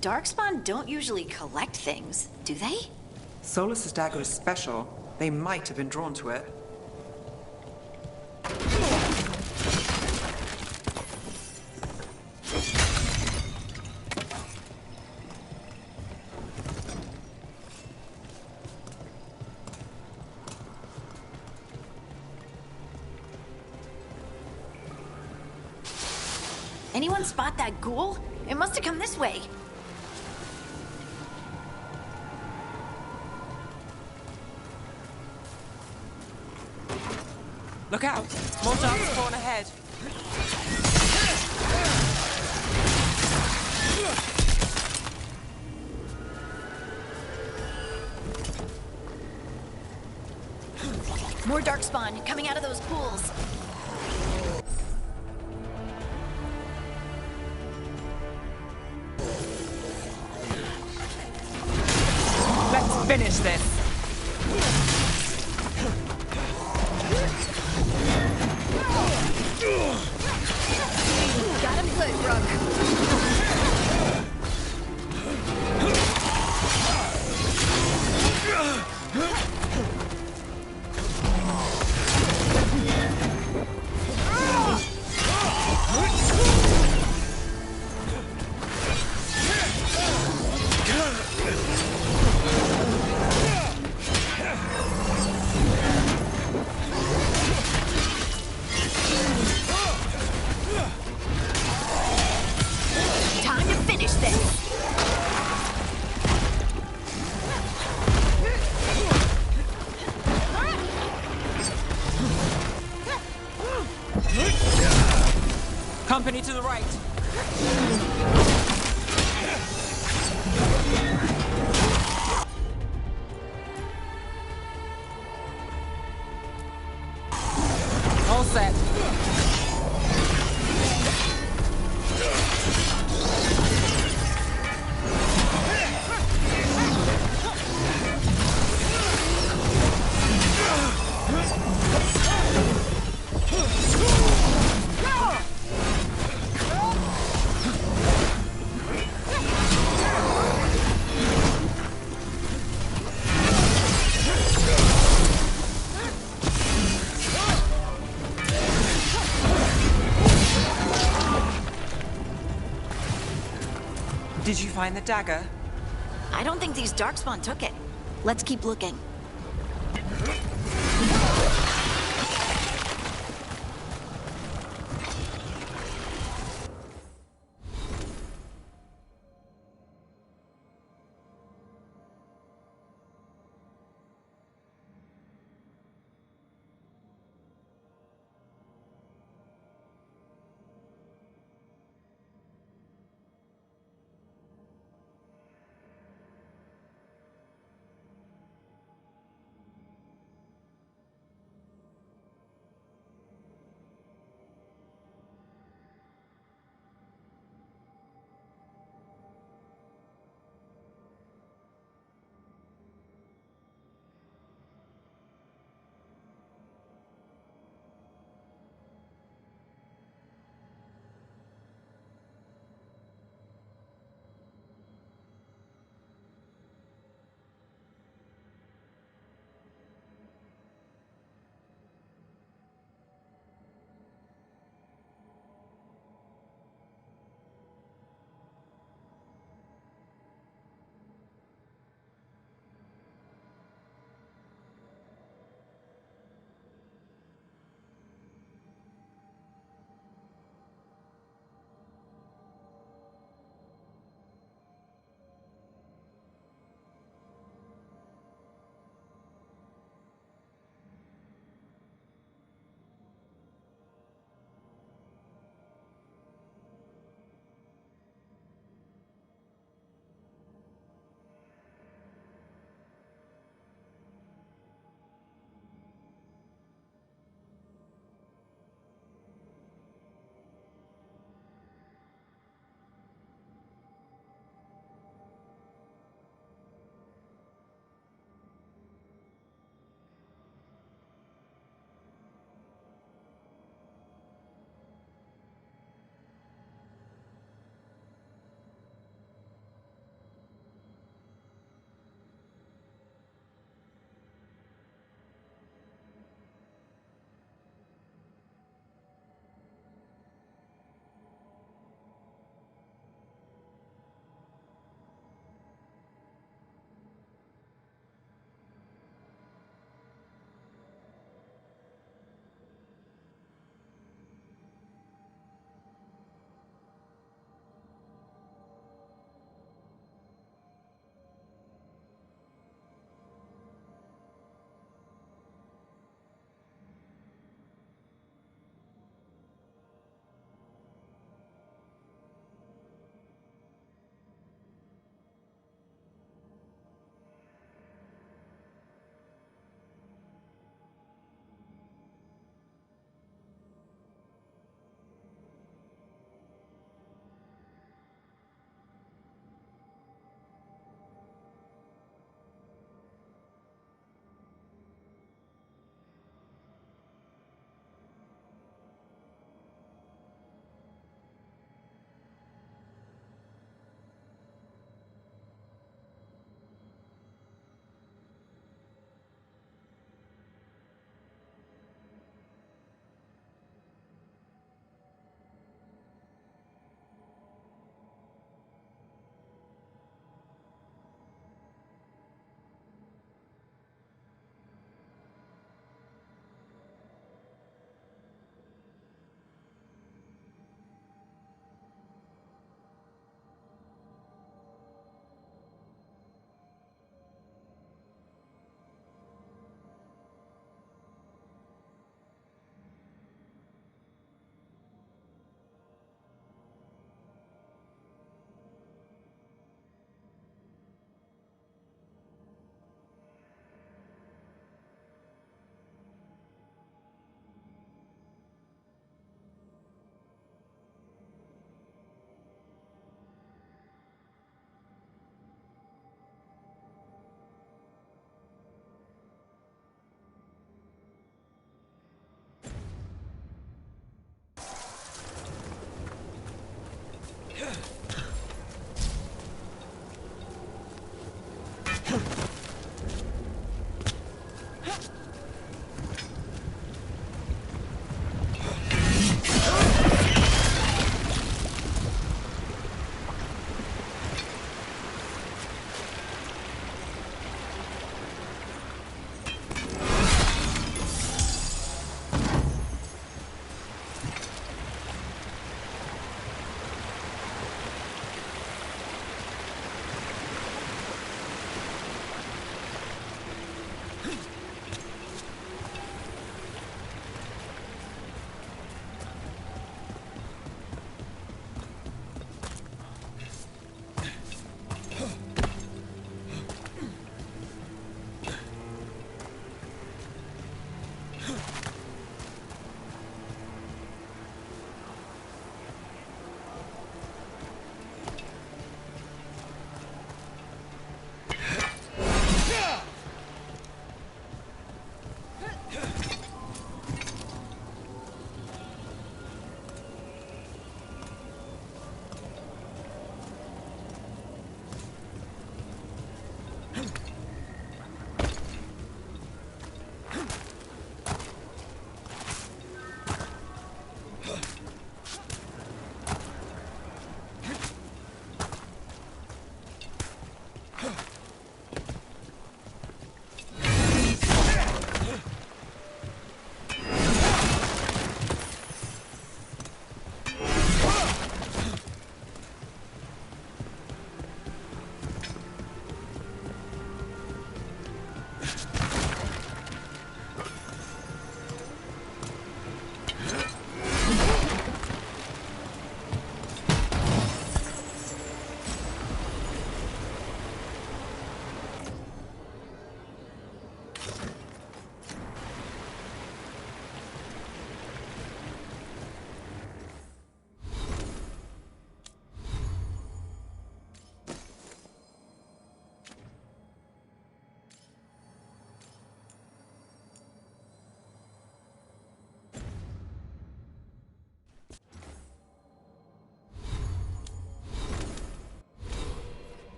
Speaker 9: Darkspawn don't usually collect things, do they?
Speaker 11: Solus's dagger is special. They might have been drawn to it.
Speaker 9: Anyone spot that ghoul? It must have come this way.
Speaker 11: Look out! More Darkspawn ahead.
Speaker 9: More Darkspawn coming out of those pools.
Speaker 11: Let's finish this.
Speaker 9: Got him good, Brooke.
Speaker 11: find the dagger?
Speaker 9: I don't think these Darkspawn took it. Let's keep looking.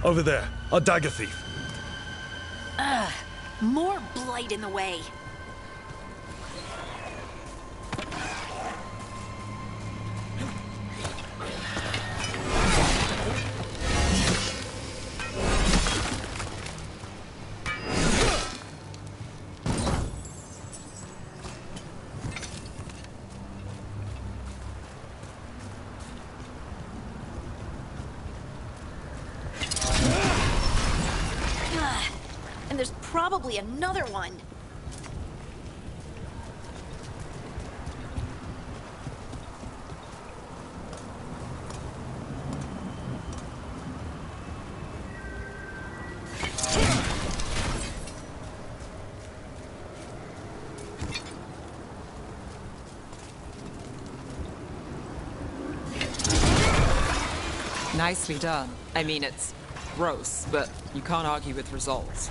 Speaker 2: Over there, a dagger thief.
Speaker 9: Ugh, more blight in the way. And there's probably another one.
Speaker 11: Nicely done. I mean, it's gross, but you can't argue with results.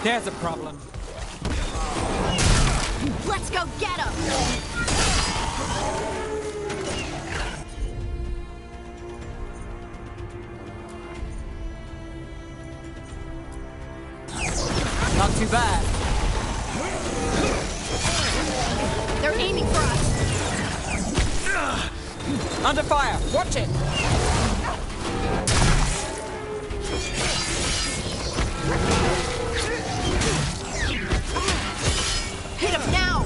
Speaker 11: There's a problem.
Speaker 9: Let's go get him!
Speaker 11: Not too bad.
Speaker 9: They're aiming for us.
Speaker 11: Under fire! Watch it!
Speaker 9: Hit him now!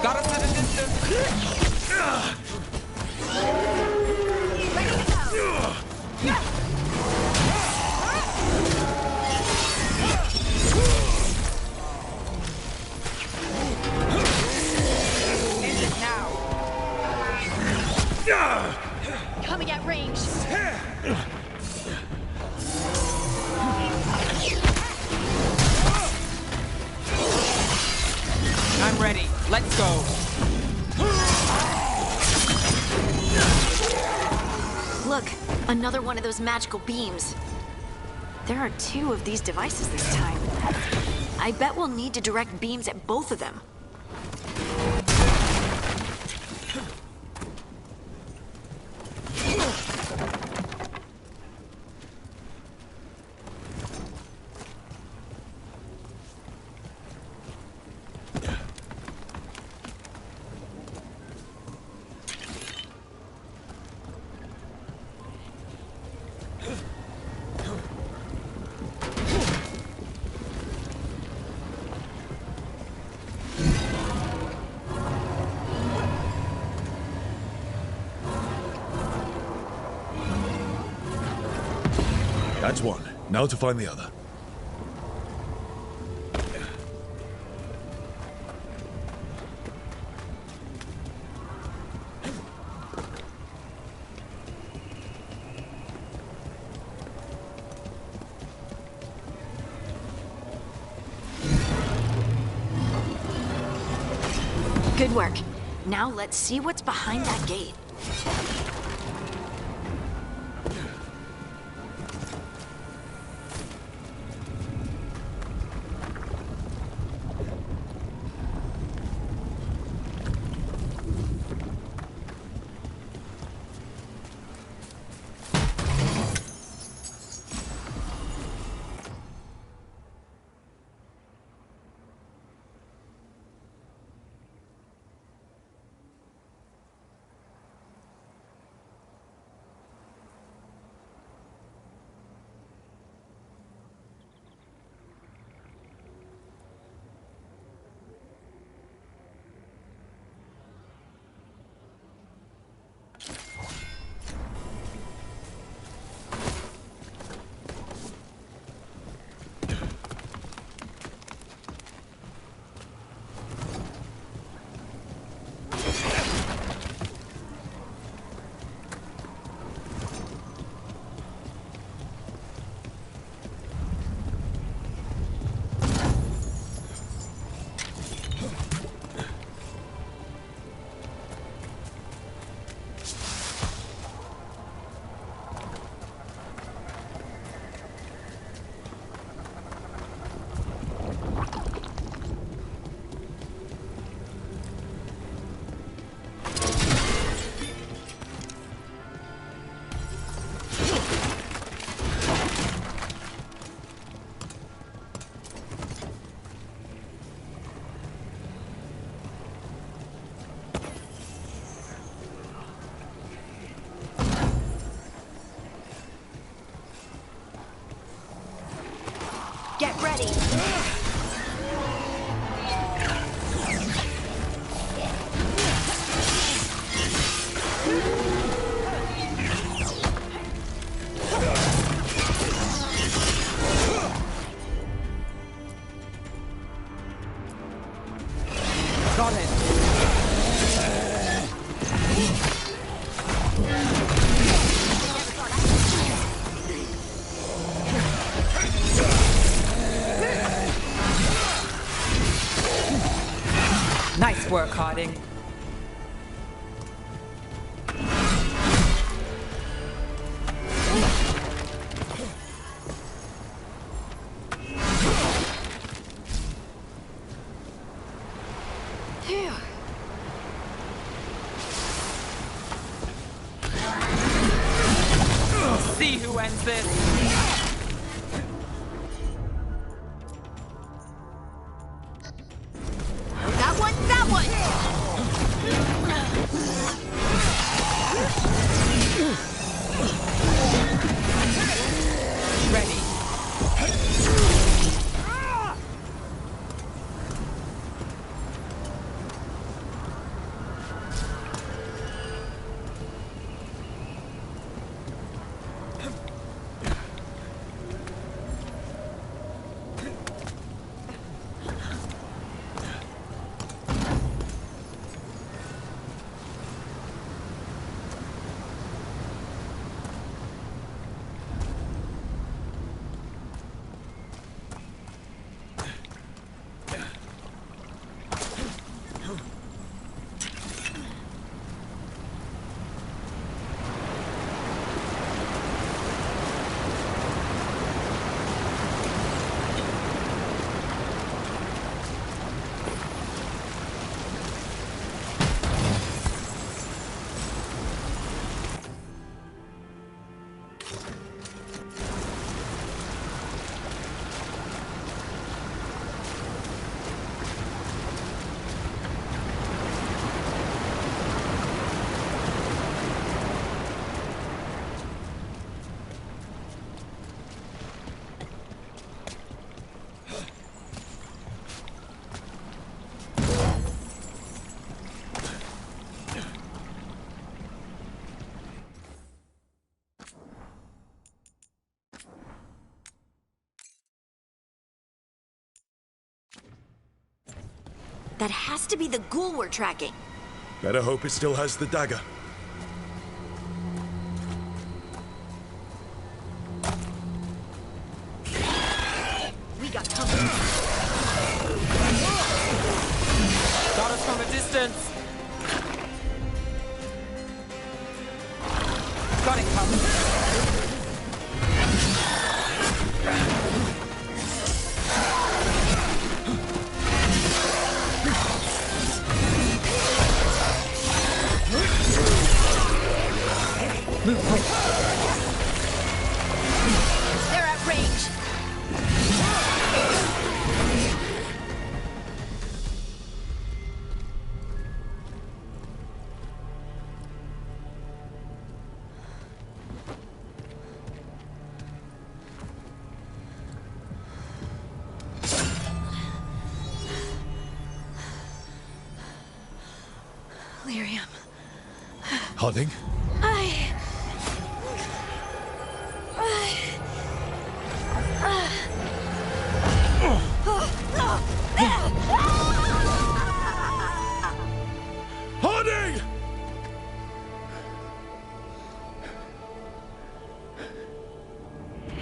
Speaker 11: Got us at a distance.
Speaker 9: Ready to go!
Speaker 11: End it now.
Speaker 9: coming at range.
Speaker 11: I'm ready. Let's go.
Speaker 9: Look, another one of those magical beams. There are 2 of these devices this time. I bet we'll need to direct beams at both of them.
Speaker 2: That's one. Now to find the other.
Speaker 9: Good work. Now let's see what's behind that gate. Get ready.
Speaker 11: Got it. Nice work, Harding.
Speaker 9: Phew.
Speaker 11: See who ends this.
Speaker 9: That one!
Speaker 11: Ready.
Speaker 9: That has to be the ghoul we're tracking.
Speaker 2: Better hope it still has the dagger.
Speaker 9: We got company.
Speaker 11: Got us from a distance. Got it covered.
Speaker 9: They're at range. Lyrium.
Speaker 2: Harding? Harding!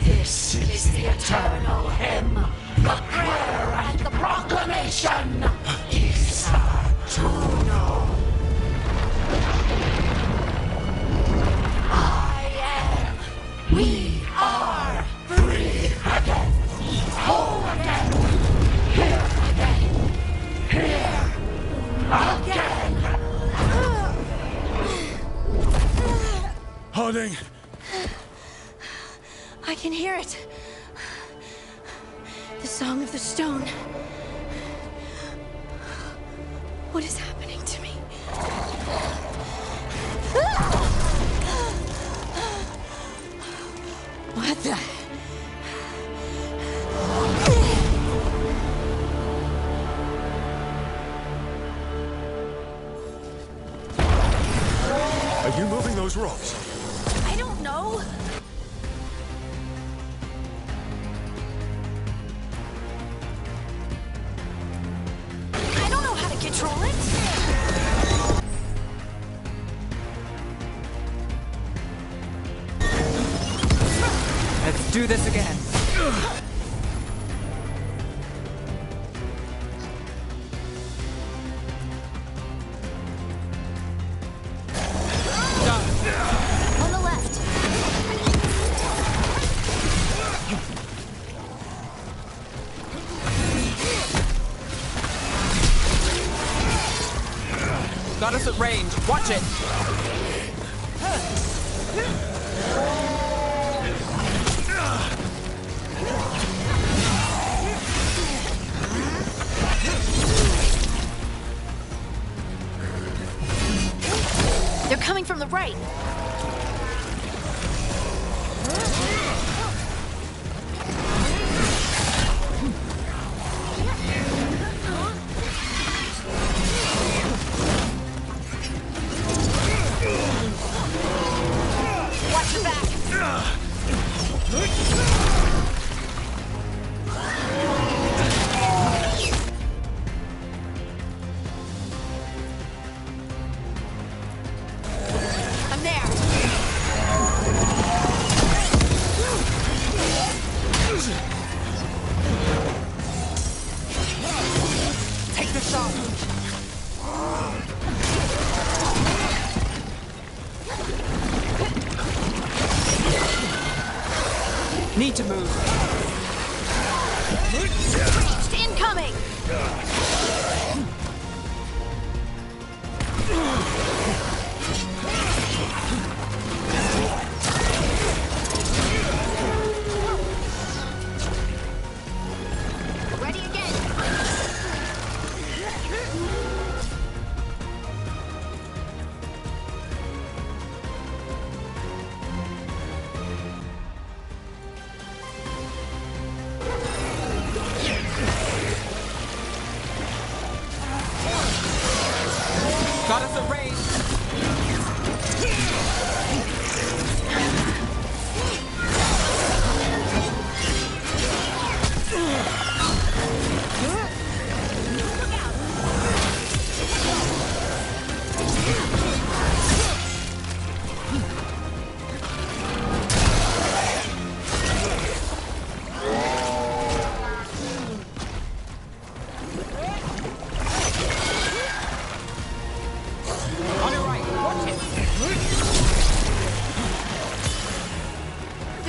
Speaker 19: This is the eternal hymn, the prayer and the proclamation. Isa Tuno. I am. We are free again. Whole again. Here again. Here again.
Speaker 2: Harding!
Speaker 13: I can hear it. The Song of the Stone. What is happening to me? What the?
Speaker 2: Are you moving those rocks?
Speaker 9: I don't know. I don't know how to control it.
Speaker 11: Let's do this again.
Speaker 9: On the left.
Speaker 11: Got us at range. Watch it.
Speaker 9: They're coming from the right. Watch your back. I'm there.
Speaker 11: Take the shot. Need to move.
Speaker 9: Reached incoming. Ready again.
Speaker 11: Got us at range.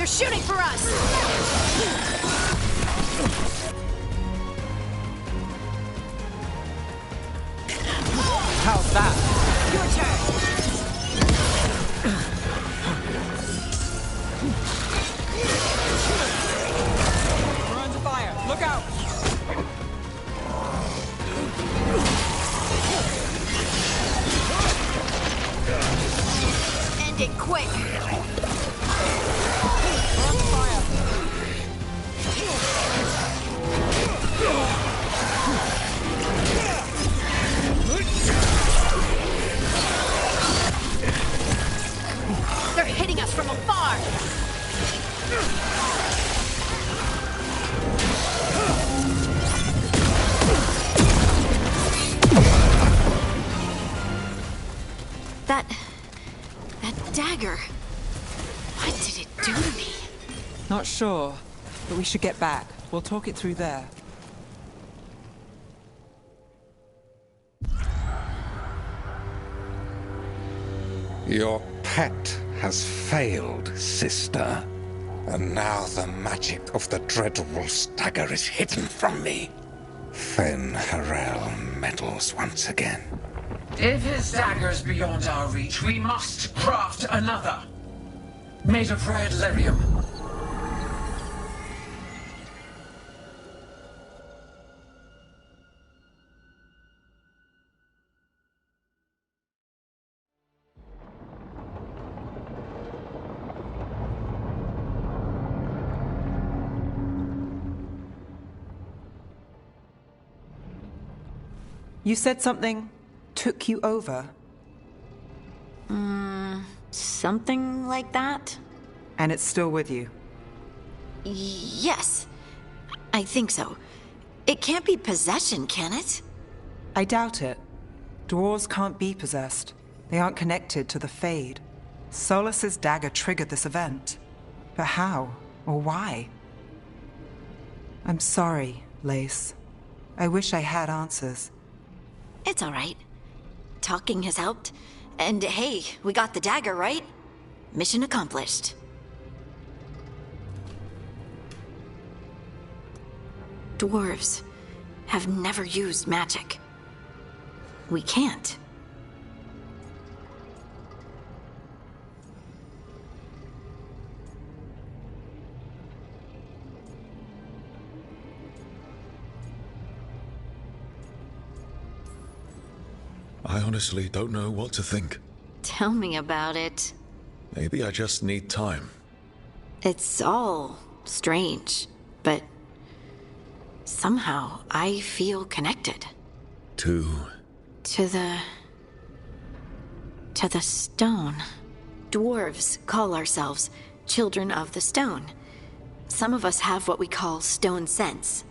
Speaker 9: shooting for us!
Speaker 11: How's that?
Speaker 9: Your turn!
Speaker 11: We're under fire! Look out!
Speaker 9: End it quick! They're hitting us from afar! That dagger. What did it do to me?
Speaker 11: Not sure, but we should get back. We'll talk it through there.
Speaker 21: Your pet has failed, sister. And now the magic of the Dreadwolf's dagger is hidden from me. Fen Harel meddles once again.
Speaker 22: If his dagger's beyond our reach, we must craft another. Made of red lyrium.
Speaker 11: You said something took you over?
Speaker 9: Something like that?
Speaker 11: And it's still with you?
Speaker 9: Yes. I think so. It can't be possession, can it?
Speaker 11: I doubt it. Dwarves can't be possessed. They aren't connected to the Fade. Solas's dagger triggered this event. But how? Or why? I'm sorry, Lace. I wish I had answers.
Speaker 9: It's all right. Talking has helped. And hey, we got the dagger, right? Mission accomplished. Dwarves have never used magic. We can't.
Speaker 2: I honestly don't know what to think.
Speaker 9: Tell me about it.
Speaker 2: Maybe I just need time.
Speaker 9: It's all strange, but somehow I feel connected.
Speaker 2: To
Speaker 9: the stone. Dwarves call ourselves children of the stone. Some of us have what we call stone sense.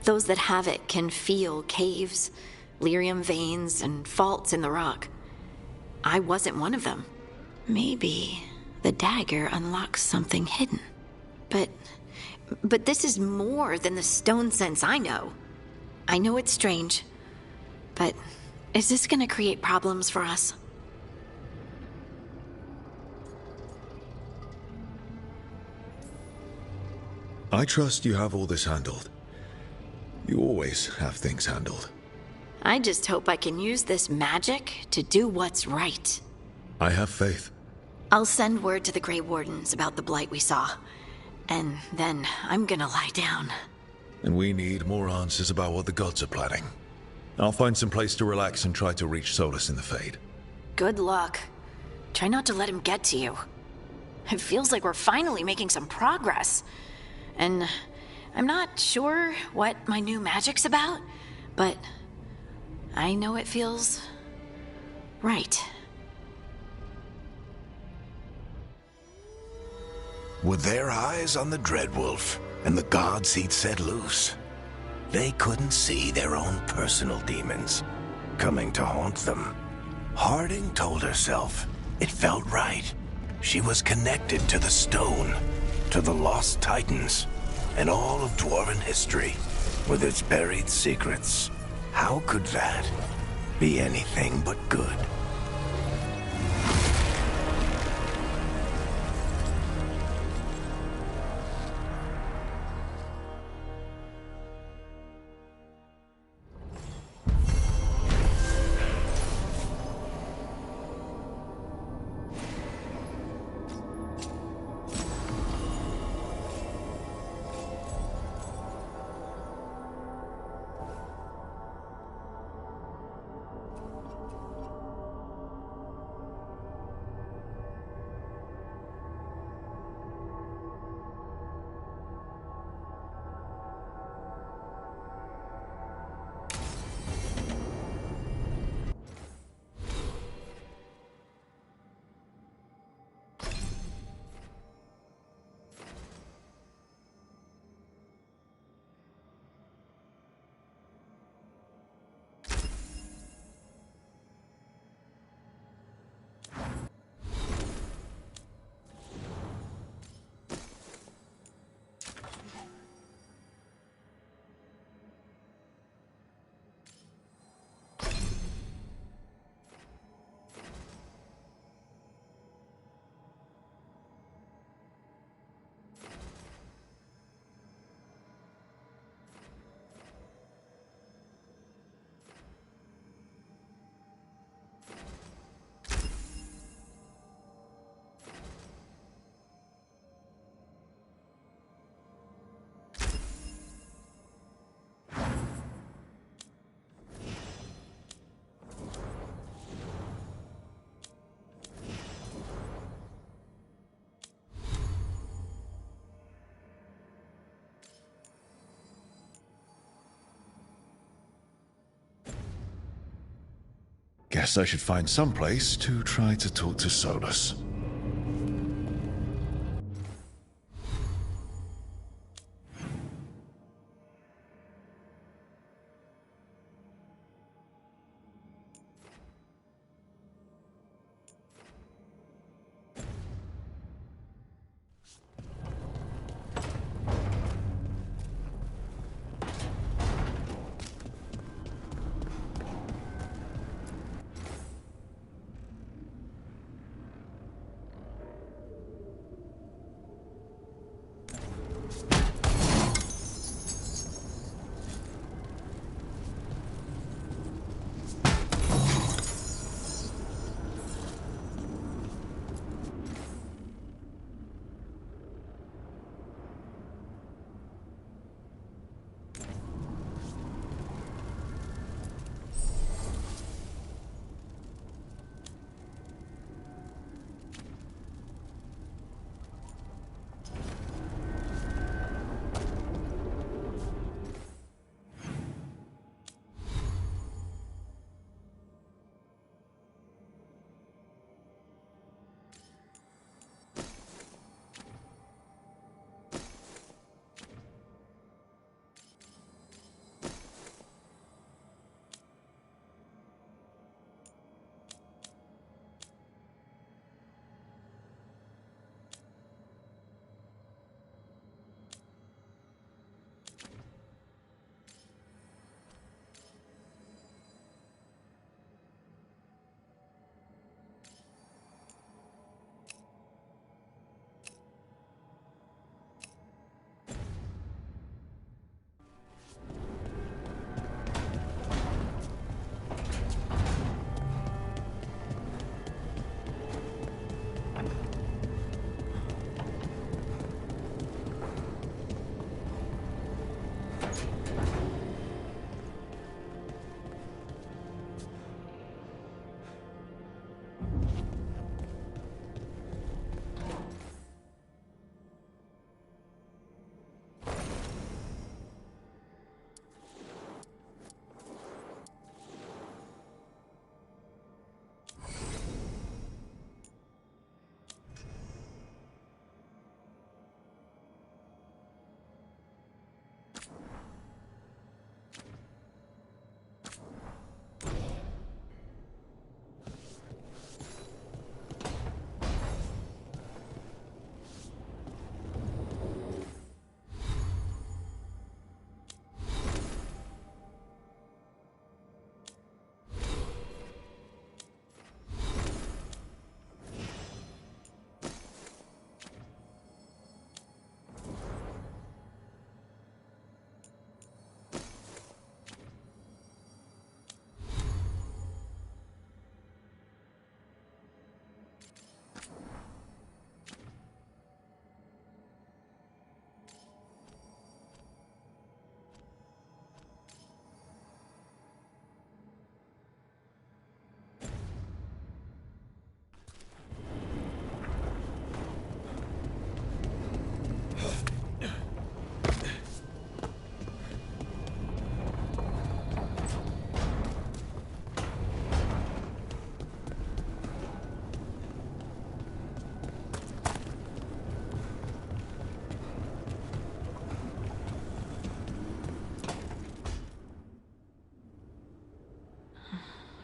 Speaker 9: Those that have it can feel caves, lyrium veins, and faults in the rock. I wasn't one of them. Maybe the dagger unlocks something hidden. But this is more than the stone sense I know. I know it's strange, but is this gonna create problems for us?
Speaker 2: I trust you have all this handled. You always have things handled.
Speaker 9: I just hope I can use this magic to do what's right.
Speaker 2: I have faith.
Speaker 9: I'll send word to the Grey Wardens about the blight we saw. And then I'm gonna lie down.
Speaker 2: And we need more answers about what the gods are planning. I'll find some place to relax and try to reach Solas in the Fade.
Speaker 9: Good luck. Try not to let him get to you. It feels like we're finally making some progress. And I'm not sure what my new magic's about, but I know it feels right.
Speaker 1: With their eyes on the Dreadwolf and the gods he'd set loose, they couldn't see their own personal demons coming to haunt them. Harding told herself it felt right. She was connected to the stone, to the lost titans, and all of Dwarven history with its buried secrets. How could that be anything but good?
Speaker 2: Guess I should find some place to try to talk to Solus.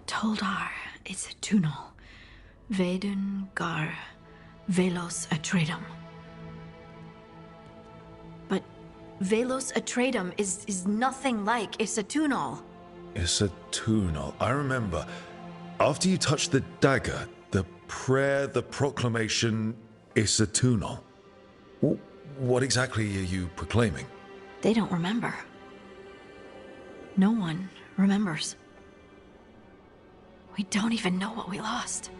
Speaker 9: Toldar is a Tunal. Vedun Gar Velos Atreidum. But Velos Atreidum is nothing like Isatunal.
Speaker 2: Isatunal. I remember. After you touched the dagger, the prayer, the proclamation, Isatunal. What exactly are you proclaiming?
Speaker 9: They don't remember. No one remembers. We don't even know what we lost.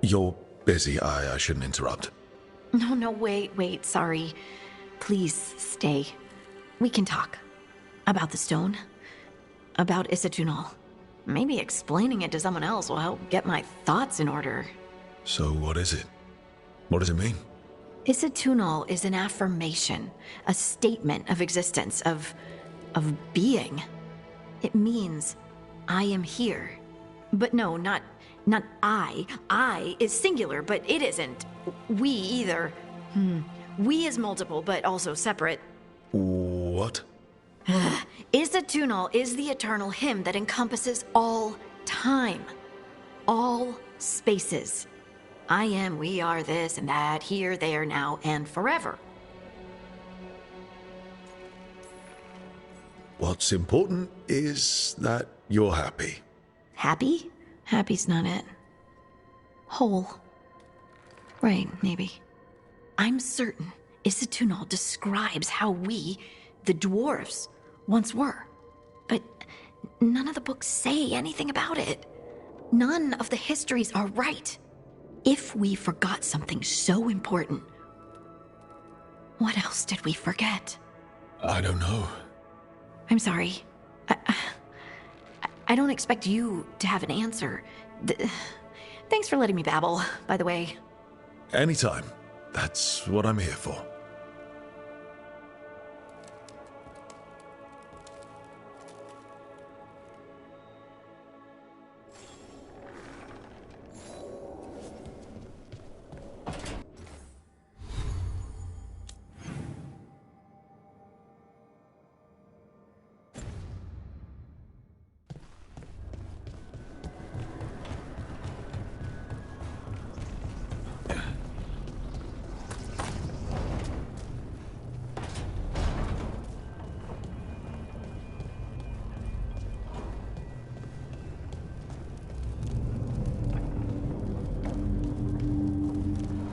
Speaker 2: You're busy. I shouldn't interrupt.
Speaker 9: No, wait, sorry. Please stay. We can talk. About the stone. About Isatunal. Maybe explaining it to someone else will help get my thoughts in order.
Speaker 2: So what is it? What does it mean?
Speaker 9: Isatunal is an affirmation, a statement of existence, of being. It means, I am here. But no, not I. I is singular, but it isn't. We either. We is multiple, but also separate.
Speaker 2: What?
Speaker 9: Isatunal is the eternal hymn that encompasses all time. All spaces. I am, we are, this and that, here, there, now, and forever.
Speaker 2: What's important is that you're happy.
Speaker 9: Happy? Happy's not it. Whole. Right, maybe. I'm certain Isatunal describes how we, the dwarves, once were. But none of the books say anything about it. None of the histories are right. If we forgot something so important, what else did we forget?
Speaker 2: I don't know.
Speaker 9: I'm sorry. I don't expect you to have an answer. Thanks for letting me babble, by the way.
Speaker 2: Anytime. That's what I'm here for.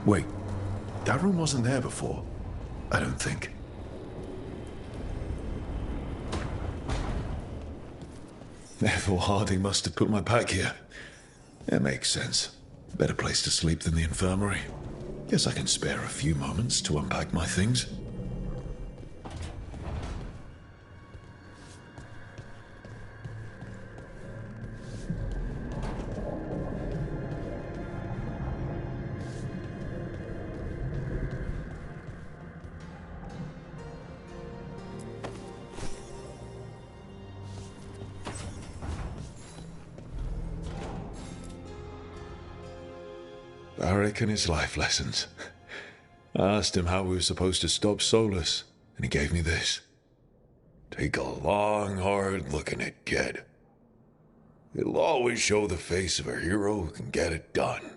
Speaker 2: Wait, that room wasn't there before. I don't think. Therefore, Harding must have put my pack here. It makes sense. Better place to sleep than the infirmary. Guess I can spare a few moments to unpack my things. Varric and his life lessons. I asked him how we were supposed to stop Solus, and he gave me this. Take a long, hard look in it, kid. It'll always show the face of a hero who can get it done.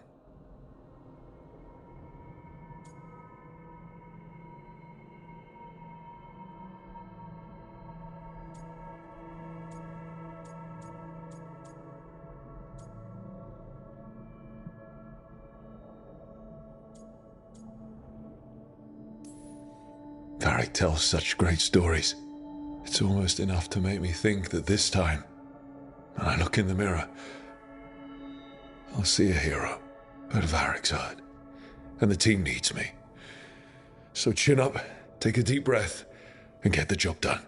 Speaker 2: Varric tells such great stories. It's almost enough to make me think that this time, when I look in the mirror, I'll see a hero at Varric's side. And the team needs me. So chin up, take a deep breath, and get the job done.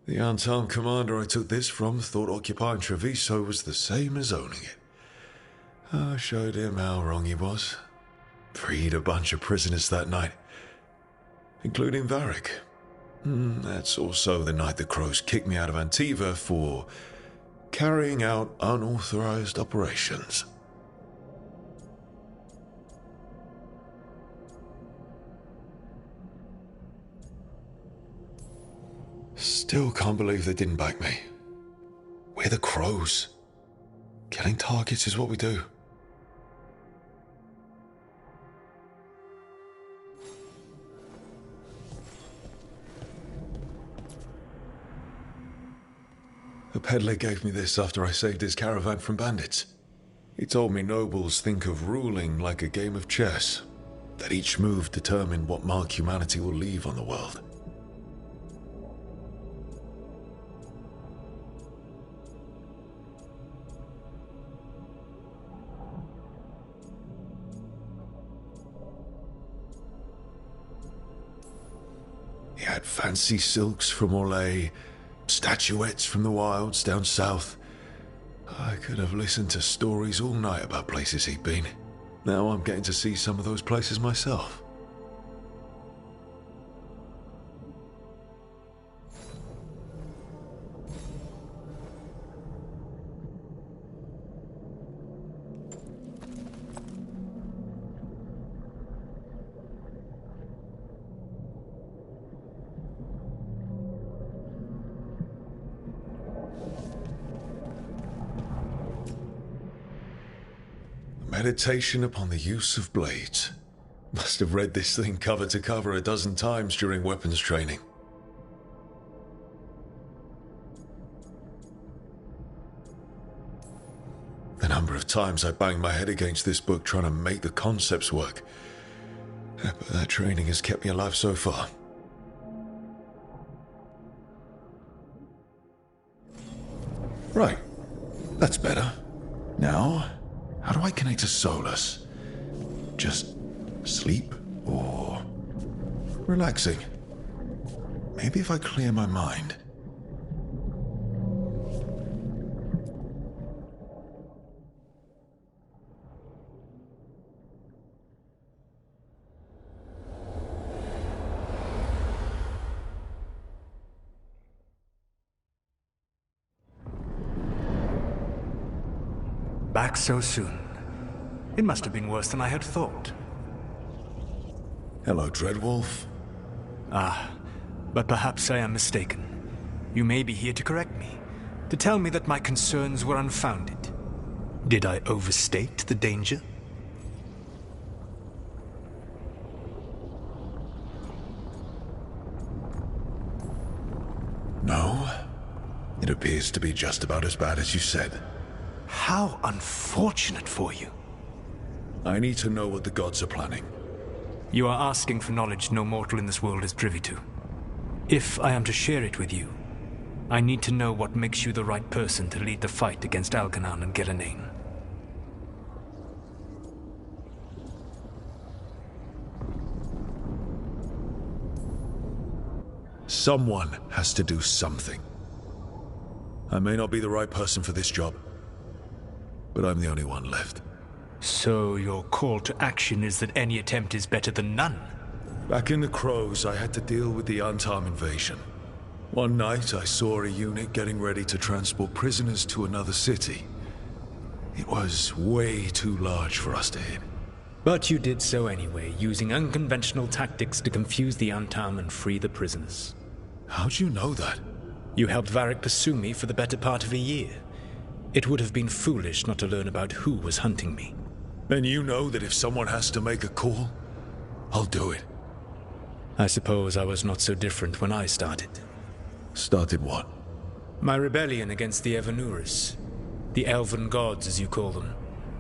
Speaker 2: The unarmed commander I took this from thought occupying Treviso was the same as owning it. I showed him how wrong he was. Freed a bunch of prisoners that night, including Varric. That's also the night the Crows kicked me out of Antiva for carrying out unauthorized operations. Still can't believe they didn't back me. We're the Crows. Killing targets is what we do. The peddler gave me this after I saved his caravan from bandits. He told me nobles think of ruling like a game of chess. that each move determined what mark humanity will leave on the world. He had fancy silks from Orlais, statuettes from the wilds down south. I could have listened to stories all night about places he'd been. Now I'm getting to see some of those places myself. Meditation upon the use of blades. Must have read this thing cover to cover a dozen times during weapons training. The number of times I banged my head against this book trying to make the concepts work. But that training has kept me alive so far. Right. That's better. Now, how do I connect to Solus? Just sleep or relaxing? Maybe if I clear my mind.
Speaker 4: Back so soon. It must have been worse than I had thought.
Speaker 2: Hello, Dreadwolf.
Speaker 4: Ah, but perhaps I am mistaken. You may be here to correct me, to tell me that my concerns were unfounded. Did I overstate the danger?
Speaker 2: No. It appears to be just about as bad as you said.
Speaker 4: How unfortunate for you.
Speaker 2: I need to know what the gods are planning.
Speaker 4: You are asking for knowledge no mortal in this world is privy to. If I am to share it with you, I need to know what makes you the right person to lead the fight against Algernon and Ghilanane.
Speaker 2: Someone has to do something. I may not be the right person for this job, but I'm the only one left.
Speaker 4: So your call to action is that any attempt is better than none?
Speaker 2: Back in the Crows, I had to deal with the Antam invasion. One night, I saw a unit getting ready to transport prisoners to another city. It was way too large for us to hit.
Speaker 12: But you did so anyway, using unconventional tactics to confuse the Antam and free the prisoners.
Speaker 2: How'd you know that?
Speaker 12: You helped Varric pursue me for the better part of a year. It would have been foolish not to learn about who was hunting me.
Speaker 2: Then you know that if someone has to make a call, I'll do it.
Speaker 12: I suppose I was not so different when I started.
Speaker 2: Started what?
Speaker 12: My rebellion against the Evanuris. The Elven Gods, as you call them.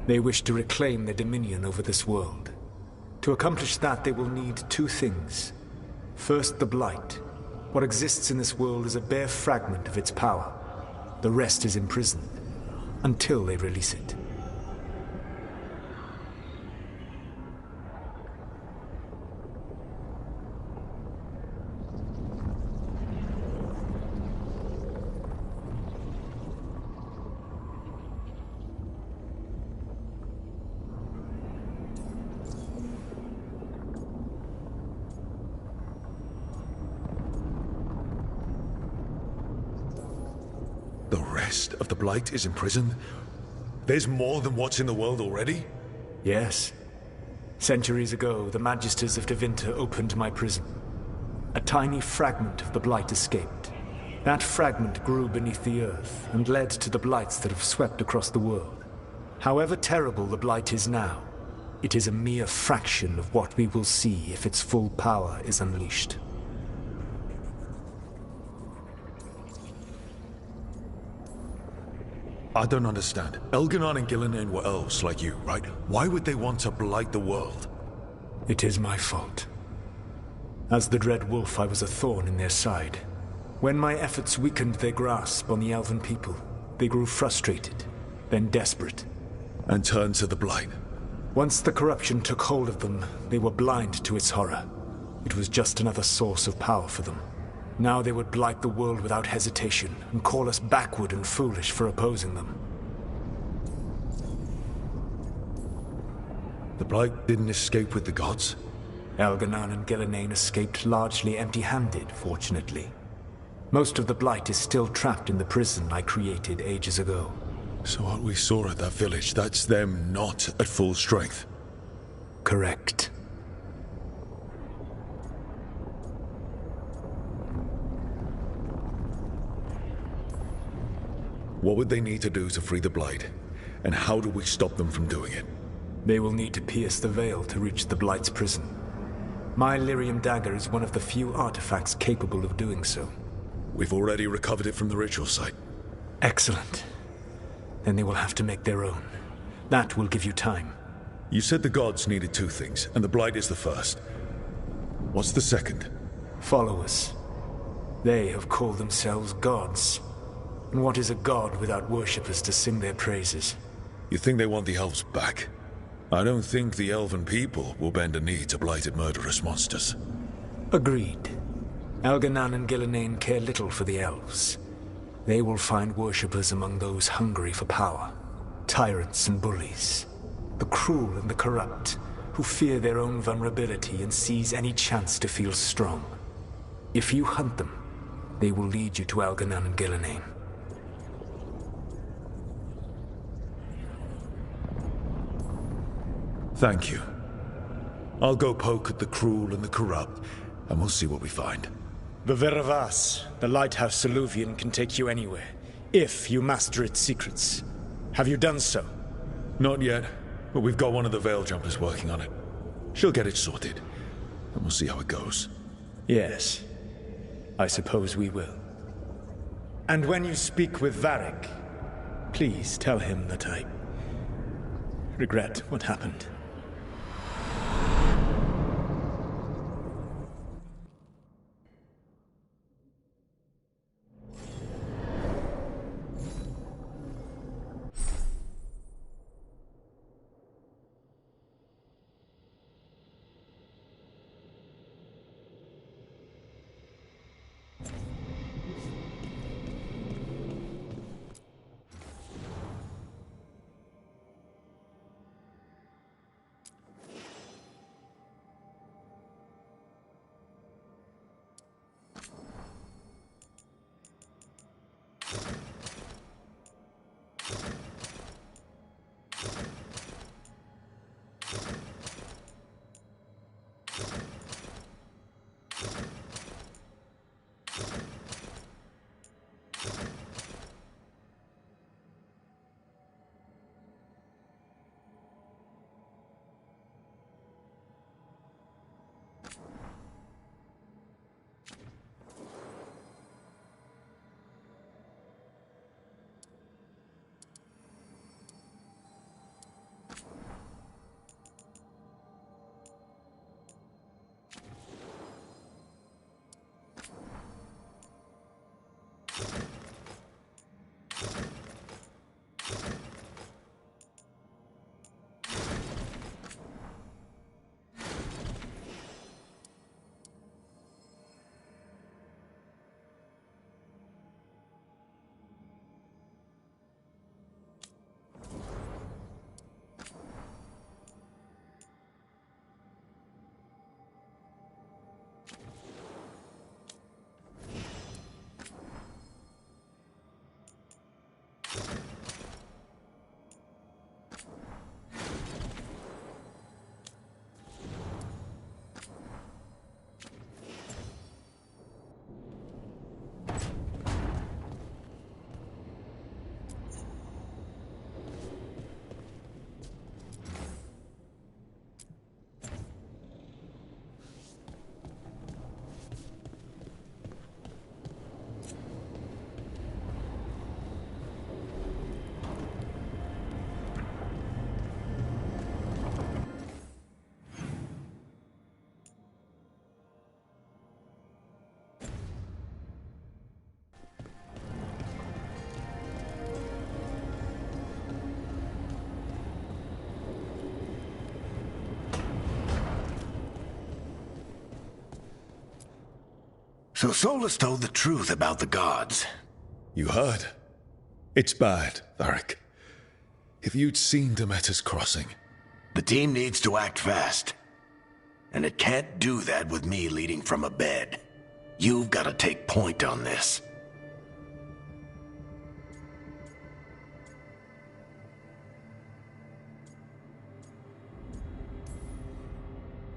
Speaker 12: They wish to reclaim their dominion over this world. To accomplish that, they will need two things. First, the Blight. What exists in this world is a bare fragment of its power. The rest is imprisoned, until they release it.
Speaker 2: The rest of the Blight is imprisoned? There's more than what's in the world already?
Speaker 4: Yes. Centuries ago, the Magisters of Tevinter opened my prison. A tiny fragment of the Blight escaped. That fragment grew beneath the earth and led to the Blights that have swept across the world. However terrible the Blight is now, it is a mere fraction of what we will see if its full power is unleashed.
Speaker 2: I don't understand. Elgernon and Ghilanane were elves like you, right? Why would they want to blight the world?
Speaker 4: It is my fault. As the Dread Wolf, I was a thorn in their side. When my efforts weakened their grasp on the Elven people, they grew frustrated, then desperate.
Speaker 2: And turned to the Blight.
Speaker 4: Once the corruption took hold of them, they were blind to its horror. It was just another source of power for them. Now they would blight the world without hesitation, and call us backward and foolish for opposing them.
Speaker 2: The Blight didn't escape with the gods?
Speaker 4: Elganan and Gillenane escaped largely empty-handed, fortunately. Most of the Blight is still trapped in the prison I created ages ago.
Speaker 2: So what we saw at that village, that's them not at full strength?
Speaker 4: Correct.
Speaker 2: What would they need to do to free the Blight? And how do we stop them from doing it?
Speaker 4: They will need to pierce the veil to reach the Blight's prison. My Lyrium dagger is one of the few artifacts capable of doing so.
Speaker 2: We've already recovered it from the ritual site.
Speaker 4: Excellent. Then they will have to make their own. That will give you time.
Speaker 2: You said the gods needed two things, and the Blight is the first. What's the second?
Speaker 4: Followers. They have called themselves gods. And what is a god without worshippers to sing their praises?
Speaker 2: You think they want the elves back? I don't think the elven people will bend a knee to blighted murderous monsters.
Speaker 4: Agreed. Elganan and Gillenane care little for the elves. They will find worshippers among those hungry for power. Tyrants and bullies. The cruel and the corrupt, who fear their own vulnerability and seize any chance to feel strong. If you hunt them, they will lead you to Elganan and Gillenane.
Speaker 2: Thank you. I'll go poke at the cruel and the corrupt, and we'll see what we find.
Speaker 12: The Veravas, the lighthouse Soluvian, can take you anywhere, if you master its secrets. Have you done so?
Speaker 2: Not yet, but we've got one of the Veil Jumpers working on it. She'll get it sorted, and we'll see how it goes.
Speaker 12: Yes, I suppose we will. And when you speak with Varric, please tell him that I regret what happened.
Speaker 1: So Solus told the truth about the gods.
Speaker 2: You heard? It's bad, Varric. If you'd seen Demeter's crossing...
Speaker 1: The team needs to act fast. And it can't do that with me leading from a bed. You've got to take point on this.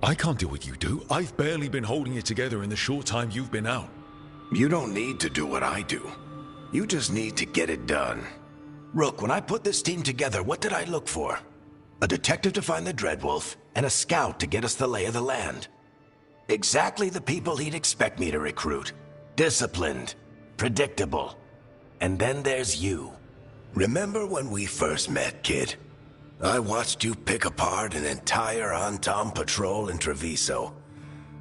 Speaker 2: I can't do what you do. I've barely been holding it together in the short time you've been out.
Speaker 1: You don't need to do what I do. You just need to get it done. Rook, when I put this team together, what did I look for? A detective to find the Dreadwolf, and a scout to get us the lay of the land. Exactly the people he'd expect me to recruit. Disciplined, predictable. And then there's you. Remember when we first met, kid? I watched you pick apart an entire Antom patrol in Treviso.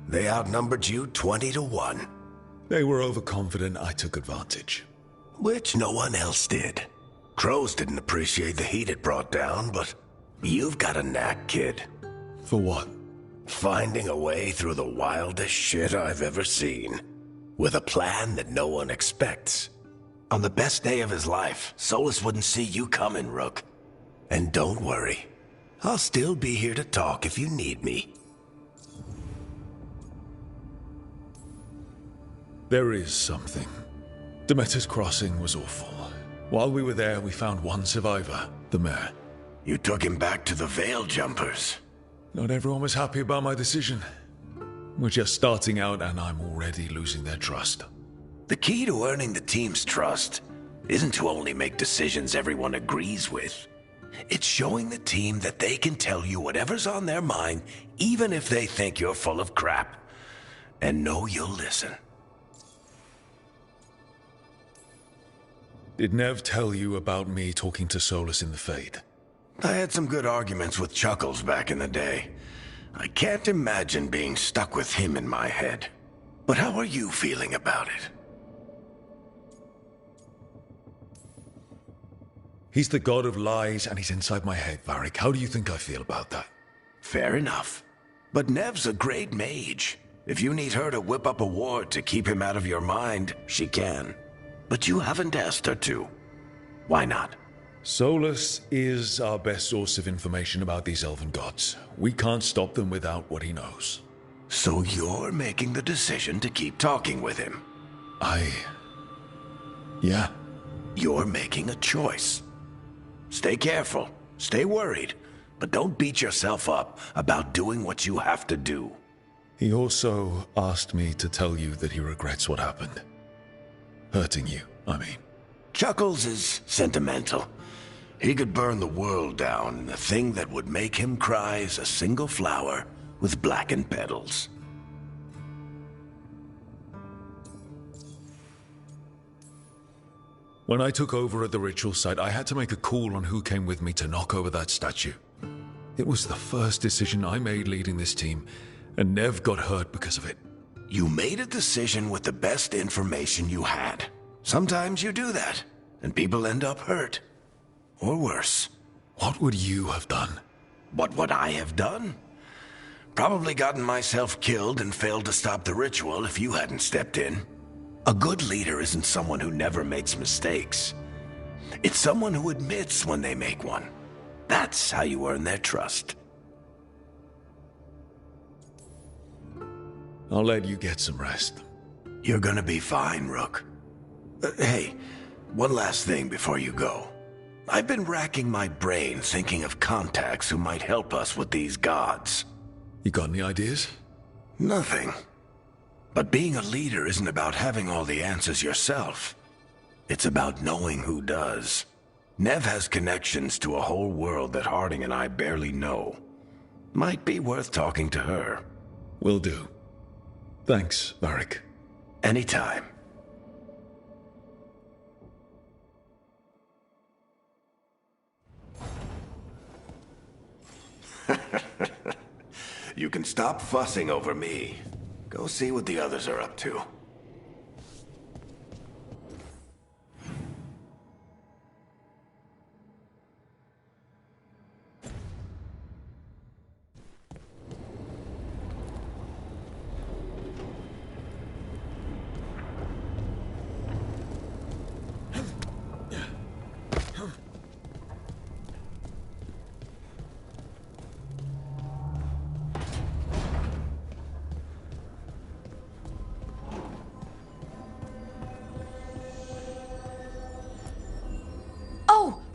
Speaker 1: They outnumbered you 20 to 1.
Speaker 2: They were overconfident. I took advantage.
Speaker 1: Which no one else did. Crows didn't appreciate the heat it brought down, but you've got a knack, kid.
Speaker 2: For what?
Speaker 1: Finding a way through the wildest shit I've ever seen. With a plan that no one expects. On the best day of his life, Solus wouldn't see you coming, Rook. And don't worry. I'll still be here to talk if you need me.
Speaker 2: There is something. Demeter's crossing was awful. While we were there, we found one survivor, the mayor.
Speaker 1: You took him back to the Veil Jumpers.
Speaker 2: Not everyone was happy about my decision. We're just starting out and I'm already losing their trust.
Speaker 1: The key to earning the team's trust isn't to only make decisions everyone agrees with. It's showing the team that they can tell you whatever's on their mind, even if they think you're full of crap. And know you'll listen.
Speaker 2: Did Nev tell you about me talking to Solus in the Fade?
Speaker 1: I had some good arguments with Chuckles back in the day. I can't imagine being stuck with him in my head. But how are you feeling about it?
Speaker 2: He's the god of lies and he's inside my head, Varric. How do you think I feel about that?
Speaker 1: Fair enough. But Nev's a great mage. If you need her to whip up a ward to keep him out of your mind, she can. But you haven't asked her to. Why not?
Speaker 2: Solus is our best source of information about these elven gods. We can't stop them without what he knows.
Speaker 1: So you're making the decision to keep talking with him?
Speaker 2: Yeah.
Speaker 1: You're making a choice. Stay careful, stay worried, but don't beat yourself up about doing what you have to do.
Speaker 2: He also asked me to tell you that he regrets what happened. Hurting you, I mean.
Speaker 1: Chuckles is sentimental. He could burn the world down, and the thing that would make him cry is a single flower with blackened petals.
Speaker 2: When I took over at the ritual site, I had to make a call on who came with me to knock over that statue. It was the first decision I made leading this team, and Nev got hurt because of it.
Speaker 1: You made a decision with the best information you had. Sometimes you do that, and people end up hurt. Or worse.
Speaker 2: What would you have done?
Speaker 1: What would I have done? Probably gotten myself killed and failed to stop the ritual if you hadn't stepped in. A good leader isn't someone who never makes mistakes. It's someone who admits when they make one. That's how you earn their trust.
Speaker 2: I'll let you get some rest.
Speaker 1: You're gonna be fine, Rook. Hey, one last thing before you go. I've been racking my brain thinking of contacts who might help us with these gods.
Speaker 2: You got any ideas?
Speaker 1: Nothing. But being a leader isn't about having all the answers yourself. It's about knowing who does. Nev has connections to a whole world that Harding and I barely know. Might be worth talking to her.
Speaker 2: Will do. Thanks, Varric.
Speaker 1: Anytime. You can stop fussing over me. Go see what the others are up to.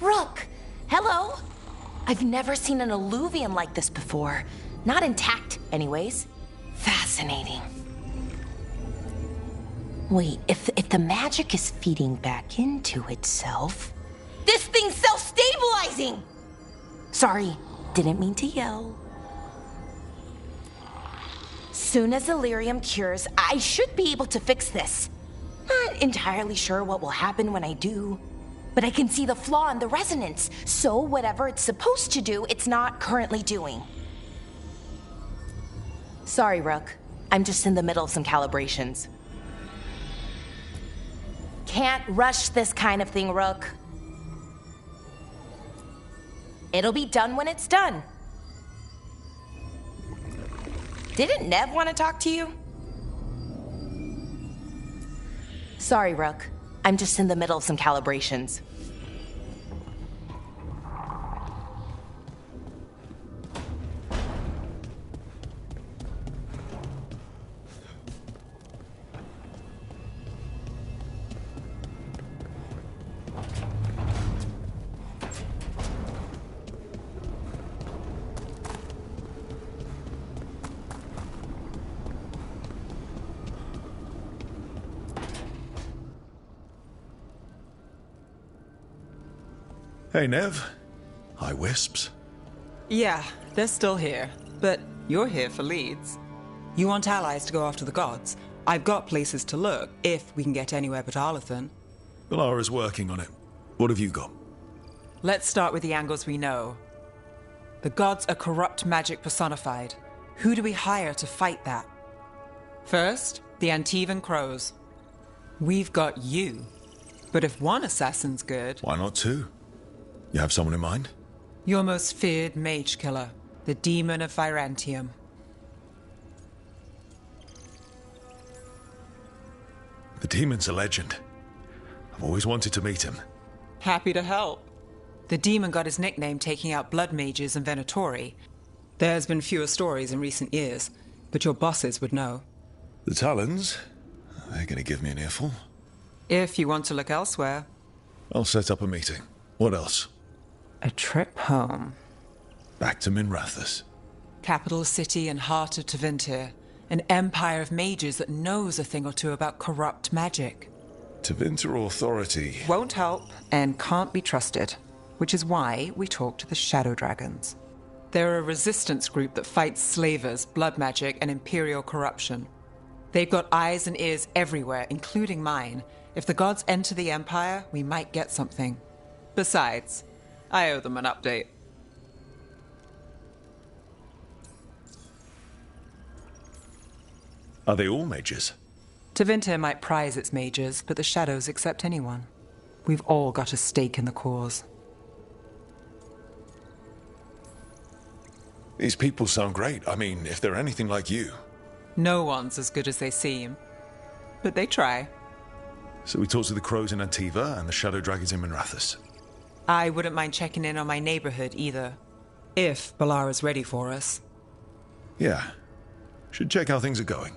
Speaker 15: Rook! Hello? I've never seen an illuvium like this before. Not intact, anyways. Fascinating. Wait, if the magic is feeding back into itself... This thing's self-stabilizing! Sorry, didn't mean to yell. Soon as Illyrium cures, I should be able to fix this. Not entirely sure what will happen when I do. But I can see the flaw in the resonance, so whatever it's supposed to do, it's not currently doing. Sorry, Rook. I'm just in the middle of some calibrations. Can't rush this kind of thing, Rook. It'll be done when it's done. Didn't Nev want to talk to you? Sorry, Rook. I'm just in the middle of some calibrations.
Speaker 2: Hey, Nev. Hi, Wisps.
Speaker 11: Yeah, they're still here. But you're here for leads. You want allies to go after the gods? I've got places to look, if we can get anywhere but Arlathan.
Speaker 2: Balara's working on it. What have you got?
Speaker 11: Let's start with the angles we know. The gods are corrupt magic personified. Who do we hire to fight that? First, the Antivan Crows. We've got you. But if one assassin's good...
Speaker 2: Why not two? You have someone in mind?
Speaker 11: Your most feared mage killer, the Demon of Virantium.
Speaker 2: The Demon's a legend. I've always wanted to meet him.
Speaker 11: Happy to help. The Demon got his nickname taking out blood mages and Venatori. There's been fewer stories in recent years, but your bosses would know.
Speaker 2: The Talons? They're going to give me an earful.
Speaker 11: If you want to look elsewhere.
Speaker 2: I'll set up a meeting. What else?
Speaker 11: A trip home.
Speaker 2: Back to Minrathous.
Speaker 11: Capital city and heart of Tevinter. An empire of mages that knows a thing or two about corrupt magic.
Speaker 2: Tevinter authority.
Speaker 11: Won't help and can't be trusted. Which is why we talk to the Shadow Dragons. They're a resistance group that fights slavers, blood magic, and imperial corruption. They've got eyes and ears everywhere, including mine. If the gods enter the Empire, we might get something. Besides, I owe them an update.
Speaker 2: Are they all mages?
Speaker 11: Tevinter might prize its mages, but the Shadows accept anyone. We've all got a stake in the cause.
Speaker 2: These people sound great. I mean, if they're anything like you.
Speaker 11: No one's as good as they seem. But they try.
Speaker 2: So we talk to the Crows in Antiva and the Shadow Dragons in Minrathous.
Speaker 11: I wouldn't mind checking in on my neighborhood either. If Balara's ready for us.
Speaker 2: Yeah. Should check how things are going.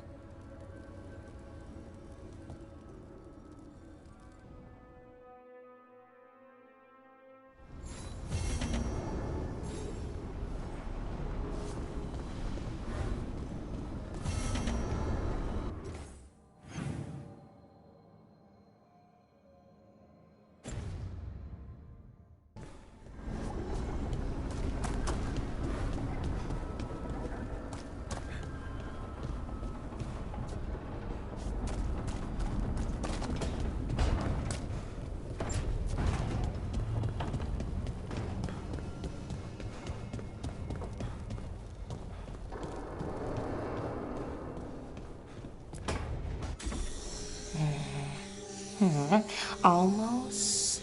Speaker 15: Almost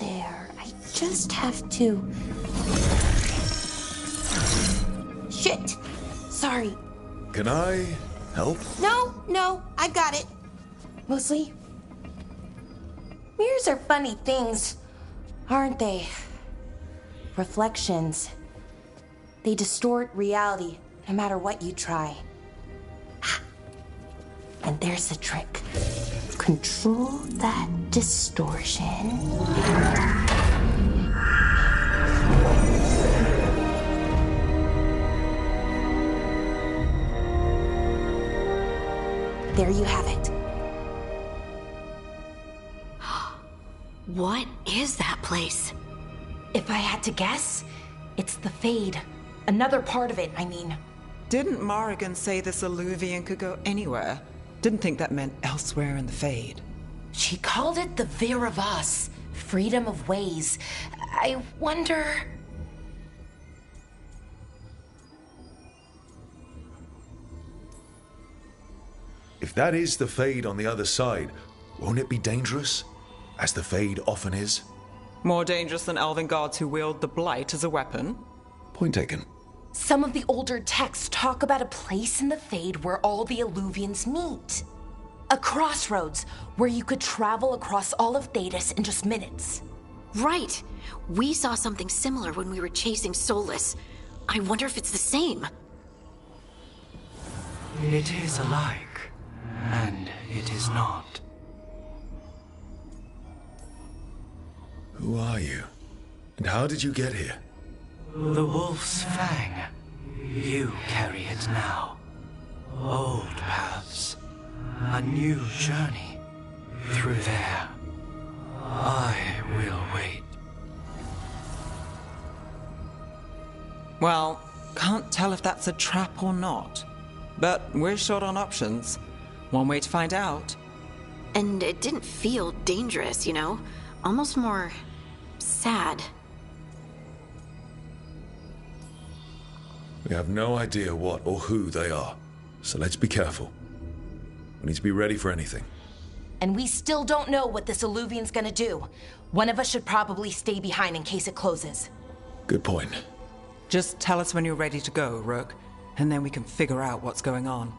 Speaker 15: there. I just have to... Shit! Sorry.
Speaker 2: Can I help?
Speaker 15: No, I got it. Mostly. Mirrors are funny things, aren't they? Reflections. They distort reality, no matter what you try. And there's the trick. Control that distortion. There you have it.
Speaker 9: What is that place?
Speaker 15: If I had to guess, it's the Fade. Another part of it, I mean.
Speaker 11: Didn't Morrigan say this Eluvian could go anywhere? Didn't think that meant elsewhere in the Fade.
Speaker 15: She called it the Vir of Us, freedom of ways. I wonder...
Speaker 2: If that is the Fade on the other side, won't it be dangerous? As the Fade often is?
Speaker 11: More dangerous than elven gods who wield the Blight as a weapon?
Speaker 2: Point taken.
Speaker 15: Some of the older texts talk about a place in the Fade where all the Eluvians meet. A crossroads where you could travel across all of Thedas in just minutes.
Speaker 9: Right. We saw something similar when we were chasing Solus. I wonder if it's the same.
Speaker 5: It is alike, and it is not.
Speaker 2: Who are you? And how did you get here?
Speaker 5: The Wolf's Fang. You carry it now. Old paths. A new journey. Through there. I will wait.
Speaker 11: Well, can't tell if that's a trap or not. But we're short on options. One way to find out.
Speaker 9: And it didn't feel dangerous, you know? Almost more... sad.
Speaker 2: We have no idea what or who they are, so let's be careful. We need to be ready for anything.
Speaker 15: And we still don't know what this Eluvian's gonna do. One of us should probably stay behind in case it closes.
Speaker 2: Good point.
Speaker 11: Just tell us when you're ready to go, Rook, and then we can figure out what's going on.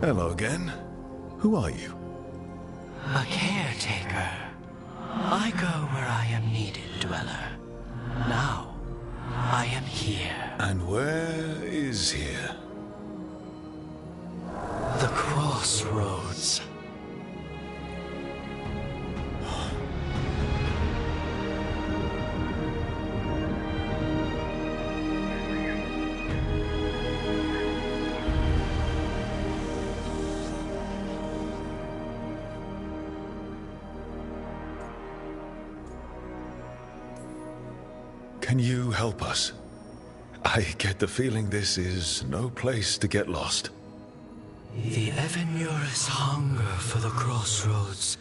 Speaker 2: Hello again. Who are you?
Speaker 5: A caretaker. I go where I am needed, Dweller. Now, I am here.
Speaker 2: And where is here?
Speaker 5: The Crossroads.
Speaker 2: Can you help us? I get the feeling this is no place to get lost.
Speaker 5: The Evenurus hunger for the Crossroads.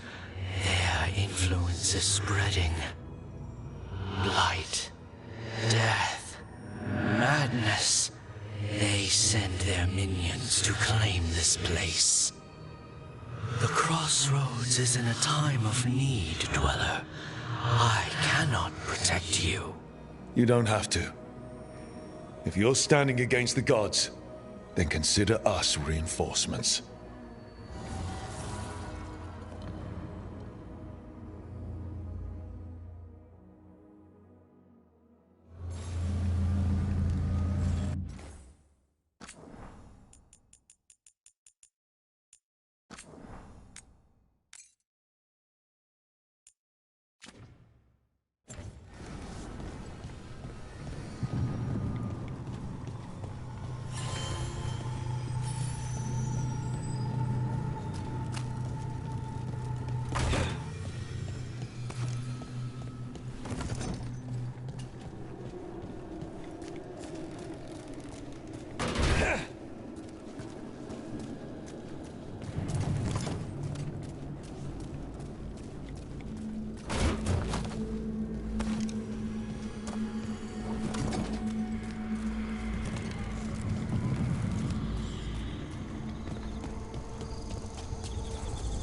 Speaker 5: Their influence is spreading. Blight, death, madness. They send their minions to claim this place. The Crossroads is in a time of need, Dweller. I cannot protect you.
Speaker 2: You don't have to. If you're standing against the gods, then consider us reinforcements.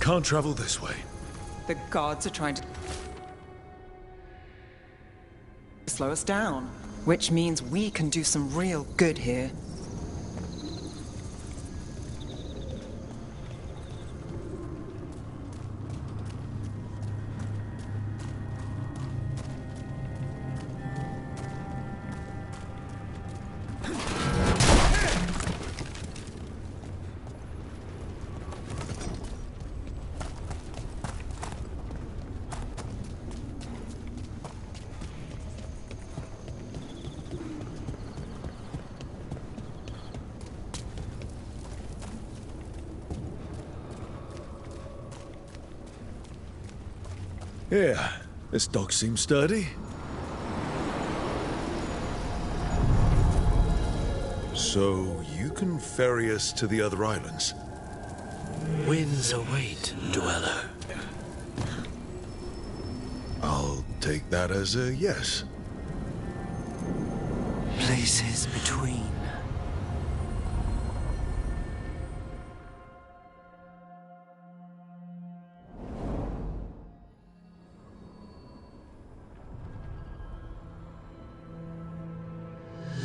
Speaker 2: Can't travel this way.
Speaker 11: The gods are trying to slow us down, which means we can do some real good here.
Speaker 2: Yeah, this dock seems sturdy. So, you can ferry us to the other islands?
Speaker 5: Winds await, Dweller.
Speaker 2: I'll take that as a yes.
Speaker 5: Places between.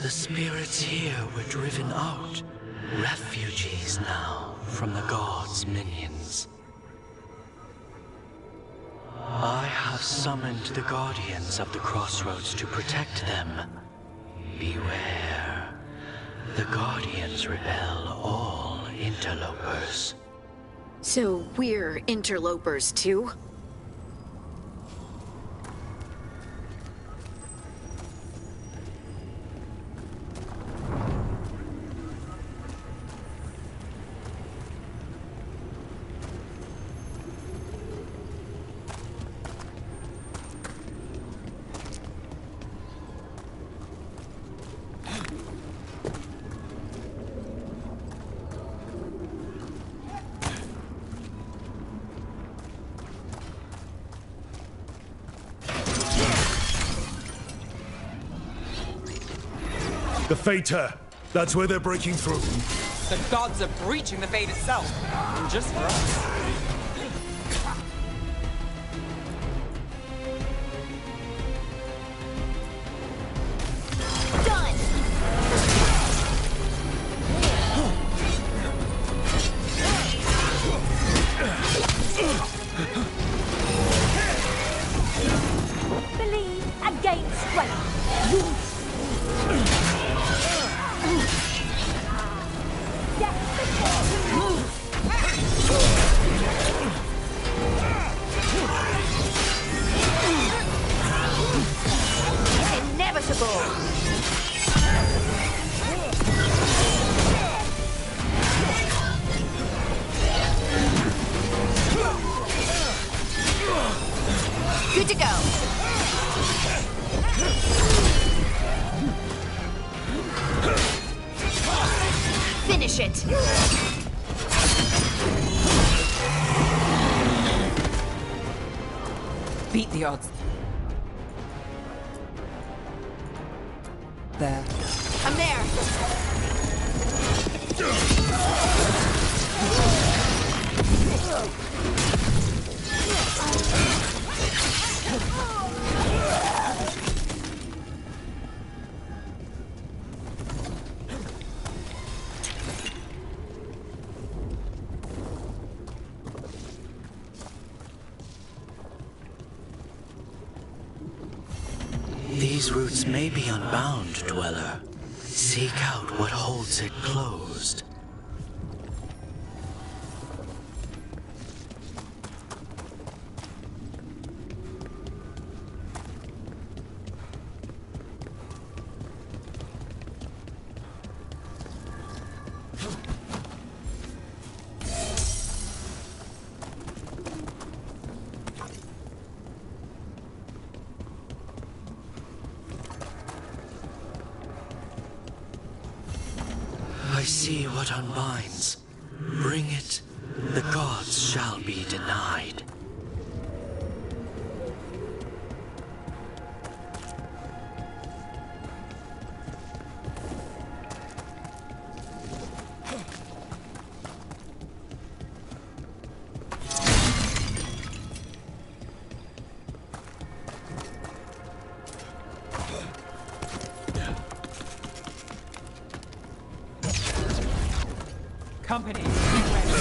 Speaker 5: The spirits here were driven out, refugees now from the gods' minions. I have summoned the guardians of the crossroads to protect them. Beware. The guardians repel all interlopers.
Speaker 9: So we're interlopers too?
Speaker 2: The Fater! That's where they're breaking through.
Speaker 11: The gods are breaching the fate itself. And just for us.
Speaker 7: Believe against strength.
Speaker 9: Good to go. Finish it.
Speaker 11: Beat the odds. There.
Speaker 9: I'm there.
Speaker 5: These routes may be unbound, Dweller. Seek out what holds it closed. I see what unbinds. Bring it, the gods shall be denied.
Speaker 11: Company, be ready.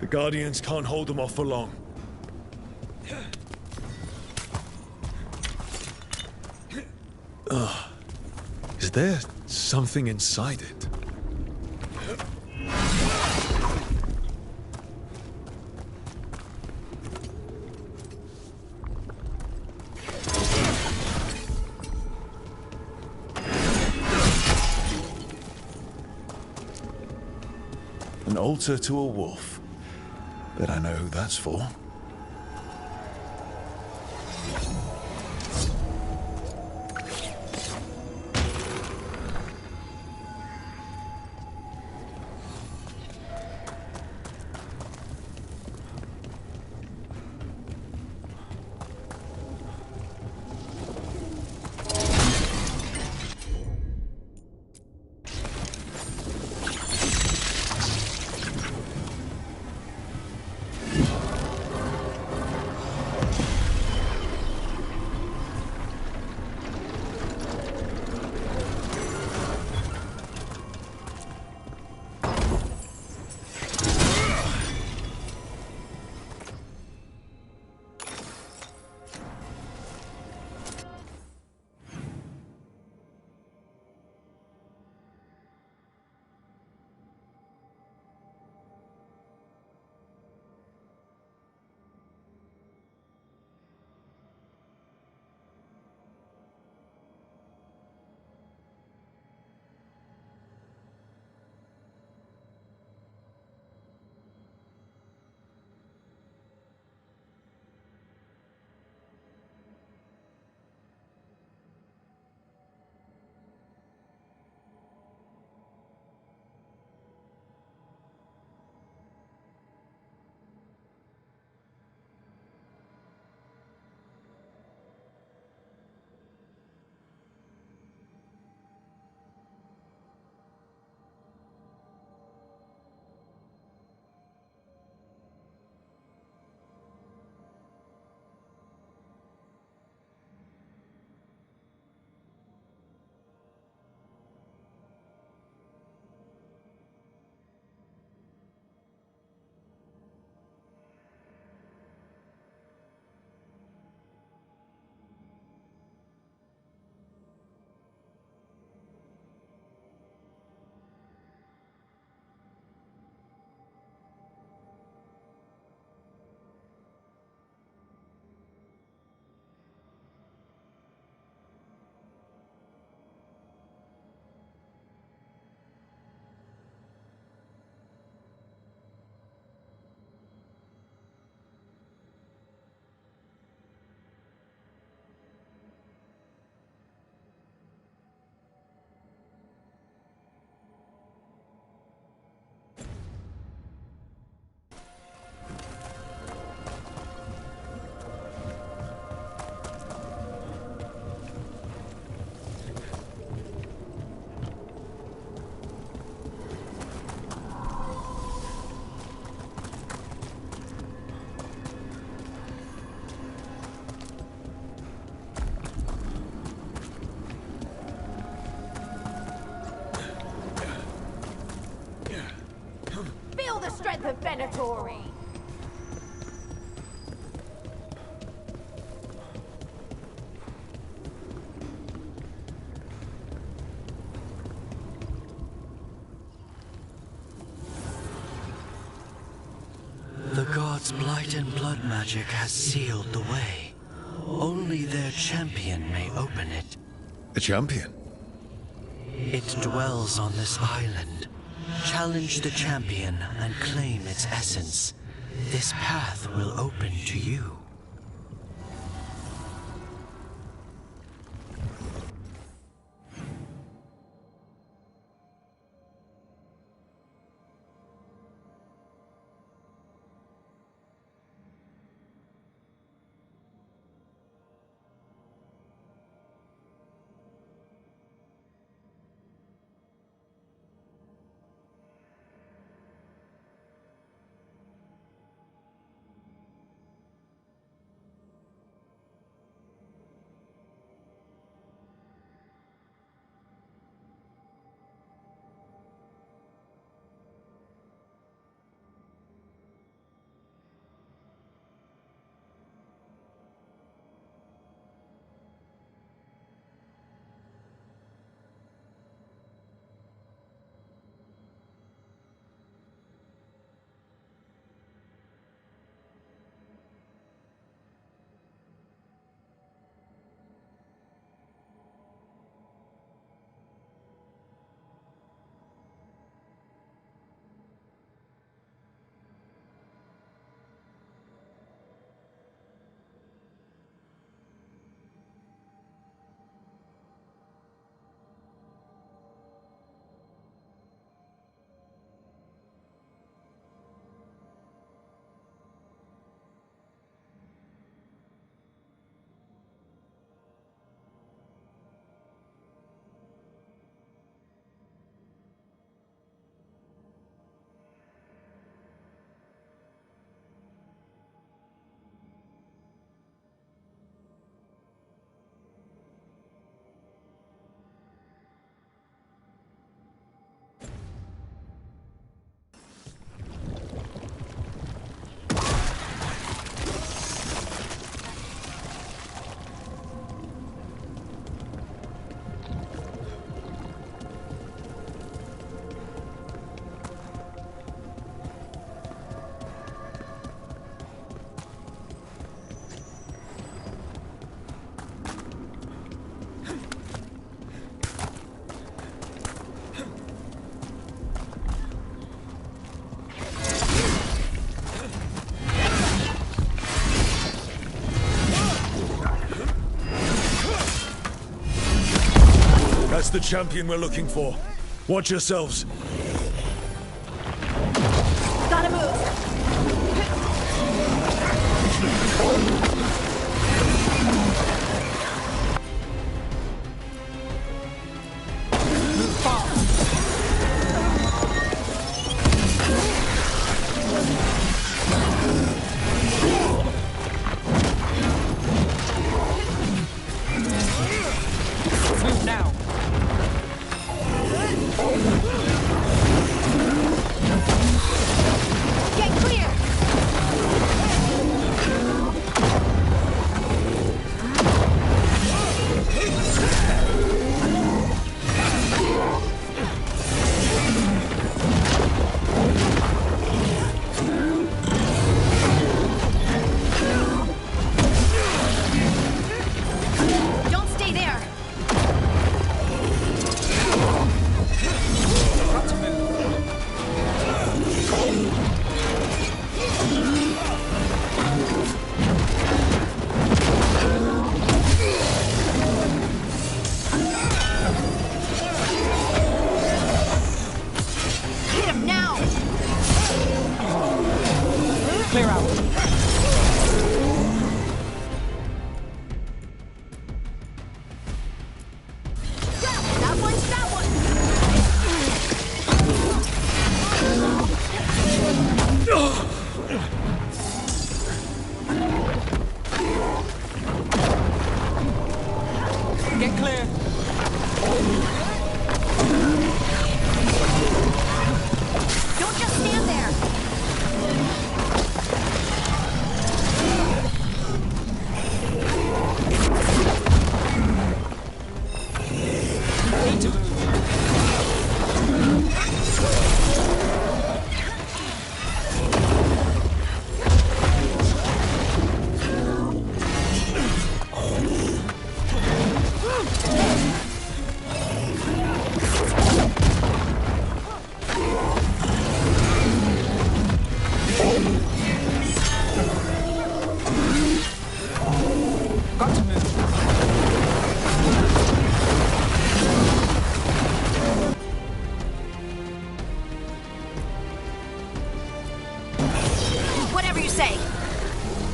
Speaker 2: The Guardians can't hold them off for long. Is there something inside it? An altar to a wolf. Bet I know who that's for.
Speaker 7: strength of Venatori!
Speaker 5: The gods' blight and blood magic has sealed the way. Only their champion may open it.
Speaker 2: The champion?
Speaker 5: It dwells on this island. Challenge the champion and claim its essence. This path will open to you.
Speaker 2: That's the champion we're looking for. Watch yourselves.
Speaker 7: Gotta move!
Speaker 11: Move now.
Speaker 7: Get clear!
Speaker 11: Need to
Speaker 9: Whatever you say.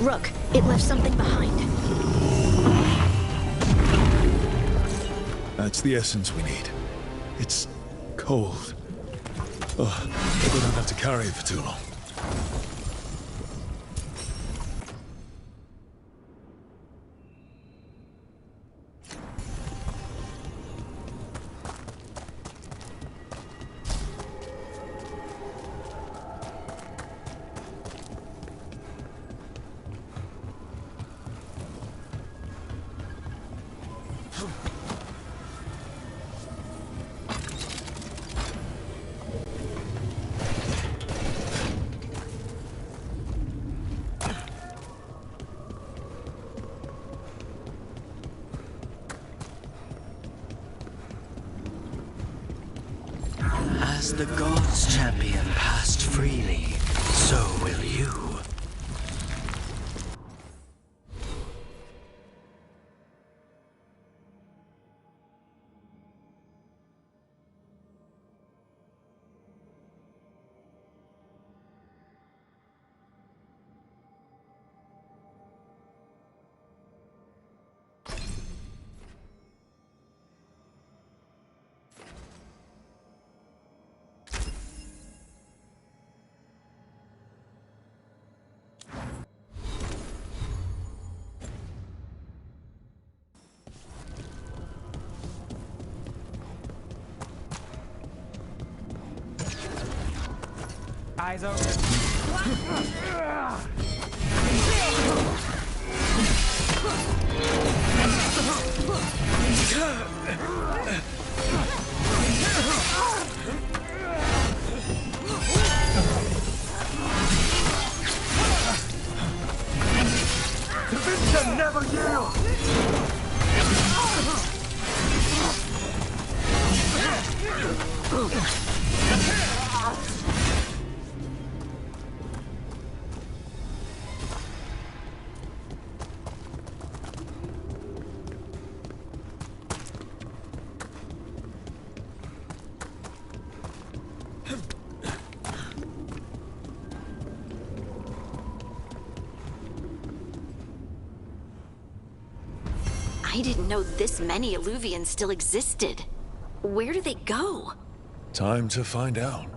Speaker 9: Rook, it left something behind.
Speaker 2: That's the essence we need. It's cold. Oh, I don't have to carry it for too long.
Speaker 5: As the gods' champion passed freely, so will you.
Speaker 11: Eyes open.
Speaker 8: Tevinter never yield!
Speaker 9: I didn't know this many Illuvians still existed. Where do they go?
Speaker 2: Time to find out.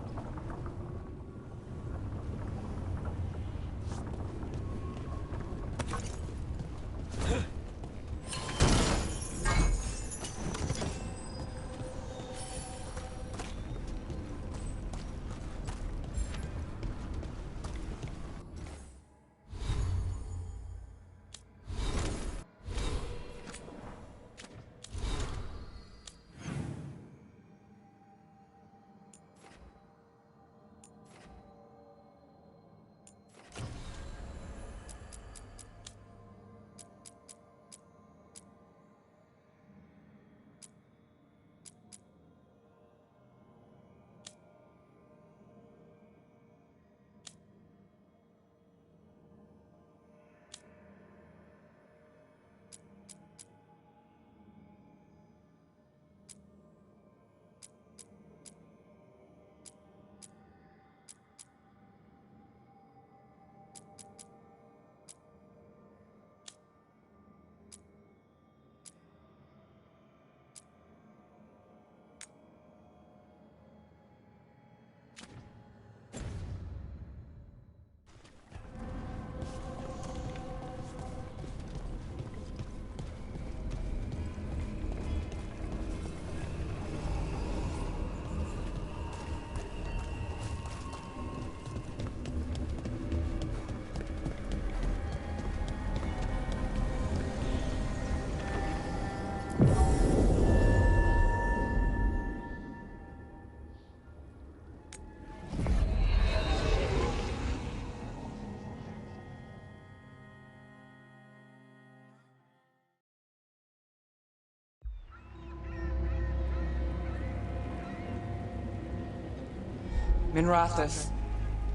Speaker 11: Minrathous,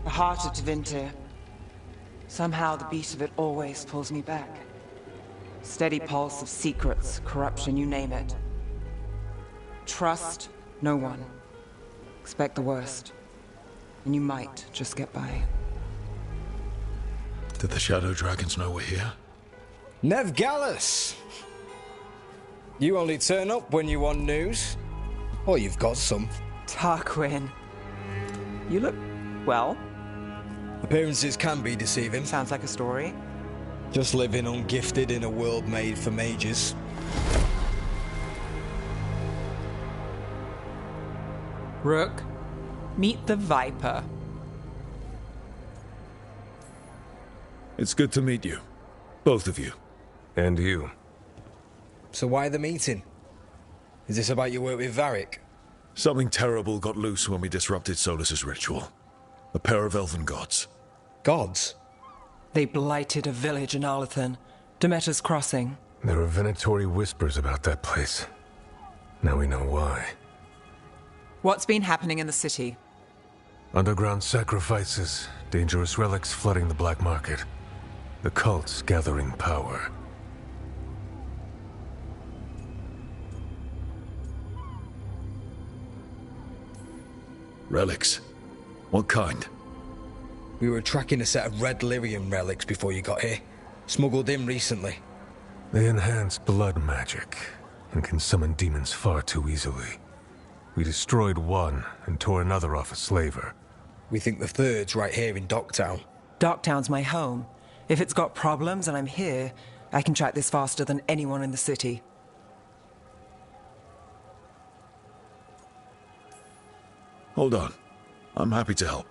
Speaker 11: the heart of Tevinter. Somehow the beat of it always pulls me back. Steady pulse of secrets, corruption, you name it. Trust no one. Expect the worst. And you might just get by.
Speaker 2: Did the Shadow Dragons know we're here?
Speaker 10: Nev Gallus! You only turn up when you want news. Or you've got some.
Speaker 11: Tarquin. You look... well.
Speaker 10: Appearances can be deceiving.
Speaker 11: Sounds like a story.
Speaker 10: Just living ungifted in a world made for mages.
Speaker 11: Rook, meet the Viper.
Speaker 2: It's good to meet you. Both of you.
Speaker 16: And you.
Speaker 10: So why the meeting? Is this about your work with Varric?
Speaker 2: Something terrible got loose when we disrupted Solus's ritual. A pair of elven gods.
Speaker 10: Gods?
Speaker 11: They blighted a village in Arlathan. Demeter's Crossing.
Speaker 16: There are Venatori whispers about that place. Now we know why.
Speaker 11: What's been happening in the city?
Speaker 16: Underground sacrifices, dangerous relics flooding the black market. The cults gathering power.
Speaker 2: Relics? What kind?
Speaker 10: We were tracking a set of red lyrium relics before you got here. Smuggled in recently.
Speaker 16: They enhance blood magic and can summon demons far too easily. We destroyed one and tore another off a slaver.
Speaker 10: We think the third's right here in Docktown.
Speaker 11: Docktown's my home. If it's got problems and I'm here, I can track this faster than anyone in the city.
Speaker 2: Hold on. I'm happy to help.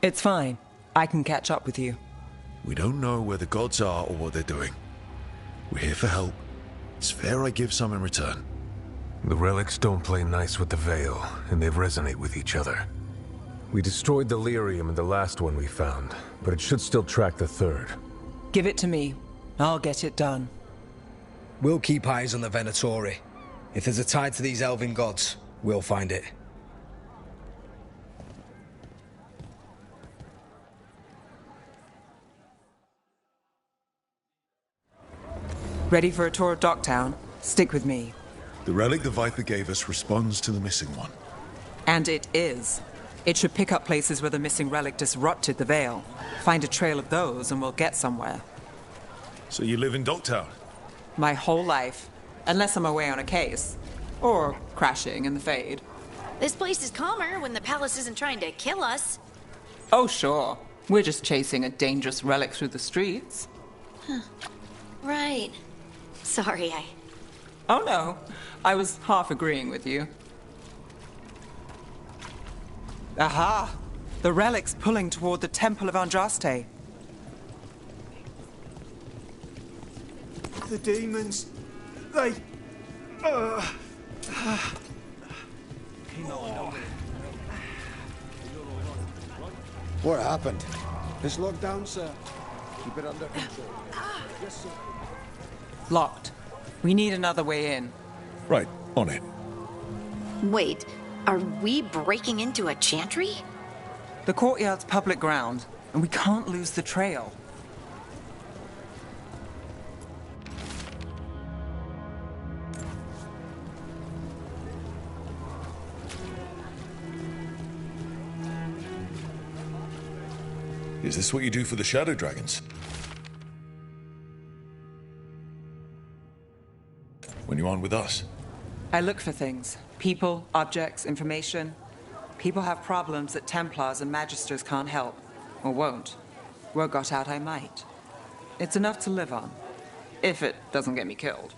Speaker 11: It's fine. I can catch up with you.
Speaker 2: We don't know where the gods are or what they're doing. We're here for help. It's fair I give some in return.
Speaker 16: The relics don't play nice with the Veil, and they resonate with each other. We destroyed the lyrium in the last one we found, but it should still track the third.
Speaker 11: Give it to me. I'll get it done.
Speaker 10: We'll keep eyes on the Venatori. If there's a tie to these elven gods, we'll find it.
Speaker 11: Ready for a tour of Docktown? Stick with me.
Speaker 2: The relic the Viper gave us responds to the missing one.
Speaker 11: And it is. It should pick up places where the missing relic disrupted the Veil. Find a trail of those and we'll get somewhere.
Speaker 2: So you live in Docktown?
Speaker 11: My whole life. Unless I'm away on a case. Or crashing in the Fade.
Speaker 9: This place is calmer when the palace isn't trying to kill us.
Speaker 11: Oh, sure. We're just chasing a dangerous relic through the streets.
Speaker 9: Right. Sorry,
Speaker 11: Oh no, I was half agreeing with you. Aha! The relic's pulling toward the Temple of Andraste.
Speaker 8: The demons, they...
Speaker 23: What happened? It's locked down, sir. Keep it under control. Yes, sir.
Speaker 11: Locked. We need another way in.
Speaker 2: Right, on it.
Speaker 9: Wait, are we breaking into a chantry?
Speaker 11: The courtyard's public ground, and we can't lose the trail.
Speaker 2: Is this what you do for the Shadow Dragons? When you aren't with us?
Speaker 11: I look for things. People, objects, information. People have problems that Templars and Magisters can't help. Or won't. Word got out I might. It's enough to live on. If it doesn't get me killed.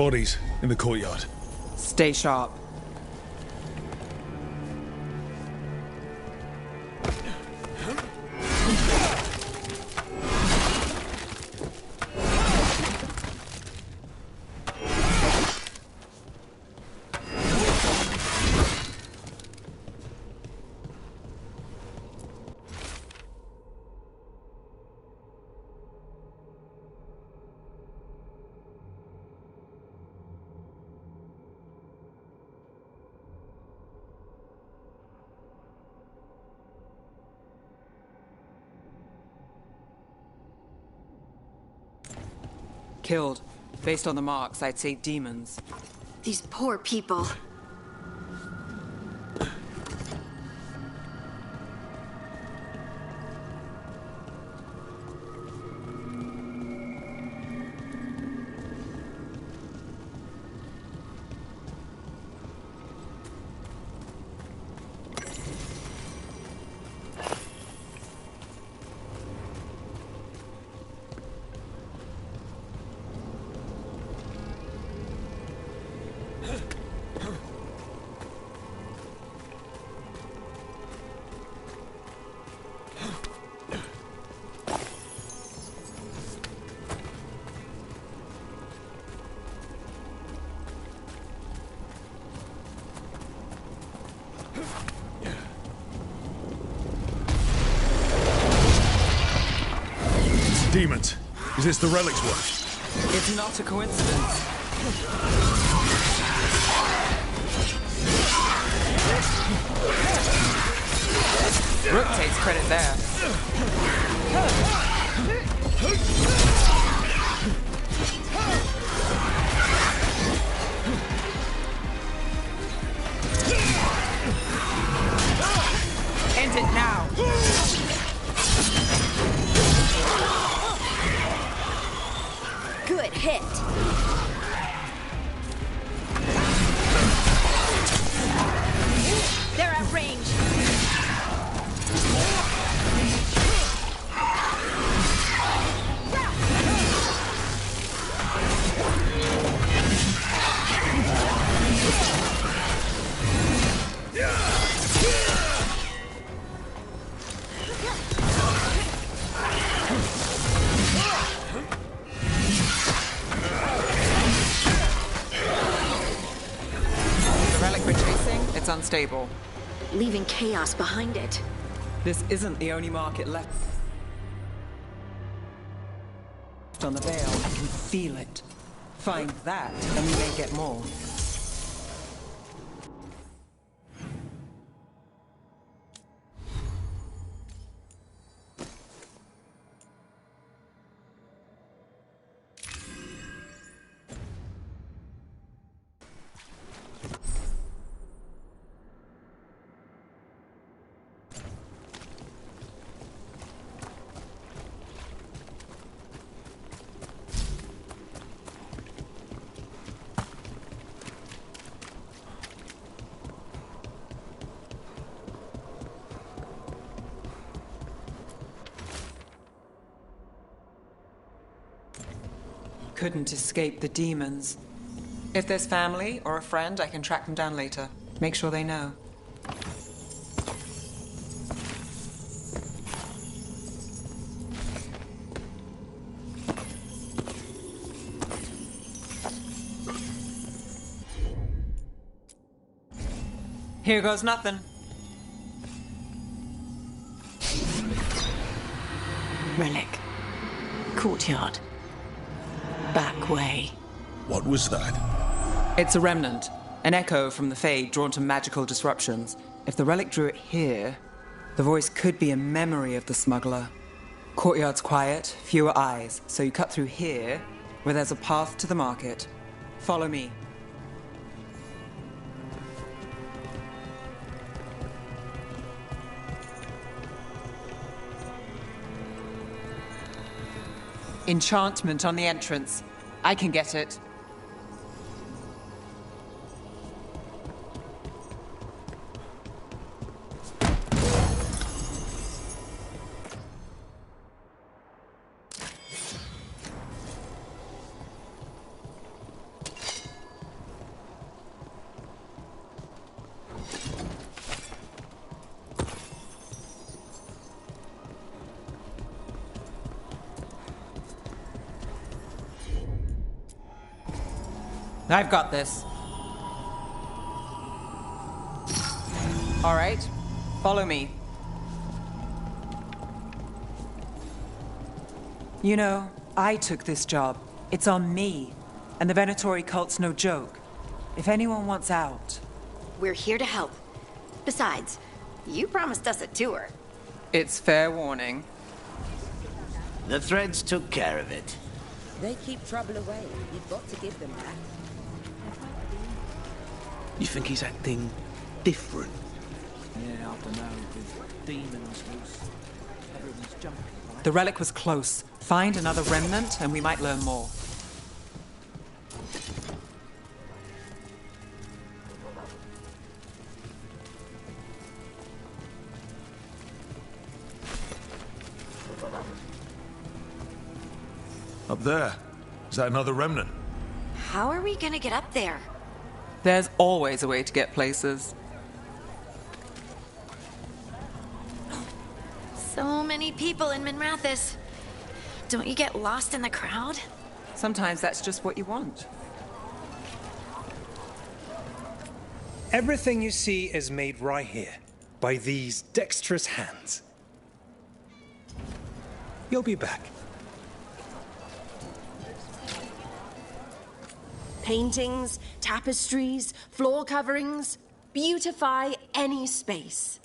Speaker 2: Bodies in the courtyard.
Speaker 11: Stay sharp. Killed. Based on the marks, I'd say demons.
Speaker 9: These poor people.
Speaker 2: Demons. Is this the relic's work?
Speaker 11: It's not a coincidence. Rook takes credit there. End it now.
Speaker 9: Good hit. They're at range.
Speaker 11: Unstable.
Speaker 9: Leaving chaos behind it.
Speaker 11: This isn't the only market left on the Veil. I can feel it. Find that, and we may get more. Couldn't escape the demons. If there's family or a friend, I can track them down later. Make sure they know. Here goes nothing.
Speaker 20: Relic. Courtyard. Back way.
Speaker 2: What was that?
Speaker 11: It's a remnant. An echo from the Fade drawn to magical disruptions. If the relic drew it here, the voice could be a memory of the smuggler. Courtyard's quiet, fewer eyes, so you cut through here, where there's a path to the market. Follow me. Enchantment on the entrance. I can get it. I've got this. All right, follow me. You know, I took this job. It's on me. And the Venatori cult's no joke. If anyone wants out...
Speaker 9: We're here to help. Besides, you promised us a tour.
Speaker 11: It's fair warning.
Speaker 19: The Threads took care of it.
Speaker 3: They keep trouble away. You've got to give them that.
Speaker 6: You think he's acting different?
Speaker 18: Yeah, I don't know. With demons loose, everyone's jumping.
Speaker 11: The relic was close. Find another remnant and we might learn more.
Speaker 2: Up there. Is that another remnant?
Speaker 9: How are we gonna get up there?
Speaker 11: There's always a way to get places.
Speaker 9: So many people in Minrathous. Don't you get lost in the crowd?
Speaker 11: Sometimes that's just what you want.
Speaker 12: Everything you see is made right here, by these dexterous hands. You'll be back.
Speaker 24: Paintings, tapestries, floor coverings. Beautify any space.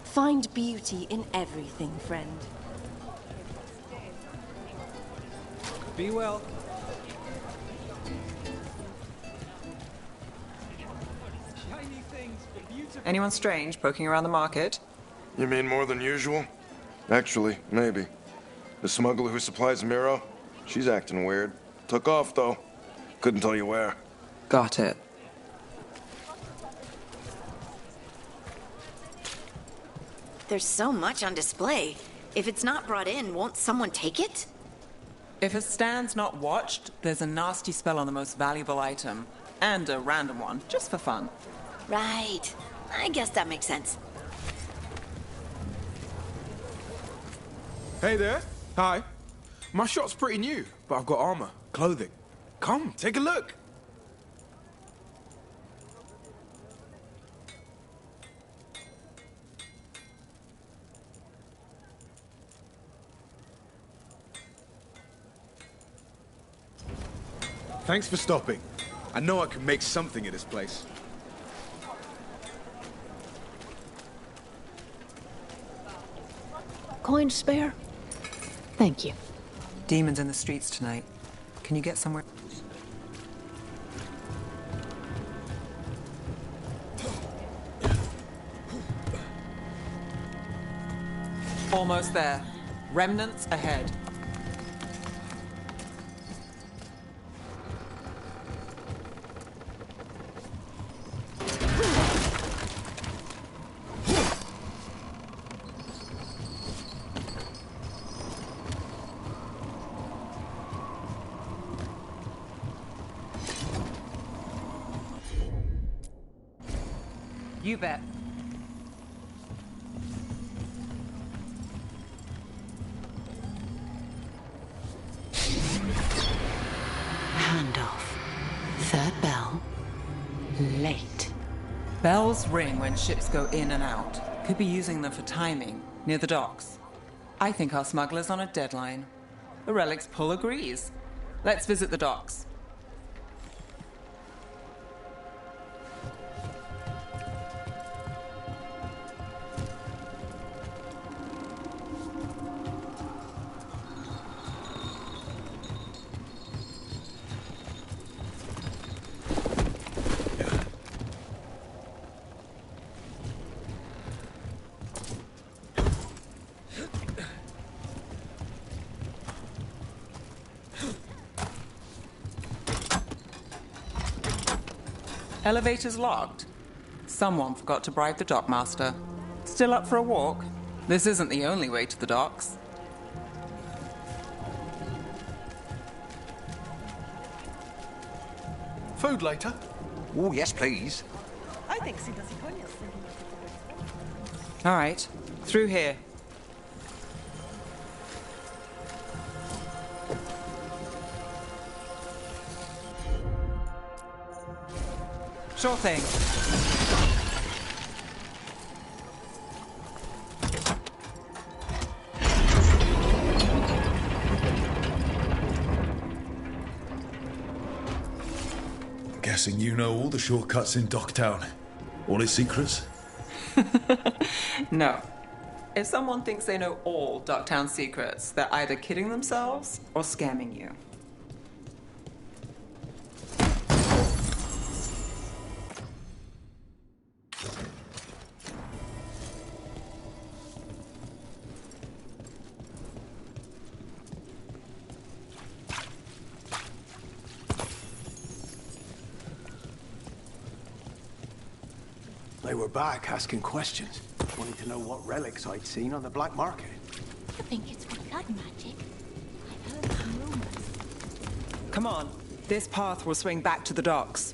Speaker 24: Find beauty in everything, friend.
Speaker 12: Be well.
Speaker 11: Anyone strange poking around the market?
Speaker 25: You mean more than usual? Actually, maybe. The smuggler who supplies Miro, she's acting weird. Took off, though. Couldn't tell you where.
Speaker 11: Got it.
Speaker 9: There's so much on display. If it's not brought in, won't someone take it?
Speaker 11: If a stand's not watched, there's a nasty spell on the most valuable item. And a random one, just for fun.
Speaker 9: Right. I guess that makes sense.
Speaker 26: Hey there. Hi. My shop's pretty new, but I've got armor, clothing. Come, take a look. Thanks for stopping. I know I can make something of this place.
Speaker 3: Coin to spare? Thank you.
Speaker 11: Demons in the streets tonight. Can you get somewhere? Almost there. Remnants ahead. You bet.
Speaker 20: Handoff. Third bell. Late.
Speaker 11: Bells ring when ships go in and out. Could be using them for timing, near the docks. I think our smuggler's on a deadline. The Relic's pull agrees. Let's visit the docks. Elevator's locked. Someone forgot to bribe the dockmaster. Still up for a walk? This isn't the only way to the docks.
Speaker 26: Food later?
Speaker 27: Oh, yes, please.
Speaker 24: I think she doesn't.
Speaker 11: All right, through here. Sure thing.
Speaker 2: Guessing you know all the shortcuts in Docktown. All its secrets?
Speaker 11: No. If someone thinks they know all Ducktown secrets, they're either kidding themselves or scamming you.
Speaker 8: They were back asking questions, wanting to know what relics I'd seen on the black market.
Speaker 7: You think it's for blood magic? I've heard some rumors.
Speaker 11: Come on. This path will swing back to the docks.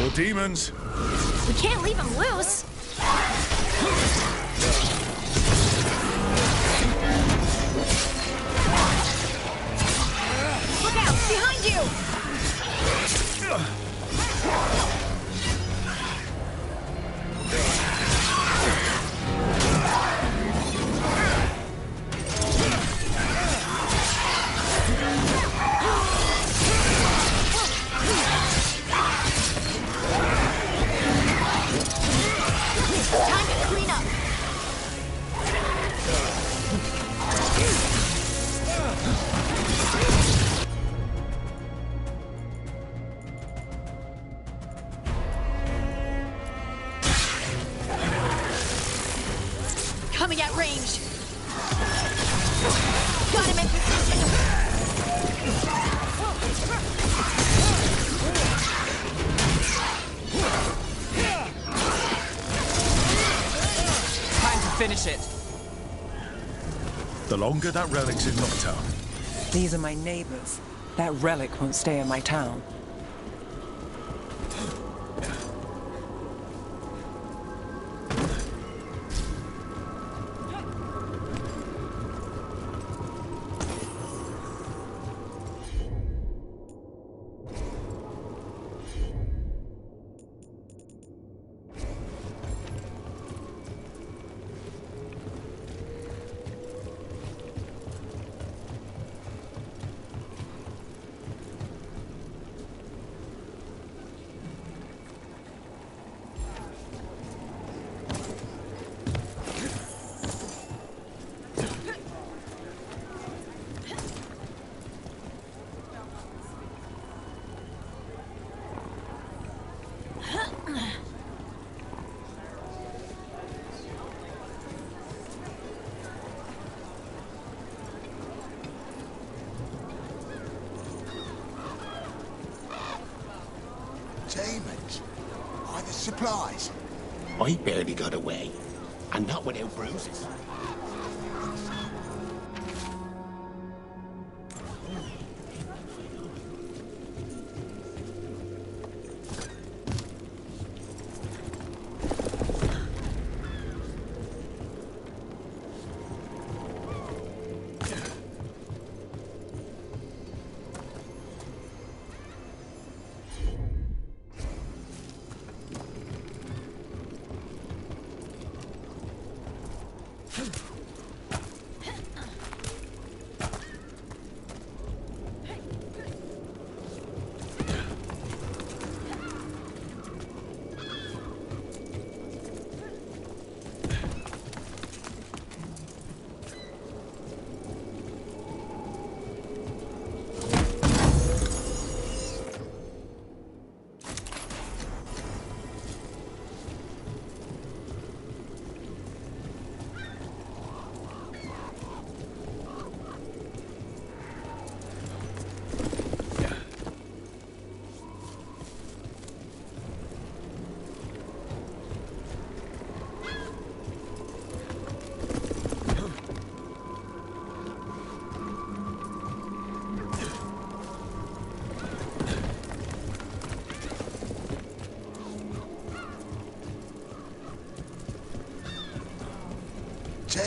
Speaker 2: Or demons?
Speaker 7: We can't leave him loose. Look out! Behind you! Time to clean up. Coming at range. Got him in position.
Speaker 11: Finish it.
Speaker 2: The longer that relic's in Locktown.
Speaker 11: These are my neighbors. That relic won't stay in my town.
Speaker 1: Demons? Why, the supplies? I barely got away, and not without bruises.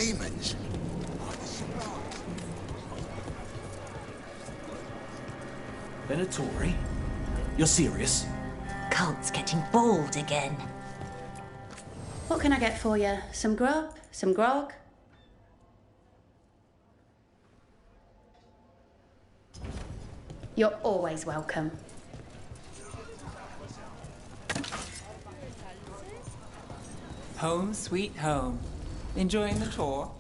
Speaker 1: demons.
Speaker 18: Venatori? You're serious?
Speaker 7: Cult's getting bold again.
Speaker 4: What can I get for you? Some grub? Some grog? You're always welcome.
Speaker 11: Home sweet home. Enjoying the tour?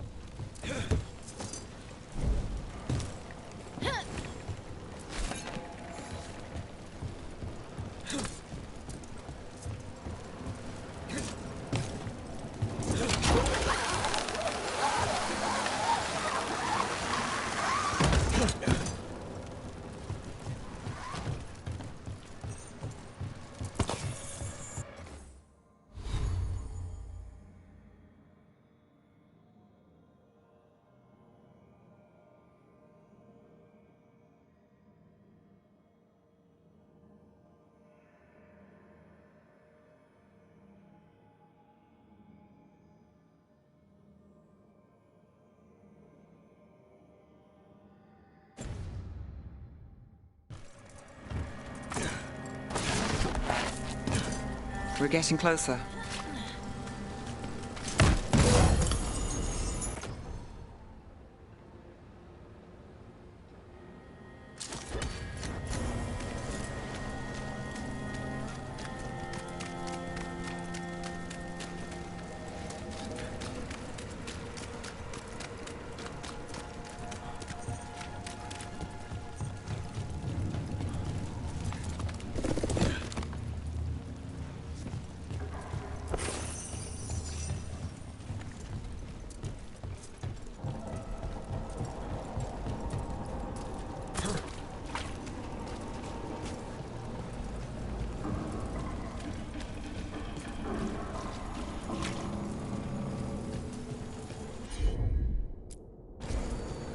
Speaker 11: We're getting closer.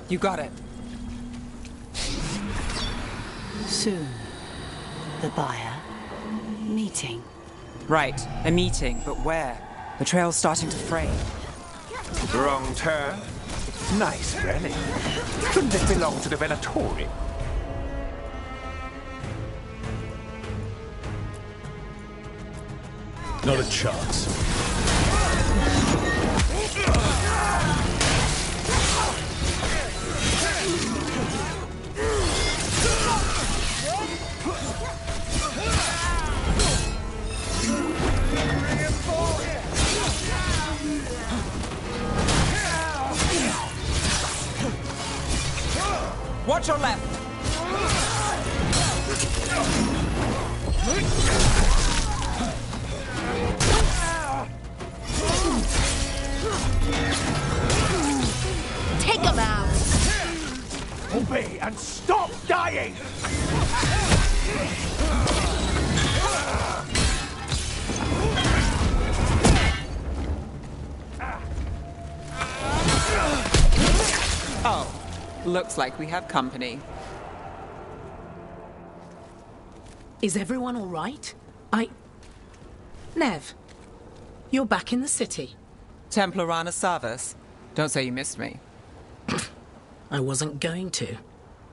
Speaker 11: You got it.
Speaker 24: Soon, the buyer meeting.
Speaker 11: Right, a meeting, but where? The trail's starting to fray.
Speaker 8: Wrong turn. Nice relic. Shouldn't it belong to the Venatori?
Speaker 2: Not a chance.
Speaker 11: Watch your left!
Speaker 9: Take him out!
Speaker 8: Obey and stop dying!
Speaker 11: Oh, looks like we have company.
Speaker 20: Is everyone all right? Nev, you're back in the city.
Speaker 11: Templar Rana Savas. Don't say you missed me.
Speaker 20: I wasn't going to.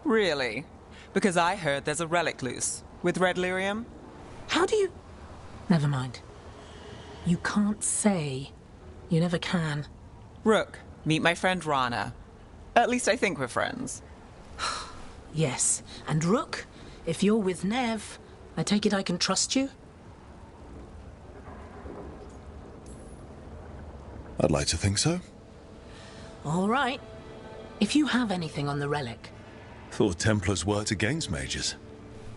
Speaker 11: Really? Because I heard there's a relic loose. With red lyrium?
Speaker 20: How do you... Never mind. You can't say. You never can.
Speaker 11: Rook, meet my friend Rana. At least I think we're friends.
Speaker 20: Yes, and Rook, if you're with Nev, I take it I can trust you?
Speaker 2: I'd like to think so.
Speaker 20: All right. If you have anything on the relic.
Speaker 2: Thought Templars worked against mages.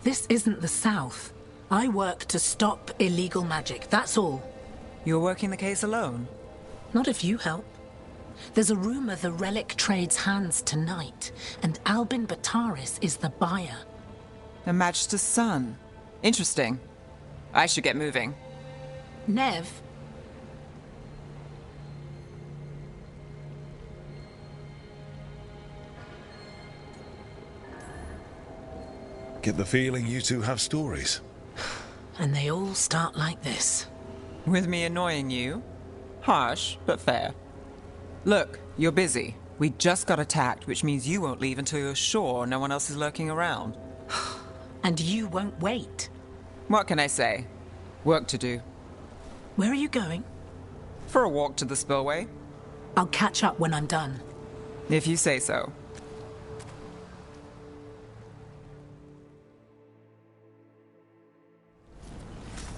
Speaker 20: This isn't the South. I work to stop illegal magic, that's all.
Speaker 11: You're working the case alone?
Speaker 20: Not if you help. There's a rumor the relic trades hands tonight, and Albin Bataris is the buyer.
Speaker 11: A Magister's son. Interesting. I should get moving.
Speaker 20: Nev?
Speaker 2: Get the feeling you two have stories.
Speaker 20: And they all start like this.
Speaker 11: With me annoying you? Harsh, but fair. Look, you're busy. We just got attacked, which means you won't leave until you're sure no one else is lurking around.
Speaker 24: And you won't wait.
Speaker 11: What can I say? Work to do.
Speaker 24: Where are you going?
Speaker 11: For a walk to the spillway.
Speaker 24: I'll catch up when I'm done.
Speaker 11: If you say so.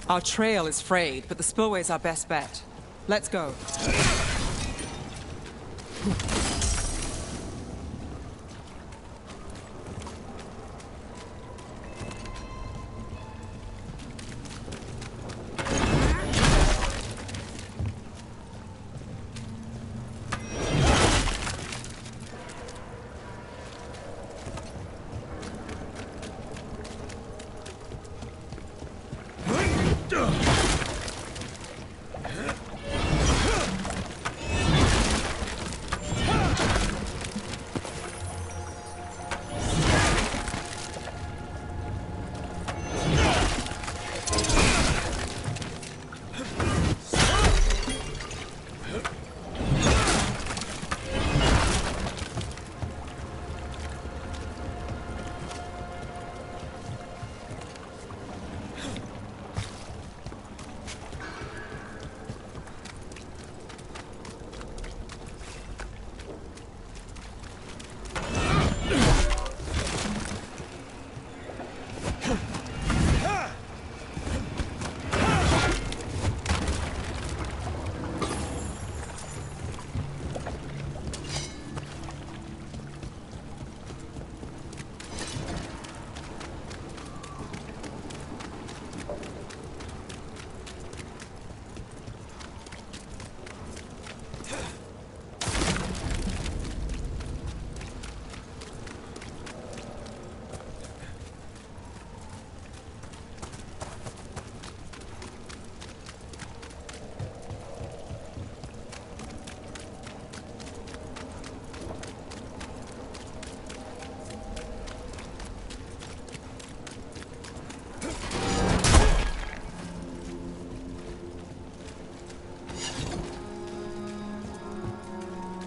Speaker 11: Our trail is frayed, but the spillway's our best bet. Let's go.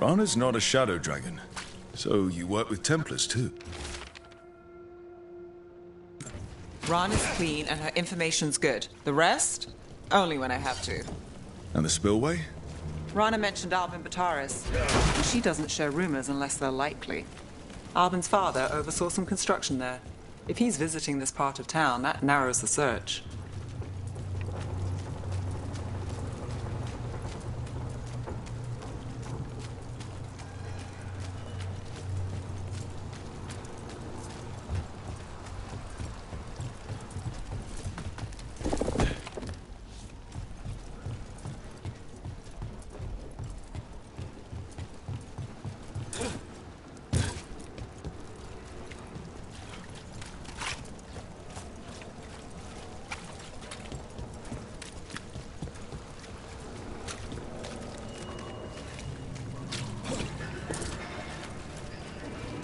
Speaker 2: Rana's not a shadow dragon, so you work with Templars too.
Speaker 11: Rana's clean and her information's good. The rest? Only when I have to.
Speaker 2: And the spillway?
Speaker 11: Rana mentioned Alvin Bataris. She doesn't share rumors unless they're likely. Alvin's father oversaw some construction there. If he's visiting this part of town, that narrows the search.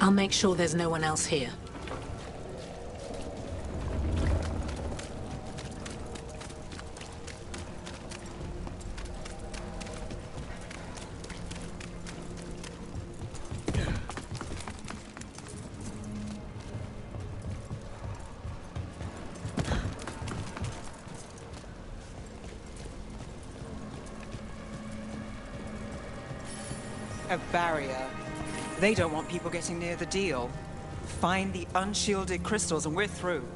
Speaker 24: I'll make sure there's no one else here.
Speaker 11: A barrier. They don't want people getting near the deal. Find the unshielded crystals and we're through.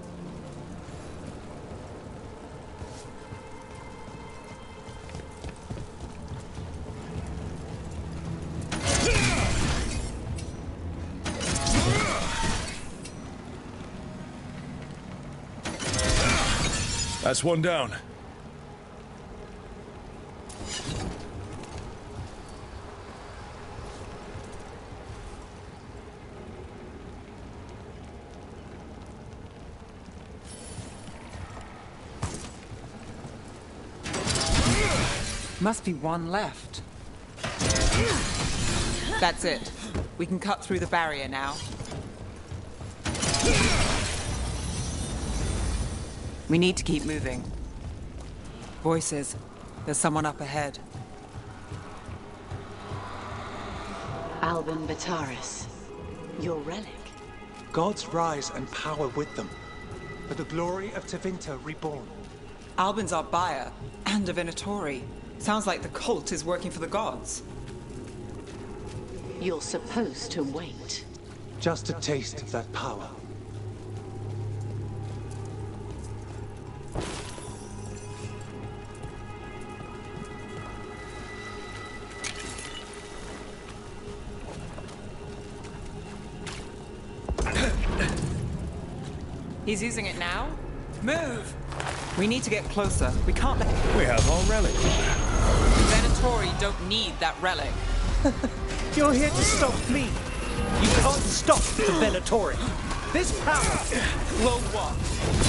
Speaker 2: That's one down.
Speaker 11: Must be one left. That's it. We can cut through the barrier now. We need to keep moving. Voices. There's someone up ahead.
Speaker 24: Alban Bataris. Your relic.
Speaker 5: Gods rise and power with them. For the glory of Tevinter reborn.
Speaker 11: Alban's our buyer, and a Venatori. Sounds like the cult is working for the gods.
Speaker 24: You're supposed to wait.
Speaker 5: Just a taste of that power.
Speaker 11: He's using it now? Move! We need to get closer. We can't let...
Speaker 2: We have our relic.
Speaker 11: Venatori don't need that relic.
Speaker 5: You're here to stop me. You can't stop the Venatori. This power...
Speaker 11: Well, what?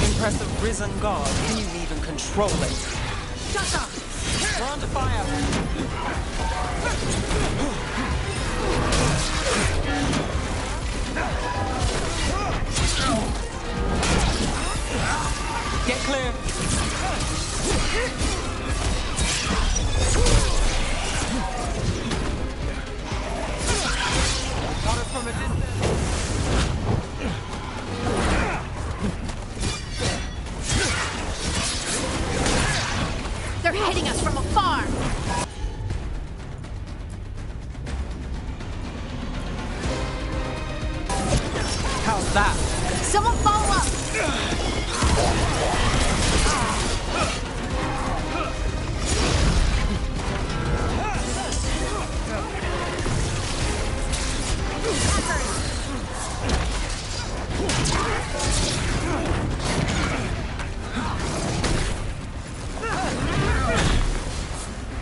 Speaker 11: Impress a risen god. Can you even control it? Shut up! We're under fire. Get clear. Got us from a distance.
Speaker 7: They're hitting us from afar.
Speaker 11: How's that?
Speaker 7: Someone follow up.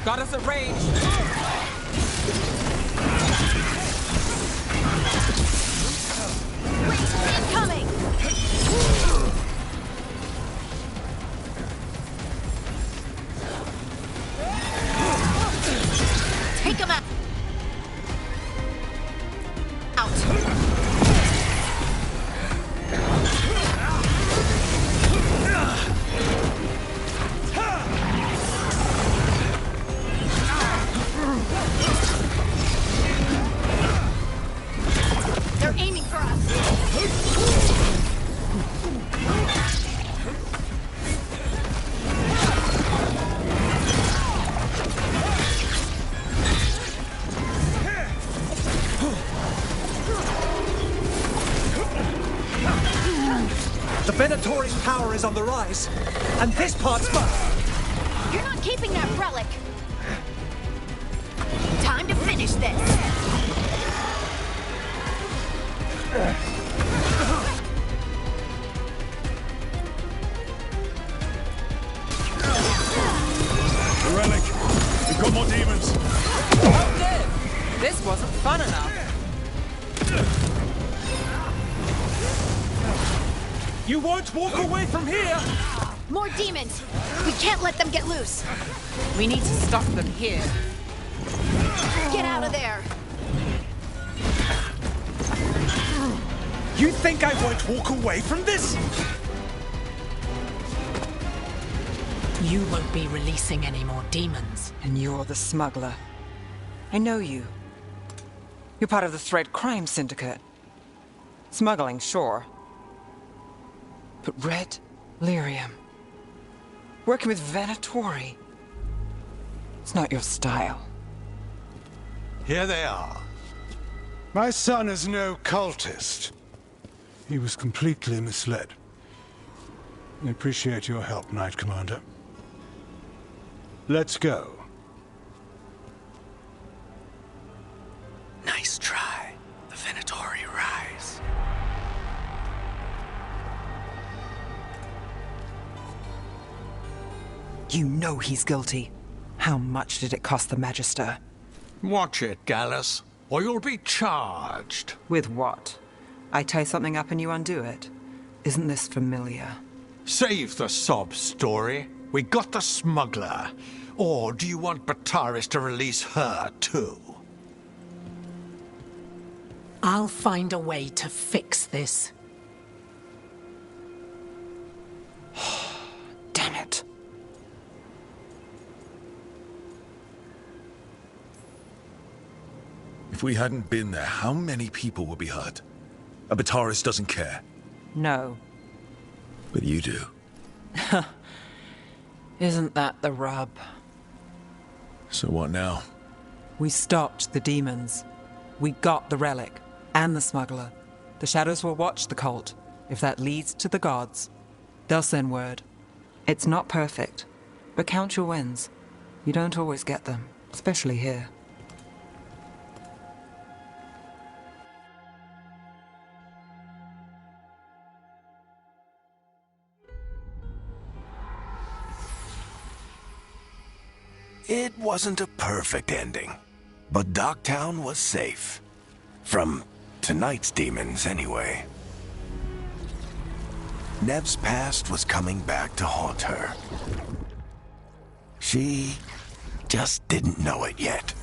Speaker 11: Got us at range.
Speaker 7: Incoming. Take him out. They're aiming for us.
Speaker 5: The Venatori's power is on the rise. And this part's mine.
Speaker 7: You're not keeping that relic. Time to finish this.
Speaker 2: The relic. We've got more demons.
Speaker 11: Oh, good. This wasn't fun enough.
Speaker 5: You won't walk away from here!
Speaker 7: More demons. We can't let them get loose.
Speaker 11: We need to stop them here.
Speaker 7: Get out of there.
Speaker 5: You think I won't walk away from this?
Speaker 24: You won't be releasing any more demons.
Speaker 11: And you're the smuggler. I know you. You're part of the Thread Crime Syndicate. Smuggling, sure. But Red Lyrium. Working with Venatori. It's not your style.
Speaker 8: Here they are. My son is no cultist. He was completely misled. I appreciate your help, Knight Commander. Let's go.
Speaker 19: Nice try. The Venatori rise.
Speaker 11: You know he's guilty. How much did it cost the Magister?
Speaker 8: Watch it, Gallus, or you'll be charged.
Speaker 11: With what? I tie something up and you undo it. Isn't this familiar?
Speaker 8: Save the sob story. We got the smuggler. Or do you want Bataris to release her, too?
Speaker 24: I'll find a way to fix this.
Speaker 11: Damn it.
Speaker 2: If we hadn't been there, how many people would be hurt? Abataris doesn't care.
Speaker 11: No.
Speaker 2: But you do.
Speaker 11: Isn't that the rub?
Speaker 2: So what now?
Speaker 11: We stopped the demons. We got the relic and the smuggler. The shadows will watch the cult. If that leads to the gods, they'll send word. It's not perfect, but count your wins. You don't always get them, especially here.
Speaker 19: It wasn't a perfect ending, but Docktown was safe. From tonight's demons, anyway. Nev's past was coming back to haunt her. She just didn't know it yet.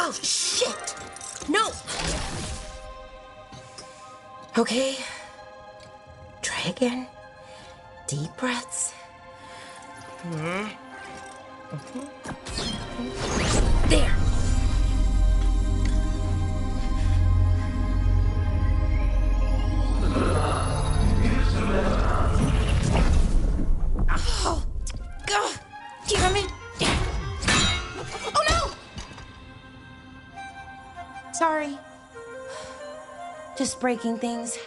Speaker 3: Oh, shit! No! Okay. Try again. Deep breaths. There! Oh! God! Damn it! Oh no! Sorry. Just breaking things.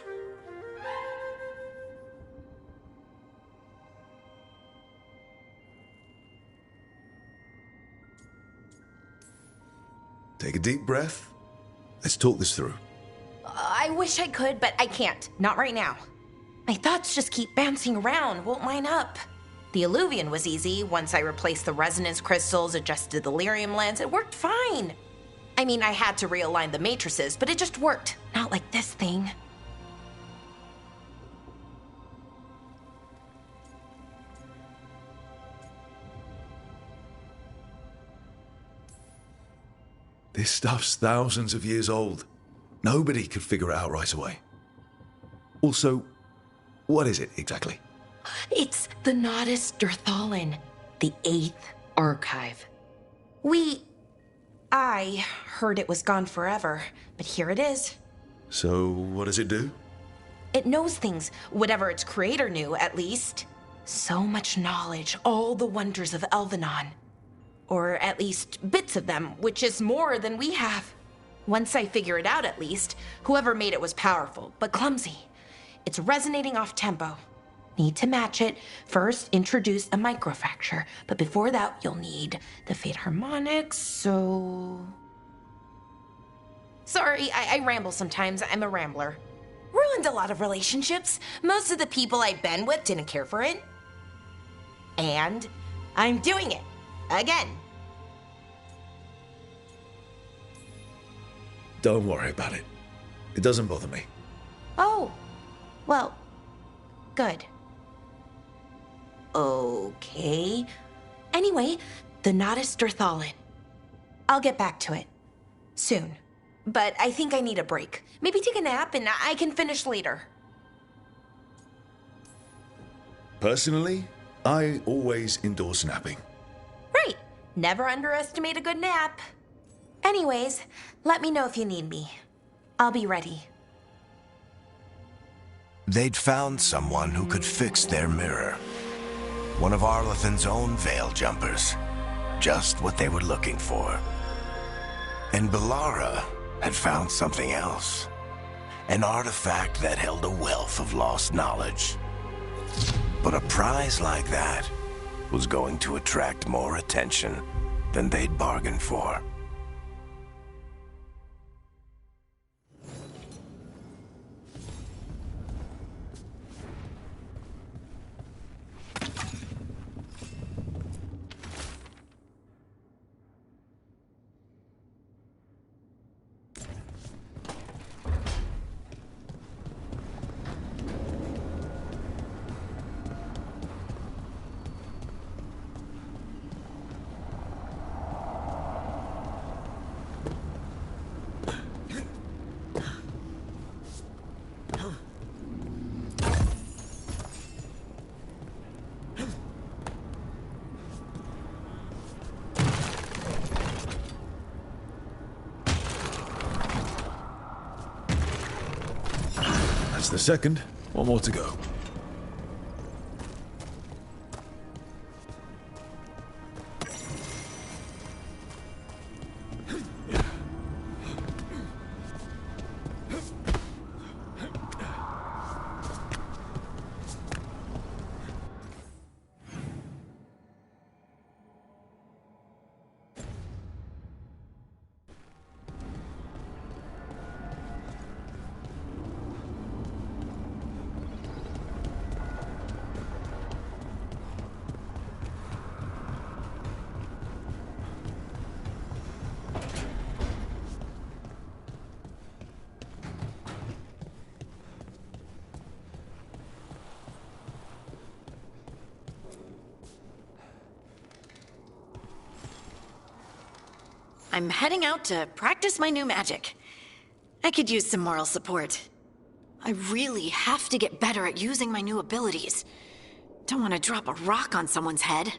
Speaker 2: Take a deep breath. Let's talk this through.
Speaker 13: I wish I could, but I can't. Not right now. My thoughts just keep bouncing around, won't line up. The Illuvian was easy. Once I replaced the resonance crystals, adjusted the lyrium lens, it worked fine. I mean, I had to realign the matrices, but it just worked. Not like this thing.
Speaker 2: This stuff's thousands of years old. Nobody could figure it out right away. Also, what is it exactly?
Speaker 13: It's the Nodus Durthalin, the 8th archive. I heard it was gone forever, but here it is.
Speaker 2: So, what does it do?
Speaker 13: It knows things, whatever its creator knew, at least. So much knowledge, all the wonders of Elvenon. Or at least bits of them, which is more than we have. Once I figure it out, at least, whoever made it was powerful, but clumsy. It's resonating off tempo. Need to match it. First, introduce a microfracture, but before that, you'll need the Fate Harmonics, so... Sorry, I ramble sometimes. I'm a rambler. Ruined a lot of relationships. Most of the people I've been with didn't care for it. And I'm doing it. Again.
Speaker 2: Don't worry about it. It doesn't bother me.
Speaker 13: Oh. Well, good. Okay. Anyway, the Nodus Durthalin. I'll get back to it. Soon. But I think I need a break. Maybe take a nap and I can finish later.
Speaker 2: Personally, I always endorse napping.
Speaker 13: Right. Never underestimate a good nap. Anyways, let me know if you need me. I'll be ready.
Speaker 19: They'd found someone who could fix their mirror. One of Arlathan's own Veil Jumpers. Just what they were looking for. And Bellara had found something else. An artifact that held a wealth of lost knowledge. But a prize like that was going to attract more attention than they'd bargained for.
Speaker 2: That's the second. One more to go.
Speaker 9: I'm heading out to practice my new magic. I could use some moral support. I really have to get better at using my new abilities. Don't want to drop a rock on someone's head.